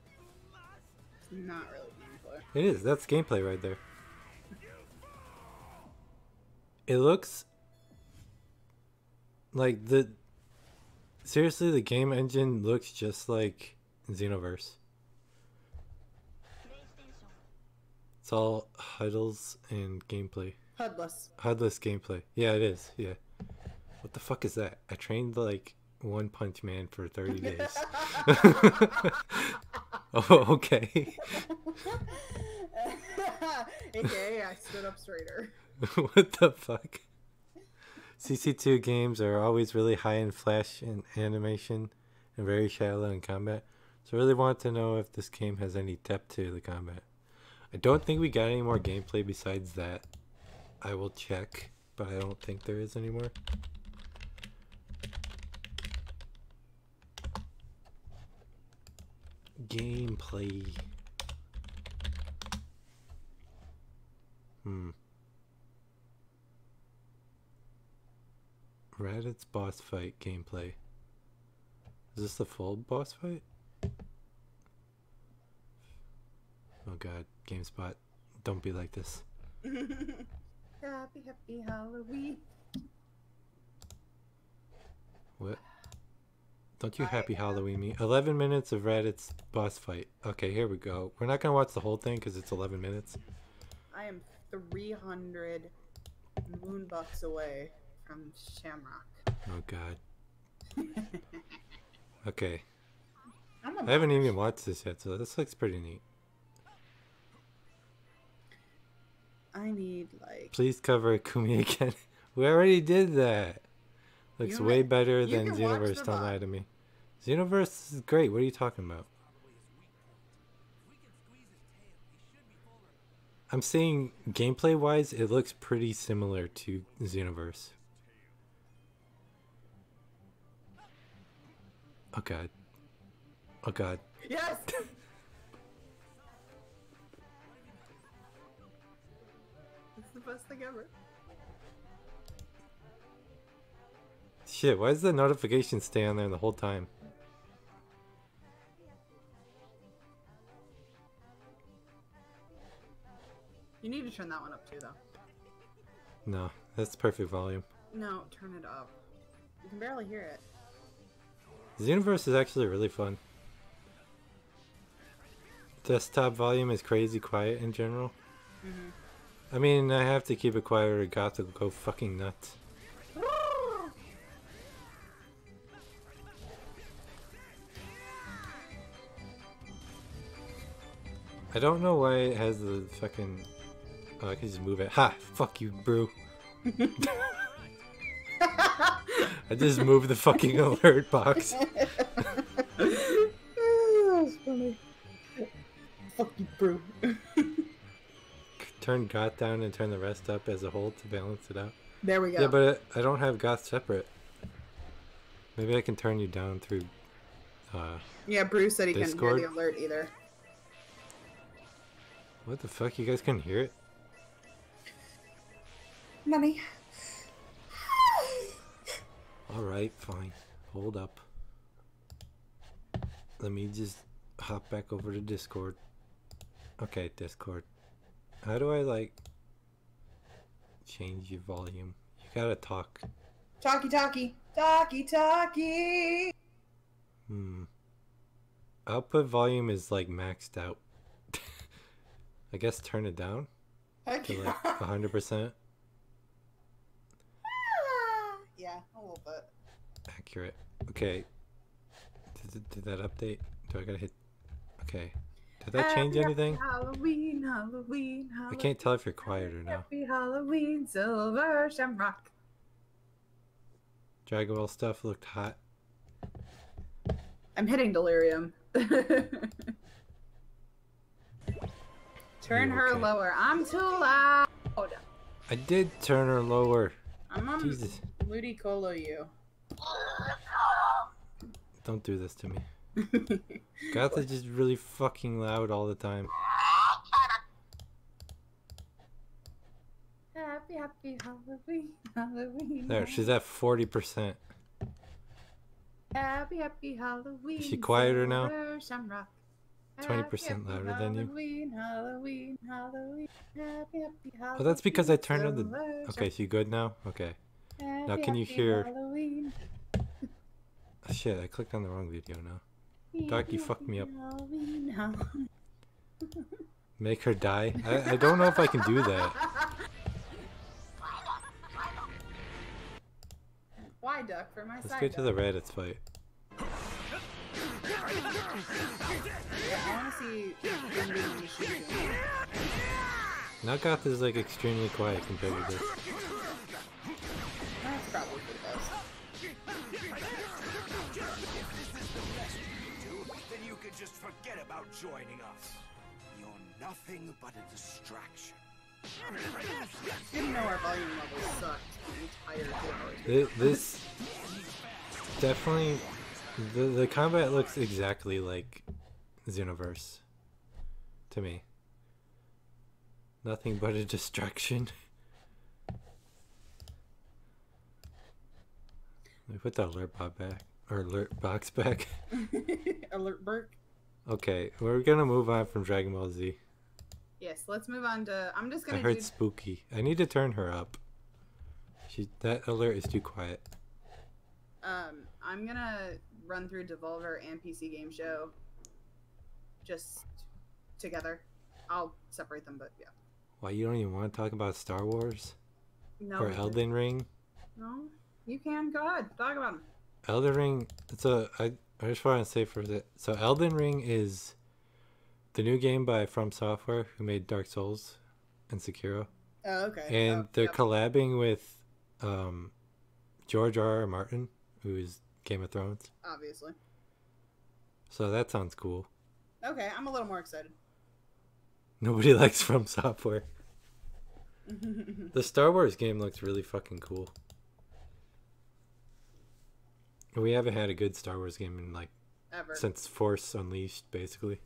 You must! It's not really gameplay. It is. That's gameplay right there. It looks like seriously, the game engine looks just like Xenoverse. It's all huddles and gameplay. HUDless. HUDless gameplay. Yeah, it is. Yeah. What the fuck is that? I trained like One Punch Man for 30 days. Oh, okay. AKA, I stood up straighter. What the fuck? CC2 games are always really high in flash and animation and very shallow in combat. So I really want to know if this game has any depth to the combat. I don't think we got any more gameplay besides that. I will check, but I don't think there is anymore. Gameplay. Raditz boss fight gameplay. Is this the full boss fight? Oh god, GameSpot. Don't be like this. Happy, happy Halloween. What? Don't you happy Halloween me. 11 minutes of Raditz boss fight. Okay, here we go. We're not gonna watch the whole thing because it's 11 minutes. I am 300 moon bucks away from Shamrock. Oh god. Okay. I'm I haven't even watched this yet, so this looks pretty neat. I need like. Please cover Kumi again. We already did that. Looks You way mi- better you than can watch Xenoverse. the Don't VOD. lie to me. Xenoverse is great. What are you talking about? I'm saying gameplay wise, it looks pretty similar to Xenoverse. Oh god. Oh god. Yes! It's the best thing ever. Shit, why does the notification stay on there the whole time? You need to turn that one up too, though. No, that's perfect volume. No, turn it up. You can barely hear it. Xenoverse is actually really fun. Desktop volume is crazy quiet in general. I mean, I have to keep it quiet or Goth will go fucking nuts. I don't know why it has the fucking... Oh, I can just move it. Ha! Fuck you, brew. I just moved the fucking alert box. That's funny. Fuck you, bro. Turn Goth down and turn the rest up as a whole to balance it out. There we go. Yeah, but I don't have Goth separate. Maybe I can turn you down through... Yeah, Bruce said he couldn't hear Discord? the alert either. What the fuck? You guys couldn't hear it? Money. Alright, fine. Hold up. Let me just hop back over to Discord. Okay, Discord. How do I, like, change your volume? You gotta talk. Talkie, talkie. Talkie, talkie. Output volume is, like, maxed out. I guess turn it down Heck to, yeah. like, 100%. Yeah, a little bit. Accurate. Okay. Did that update? Do I gotta hit... Okay. Did that change Happy anything? Halloween, Halloween, I Halloween. can't tell if you're quiet or no. Happy Halloween, Silver Shamrock. Dragon Ball stuff looked hot. I'm hitting delirium. Turn You her okay? lower. I'm too loud. I did turn her lower. I'm on Jesus. Ludicolo you. Don't do this to me. Goth is just really fucking loud all the time. Happy, happy Halloween, Halloween. There, she's at 40%. Happy, happy Halloween. Is she quieter now? Silver Shamrock. 20% Happy, louder than you. Halloween, Halloween, Halloween. Happy, happy Halloween. Oh, that's because I turned on the... Silver Okay, she good now? Okay. Shamrock. Now can you Happy hear... Halloween. Oh, shit, I clicked on the wrong video now. Doc, you fucked me up. Halloween, Halloween. Make her die? I don't know if I can do that. Why, Duck? For my Let's side. get to the Raditz fight. Yeah, I want to see Indian machine. Now Goth is like extremely quiet compared to this. That's probably for the best. Then you can just forget about joining us. You're nothing but a distraction. Didn't know our volume level sucked the entire 2 hours. This definitely, the combat looks exactly like Xenoverse to me. Nothing but a distraction. Let me put the alert bot back, or alert box back. Alert Burke. Okay, we're gonna move on from Dragon Ball Z. Yes, let's move on to. I'm just I gonna heard do. spooky. I need to turn her up. That alert is too quiet. I'm gonna run through Devolver and PC Game Show just together. I'll separate them, but yeah. Why, you don't even want to talk about Star Wars? No. Or Elden Ring? No, you can. Go ahead. Talk about them. Elden Ring, I just want to say for that. So Elden Ring is the new game by From Software, who made Dark Souls and Sekiro. Oh, okay. And they're collabing with George R.R. Martin, who is Game of Thrones. Obviously. So that sounds cool. Okay, I'm a little more excited. Nobody likes From Software. The Star Wars game looks really fucking cool. We haven't had a good Star Wars game in like Ever. since Force Unleashed, basically.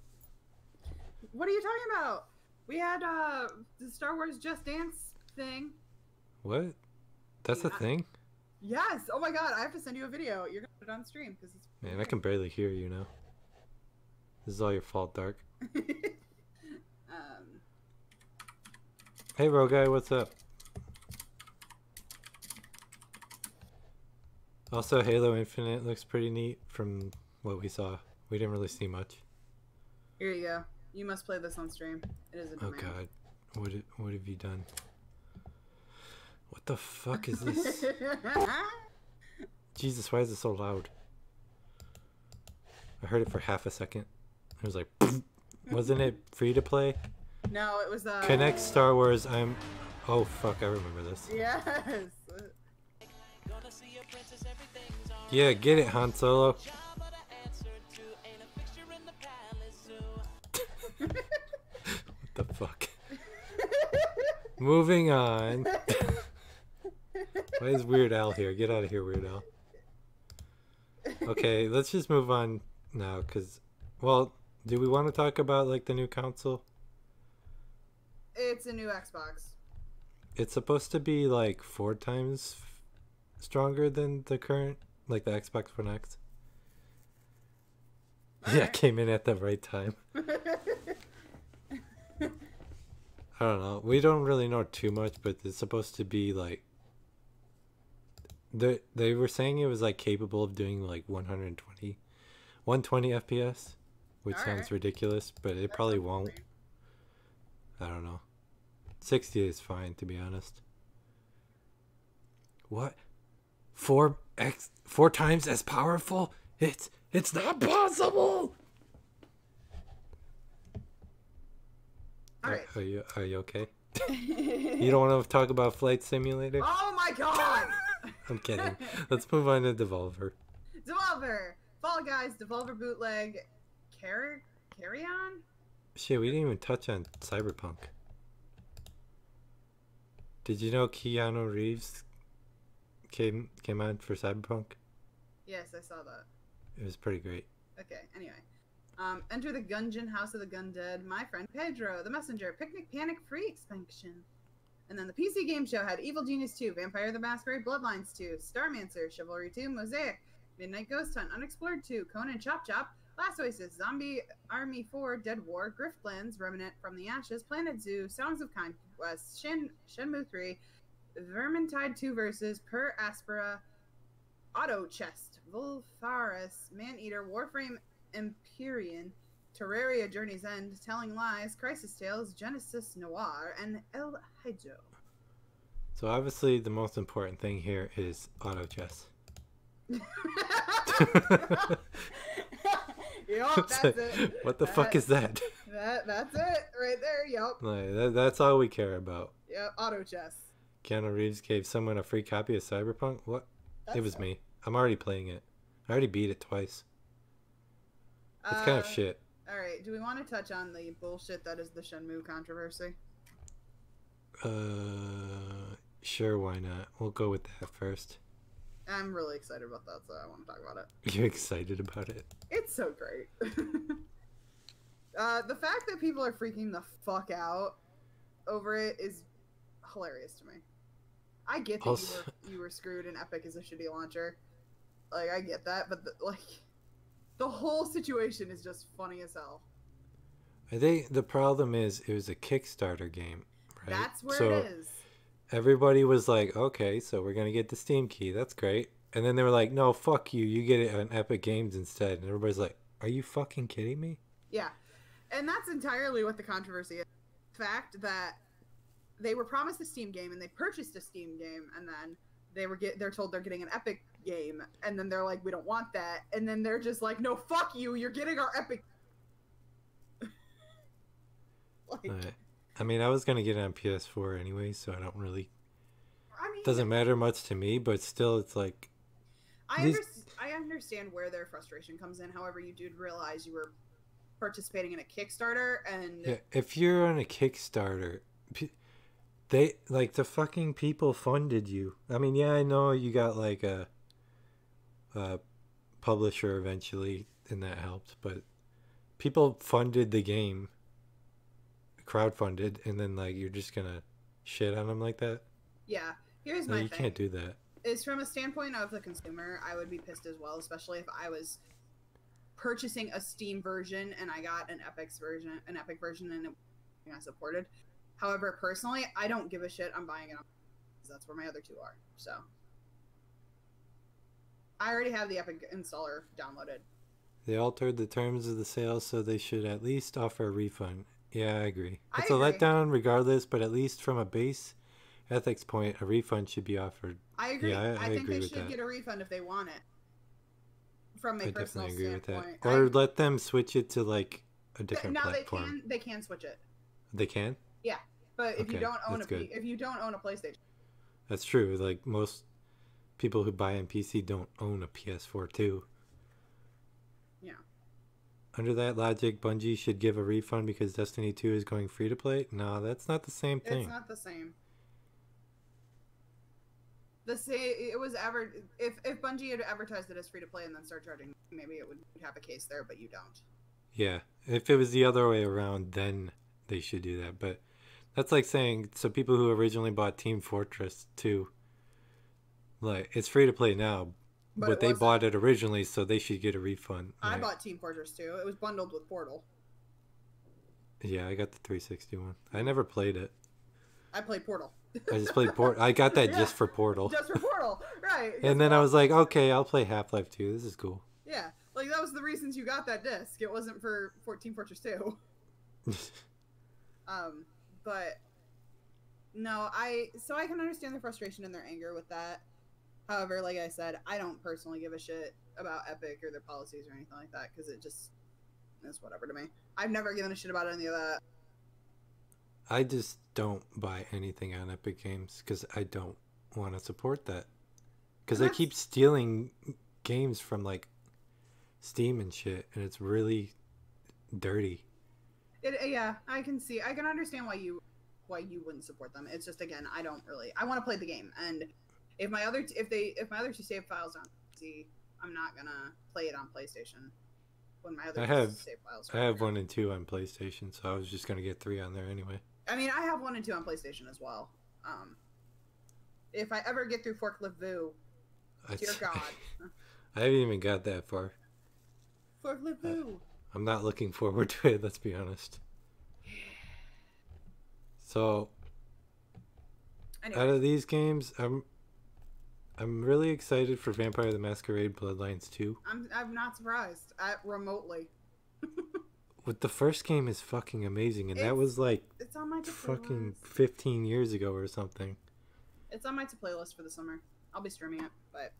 What are you talking about? We had the Star Wars Just Dance thing. What? That's a Yeah. thing? Yes. Oh my god, I have to send you a video. You're gonna put it on stream because it's. Man, I can barely hear you now. This is all your fault, Dark. Hey, Roguy, what's up? Also, Halo Infinite looks pretty neat from what we saw. We didn't really see much. Here you go. You must play this on stream. It is a Oh demand. god, what have you done? What the fuck is this? Jesus, why is it so loud? I heard it for half a second. It was like, wasn't it free to play? No, it was Connect Star Wars. Oh fuck, I remember this. Yes. Yeah, get it, Han Solo. What the fuck? Moving on. Why is Weird Al here? Get out of here, Weird Al. Okay, let's just move on now, because, well, do we want to talk about, like, the new console? It's a new Xbox. It's supposed to be, like, 4 times stronger than the current, like, the Xbox One X. Yeah, Alright. came in at the right time. I don't know. We don't really know too much, but it's supposed to be, like, they were saying it was like capable of doing like 120 FPS, which sounds Alright. ridiculous, but it probably won't. I don't know. 60 is fine, to be honest. What? 4 times as powerful? It's not possible. Alright. Are you okay? You don't want to talk about Flight Simulator? Oh my god! I'm kidding. Let's move on to Devolver. Devolver! Fall Guys, Devolver Bootleg, Carry On? Shit, we didn't even touch on Cyberpunk. Did you know Keanu Reeves came on for Cyberpunk? Yes, I saw that. It was pretty great. Okay, anyway. Enter the Gungeon, House of the Gundead, My Friend Pedro, The Messenger, Picnic Panic Free Expansion. And then the PC Game Show had Evil Genius 2, Vampire the Masquerade Bloodlines 2, Starmancer, Chivalry 2, Mosaic, Midnight Ghost Hunt, Unexplored 2, Conan Chop Chop, Last Oasis, Zombie Army 4, Dead War, Griftlands, Remnant from the Ashes, Planet Zoo, Songs of Conquest, Shenmue 3, Vermintide 2 Versus, Per Aspera, Auto Chest, Volfaris, Maneater, Warframe Empyrean, Terraria Journey's End, Telling Lies, Crisis Tales, Genesis Noir, and El Hydro. So obviously the most important thing here is auto chess. Yup, that's it. What the fuck is that? That's it right there. Yup. Like, that's all we care about. Yep. Auto chess. Keanu Reeves gave someone a free copy of Cyberpunk? What? That's It was me. I'm already playing it. I already beat it twice. It's kind of shit. All right. Do we want to touch on the bullshit that is the Shenmue controversy? Sure, why not? We'll go with that first. I'm really excited about that, so I want to talk about it. You're excited about it? It's so great. The fact that people are freaking the fuck out over it is hilarious to me. I get that Also, you were screwed and Epic is a shitty launcher. Like, I get that, but the whole situation is just funny as hell. I think the problem is it was a Kickstarter game, right? That's where so it is. everybody was like, okay, so we're going to get the Steam key. That's great. And then they were like, no, fuck you. You get it on Epic Games instead. And everybody's like, are you fucking kidding me? Yeah. And that's entirely what the controversy is. The fact that they were promised a Steam game and they purchased a Steam game, and then they're told they're getting an Epic game, and then they're like, we don't want that, and then they're just like, no, fuck you, you're getting our Epic. I mean, I was going to get it on PS4 anyway, so I don't really... I mean, doesn't matter much to me, but still, it's like... I understand where their frustration comes in. However, you do realize you were participating in a Kickstarter, and... Yeah, if you're on a Kickstarter... They, like, the fucking people funded you. I mean, yeah, I know you got, like, a publisher eventually, and that helped, but people funded the game, crowdfunded, and then, like, you're just gonna shit on them like that? Yeah, here's No, my you thing. can't do that. Is from a standpoint of the consumer, I would be pissed as well, especially if I was purchasing a Steam version and I got an Epic version, and it got supported. However, personally, I don't give a shit. I'm buying it because that's where my other two are. So I already have the Epic installer downloaded. They altered the terms of the sale, so they should at least offer a refund. Yeah, I agree. I It's agree. a letdown regardless, but at least from a base ethics point, a refund should be offered. I agree. Yeah, I think agree they with should that. get a refund if they want it. From a I personal definitely agree with standpoint. that. Or let them switch it to, like, a different now platform. they can switch it. They can? Yeah, but if you Okay, don't own that's good. if you don't own a PlayStation, That's true. Like, most people who buy on PC don't own a PS4 too. yeah. Under that logic, Bungie should give a refund because Destiny 2 is going free to play? No, that's not the same thing. It's not the same. It was if Bungie had advertised it as free to play and then start charging, maybe it would have a case there, but you don't. Yeah, if it was the other way around, then they should do that. But that's like saying, so people who originally bought Team Fortress 2, like, it's free to play now, but they bought it originally, so they should get a refund. I Like, bought Team Fortress 2. It was bundled with Portal. yeah, I got the 360 one. I never played it. I played Portal. I just played Portal. I got that Yeah. just for Portal. Just for Portal, right? And then I was like, okay, I'll play Half-Life 2. This is cool. yeah, like that was the reasons you got that disc. It wasn't for Team Fortress 2. But no, I can understand the frustration and their anger with that. However, like I said, I don't personally give a shit about Epic or their policies or anything like that because it just is whatever to me. I've never given a shit about any of that. I just don't buy anything on Epic Games because I don't want to support that. Because they keep stealing games from, like, Steam and shit, and it's really dirty. Yeah, I can understand why you wouldn't support them. It's just, again, I want to play the game, and if my other two save files aren't PC, I'm not gonna play it on PlayStation. When my other save files. I have 1 and 2 on PlayStation, so I was just gonna get 3 on there anyway. I mean, I have 1 and 2 on PlayStation as well. If I ever get through Forklift Vu, dear God, I haven't even got that far. Forklift Vu. I'm not looking forward to it, let's be honest. So, Anyway, out of these games, I'm really excited for Vampire the Masquerade Bloodlines 2. I'm not surprised. Remotely. With the first game is fucking amazing, and that was like It's on my to-play fucking list. 15 years ago or something. It's on my to-play list for the summer. I'll be streaming it, but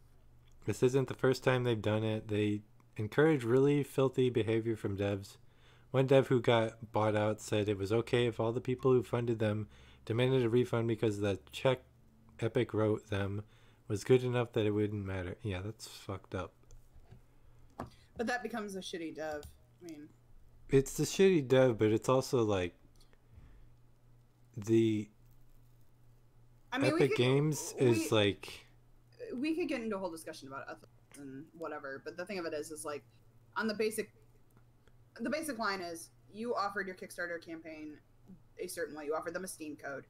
This isn't the first time they've done it. They encourage really filthy behavior from devs. One dev who got bought out said it was okay if all the people who funded them demanded a refund because the check Epic wrote them was good enough that it wouldn't matter. Yeah, that's fucked up. that becomes a shitty dev. I mean, it's the shitty dev, but it's also like the I mean, Epic Games is like we could get into a whole discussion about ethics and whatever, but the thing of it is like on the basic line is you offered your Kickstarter campaign a certain way. You offered them a Steam code.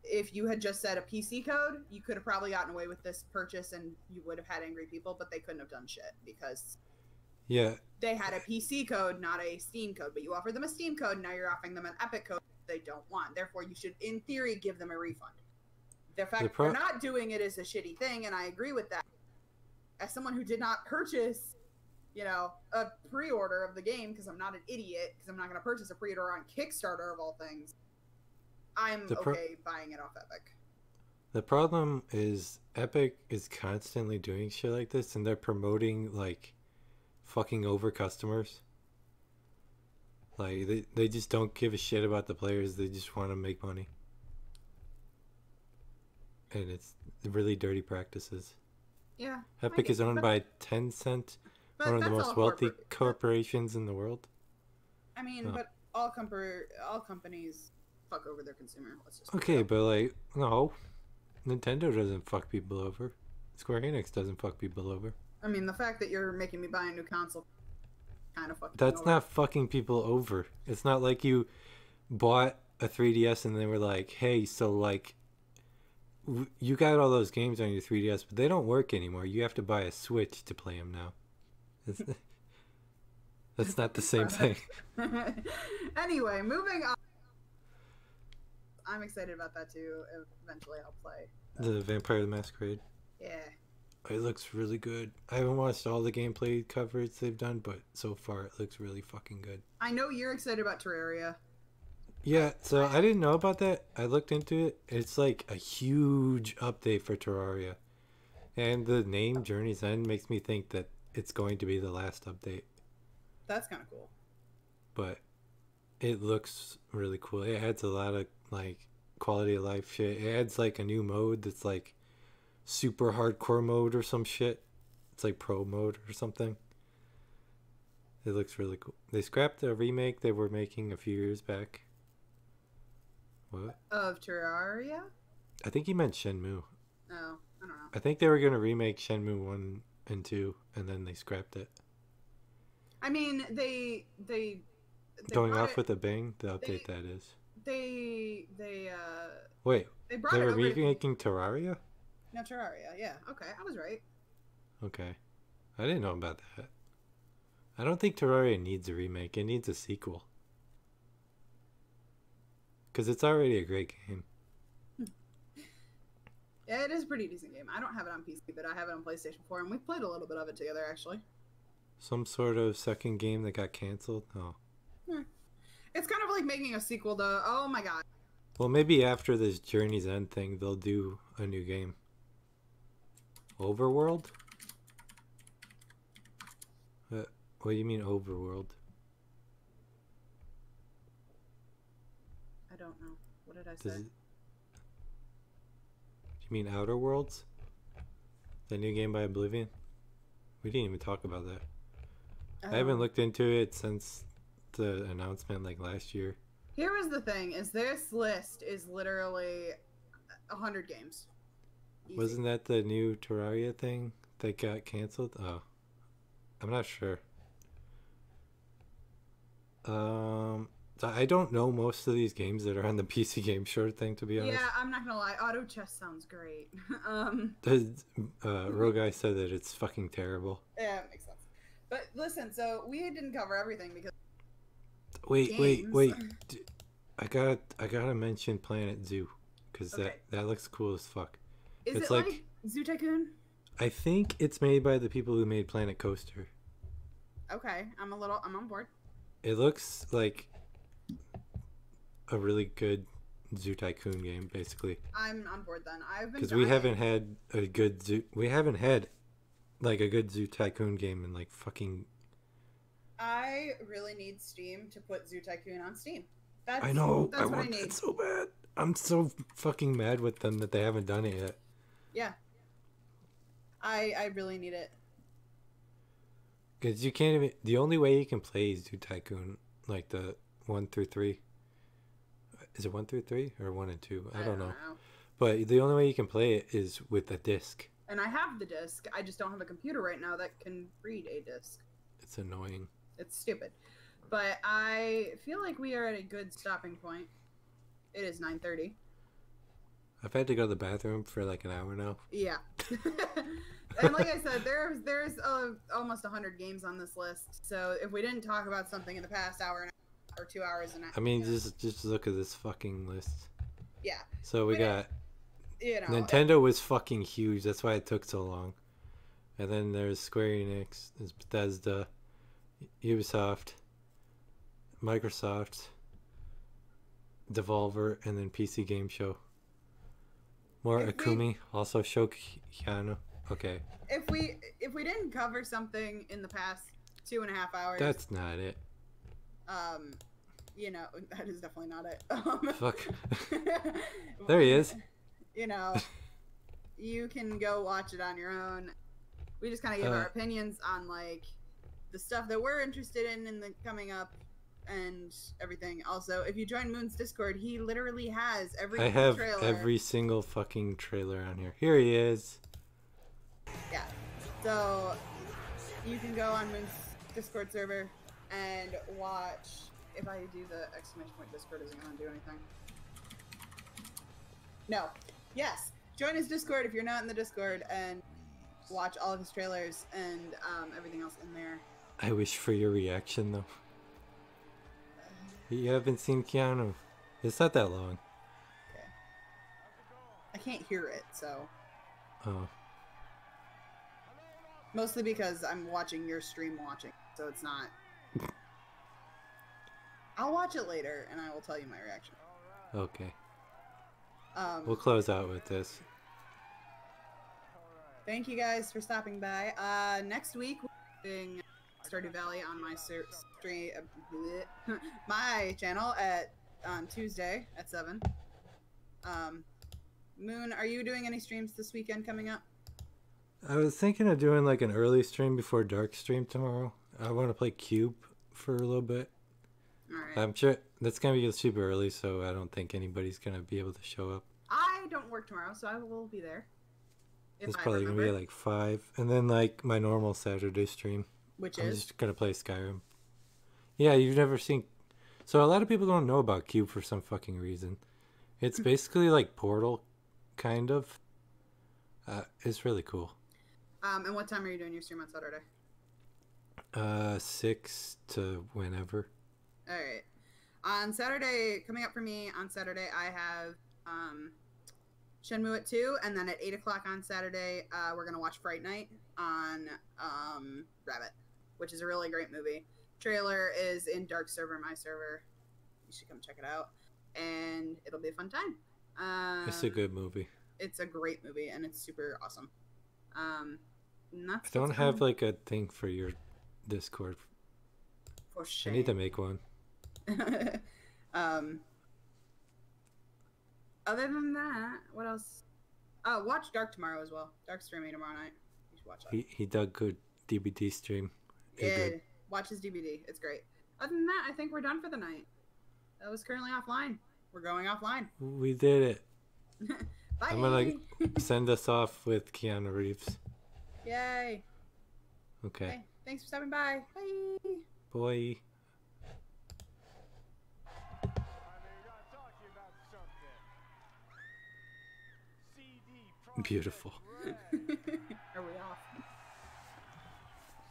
If you had just said a PC code, you could have probably gotten away with this purchase and you would have had angry people, but they couldn't have done shit because they had a PC code, not a Steam code. But you offered them a Steam code, and now you're offering them an Epic code they don't want. Therefore, you should, in theory, give them a refund. The fact they're not doing it is a shitty thing, and I agree with that. As someone who did not purchase, a pre-order of the game, because I'm not an idiot, because I'm not going to purchase a pre-order on Kickstarter of all things, I'm okay buying it off Epic. The problem is Epic is constantly doing shit like this, and they're promoting, like, fucking over customers. Like, they just don't give a shit about the players. They just want to make money. And it's really dirty practices. Yeah. Epic is owned by Tencent, one of the most wealthy corporations in the world. I mean, but all companies fuck over their consumer. Okay, but like, no. Nintendo doesn't fuck people over. Square Enix doesn't fuck people over. I mean, the fact that you're making me buy a new console kind of fucking That's not fucking people over. It's not like you bought a 3DS and they were like, hey, so like, you got all those games on your 3DS, but they don't work anymore. You have to buy a Switch to play them now. That's not the same thing. Anyway, moving on. I'm excited about that too. Eventually I'll play. The Vampire the Masquerade. Yeah. It looks really good. I haven't watched all the gameplay coverage they've done, but so far it looks really fucking good. I know you're excited about Terraria. Yeah, so I didn't know about that. I looked into it. It's like a huge update for Terraria. And the name Journey's End makes me think that it's going to be the last update. That's kind of cool. But it looks really cool. It adds a lot of like quality of life shit. It adds like a new mode that's like super hardcore mode or some shit. It's like pro mode or something. It looks really cool. They scrapped a remake they were making a few years back. What? Of Terraria? I think he meant Shenmue. Oh, I don't know. I think they were going to remake Shenmue 1 and 2, and then they scrapped it. I mean, they Going off with a bang, the update that is. Wait, they were remaking Terraria? No, Terraria, yeah. Okay, I was right. Okay. I didn't know about that. I don't think Terraria needs a remake. It needs a sequel. Because it's already a great game. Yeah, it is a pretty decent game. I don't have it on PC, but I have it on PlayStation 4, and we played a little bit of it together, actually. Some sort of second game that got canceled? Oh. Yeah. It's kind of like making a sequel to... Oh my god. Well, maybe after this Journey's End thing, they'll do a new game. Overworld? What do you mean Overworld? I don't know. What did I say? Do you mean Outer Worlds? The new game by Oblivion? We didn't even talk about that. I haven't looked into it since the announcement like last year. Here is the thing, is this list is literally 100 games. Easy. Wasn't that the new Terraria thing that got canceled? Oh. I'm not sure. I don't know most of these games that are on the PC Game Short thing, to be honest. Yeah, I'm not gonna lie. Auto chess sounds great. Roguy said that it's fucking terrible. Yeah, it makes sense. But listen, so we didn't cover everything because... Wait. I gotta mention Planet Zoo, because that looks cool as fuck. Is it like Zoo Tycoon? I think it's made by the people who made Planet Coaster. Okay, I'm on board. It looks like a really good Zoo Tycoon game, basically. I'm on board then. Because we haven't had a good zoo. We haven't had like a good Zoo Tycoon game in like fucking. I really need Steam to put Zoo Tycoon on Steam. I know. I want that so bad. I'm so fucking mad with them that they haven't done it yet. Yeah. I really need it. Because you can't even. The only way you can play is do Tycoon, like the 1 through 3. Is it 1 through 3 or 1 and 2? I don't know. But the only way you can play it is with a disc. And I have the disc. I just don't have a computer right now that can read a disc. It's annoying. It's stupid. But I feel like we are at a good stopping point. It is 9:30. I've had to go to the bathroom for like an hour now. Yeah. And like I said, there's almost 100 games on this list. So if we didn't talk about something in the past hour and or 2 hours and I mean, just look at this fucking list. yeah. So we got You know, Nintendo was fucking huge. That's why it took so long. And then there's Square Enix, there's Bethesda, Ubisoft, Microsoft, Devolver, and then PC Game Show. More Akumi, also Shokiano. Okay. If we didn't cover something in the past 2.5 hours, That's not it. you know, that is definitely not it. Fuck. There he is. You know, you can go watch it on your own. We just kind of give our opinions on like the stuff that we're interested in the coming up and everything. Also, if you join Moon's Discord, he literally has every I have trailer. every single fucking trailer on here. Here he is. Yeah. So you can go on Moon's Discord server and watch. If I do the exclamation point, Discord isn't going to do anything. No. Yes. Join his Discord if you're not in the Discord and watch all of his trailers and everything else in there. I wish for your reaction though. You haven't seen Keanu. It's not that long. Okay. I can't hear it, so. Oh. Mostly because I'm watching your stream watching, so it's not. I'll watch it later and I will tell you my reaction. Okay. We'll close out with this. Thank you guys for stopping by. Next week we're doing Stardew Valley on my stream, my channel on Tuesday at 7. Moon, are you doing any streams this weekend coming up? I was thinking of doing like an early stream before dark stream tomorrow. I want to play Cube for a little bit. Alright. I'm sure that's gonna be super early, so I don't think anybody's gonna be able to show up. I don't work tomorrow, so I will be there. It's probably gonna be at like 5, and then like my normal Saturday stream. Which I'm is? just gonna play Skyrim. Yeah, you've never seen. So a lot of people don't know about Cube for some fucking reason. It's basically like Portal, kind of. It's really cool. And what time are you doing your stream on Saturday? 6 to whenever. Alright. On Saturday, coming up for me on Saturday, I have Shenmue at 2, and then at 8 o'clock on Saturday, we're going to watch Fright Night on Rabbit, which is a really great movie. Trailer is in Dark Server, my server. You should come check it out, and it'll be a fun time. It's a good movie. It's a great movie, and it's super awesome. I don't have like a thing for your Discord. For shame. I need to make one. Other than that, what else? Oh, watch Dark tomorrow as well. Dark streaming tomorrow night. You should watch that. He dug good DVD stream. Yeah, Good. watch his DVD. It's great. Other than that, I think we're done for the night. That was currently offline. We're going offline. We did it. Bye. I'm gonna send us off with Keanu Reeves. Yay. Okay. Thanks for stopping by. Bye. Boy. Beautiful. Are we off?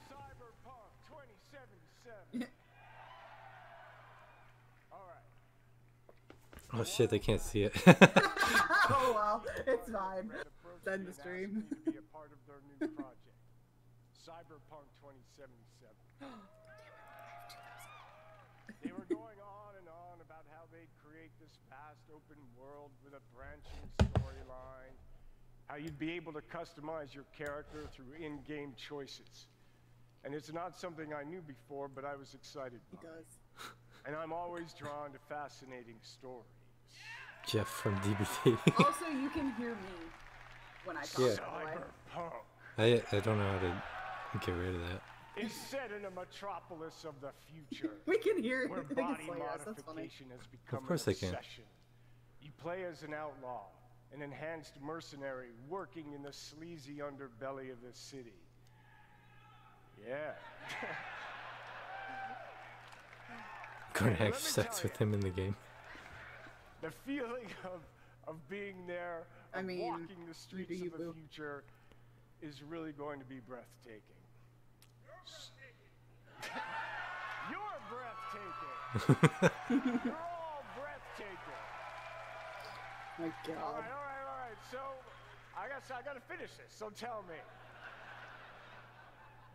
Cyberpunk 2077. Alright. Oh shit, they can't see it. Oh well, it's fine. Send the stream. To be a part of their new project, Cyberpunk 2077. They were going on and on about how they'd create this vast open world with a branching storyline, how you'd be able to customize your character through in-game choices. And it's not something I knew before, but I was excited He by. does. And I'm always drawn to fascinating stories. Jeff from DBT. Also, you can hear me when I talk. Yeah. By the way. Cyberpunk. I don't know how to get rid of that. is set in a metropolis of the future. We can hear it. Where They can body slay us. That's funny. modification has become course an they can. obsession. You play as an outlaw, an enhanced mercenary working in the sleazy underbelly of the city. Yeah. Gonna Hey, have let me sex tell with ya. him in the game. The feeling of being there, I of mean, walking the streets you of the boo. future is really going to be breathtaking. You're breathtaking. You're all breathtaking. My All God. right, all right, all right. So, I guess I gotta finish this. So tell me,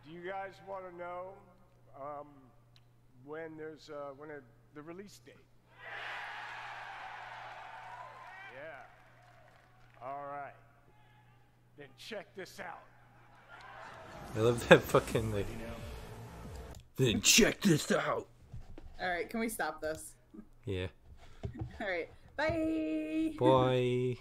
do you guys want to know when the release date? Yeah. All right. Then check this out. I love that fucking like. Then check this out. All right, can we stop this? Yeah. All right, bye. Bye.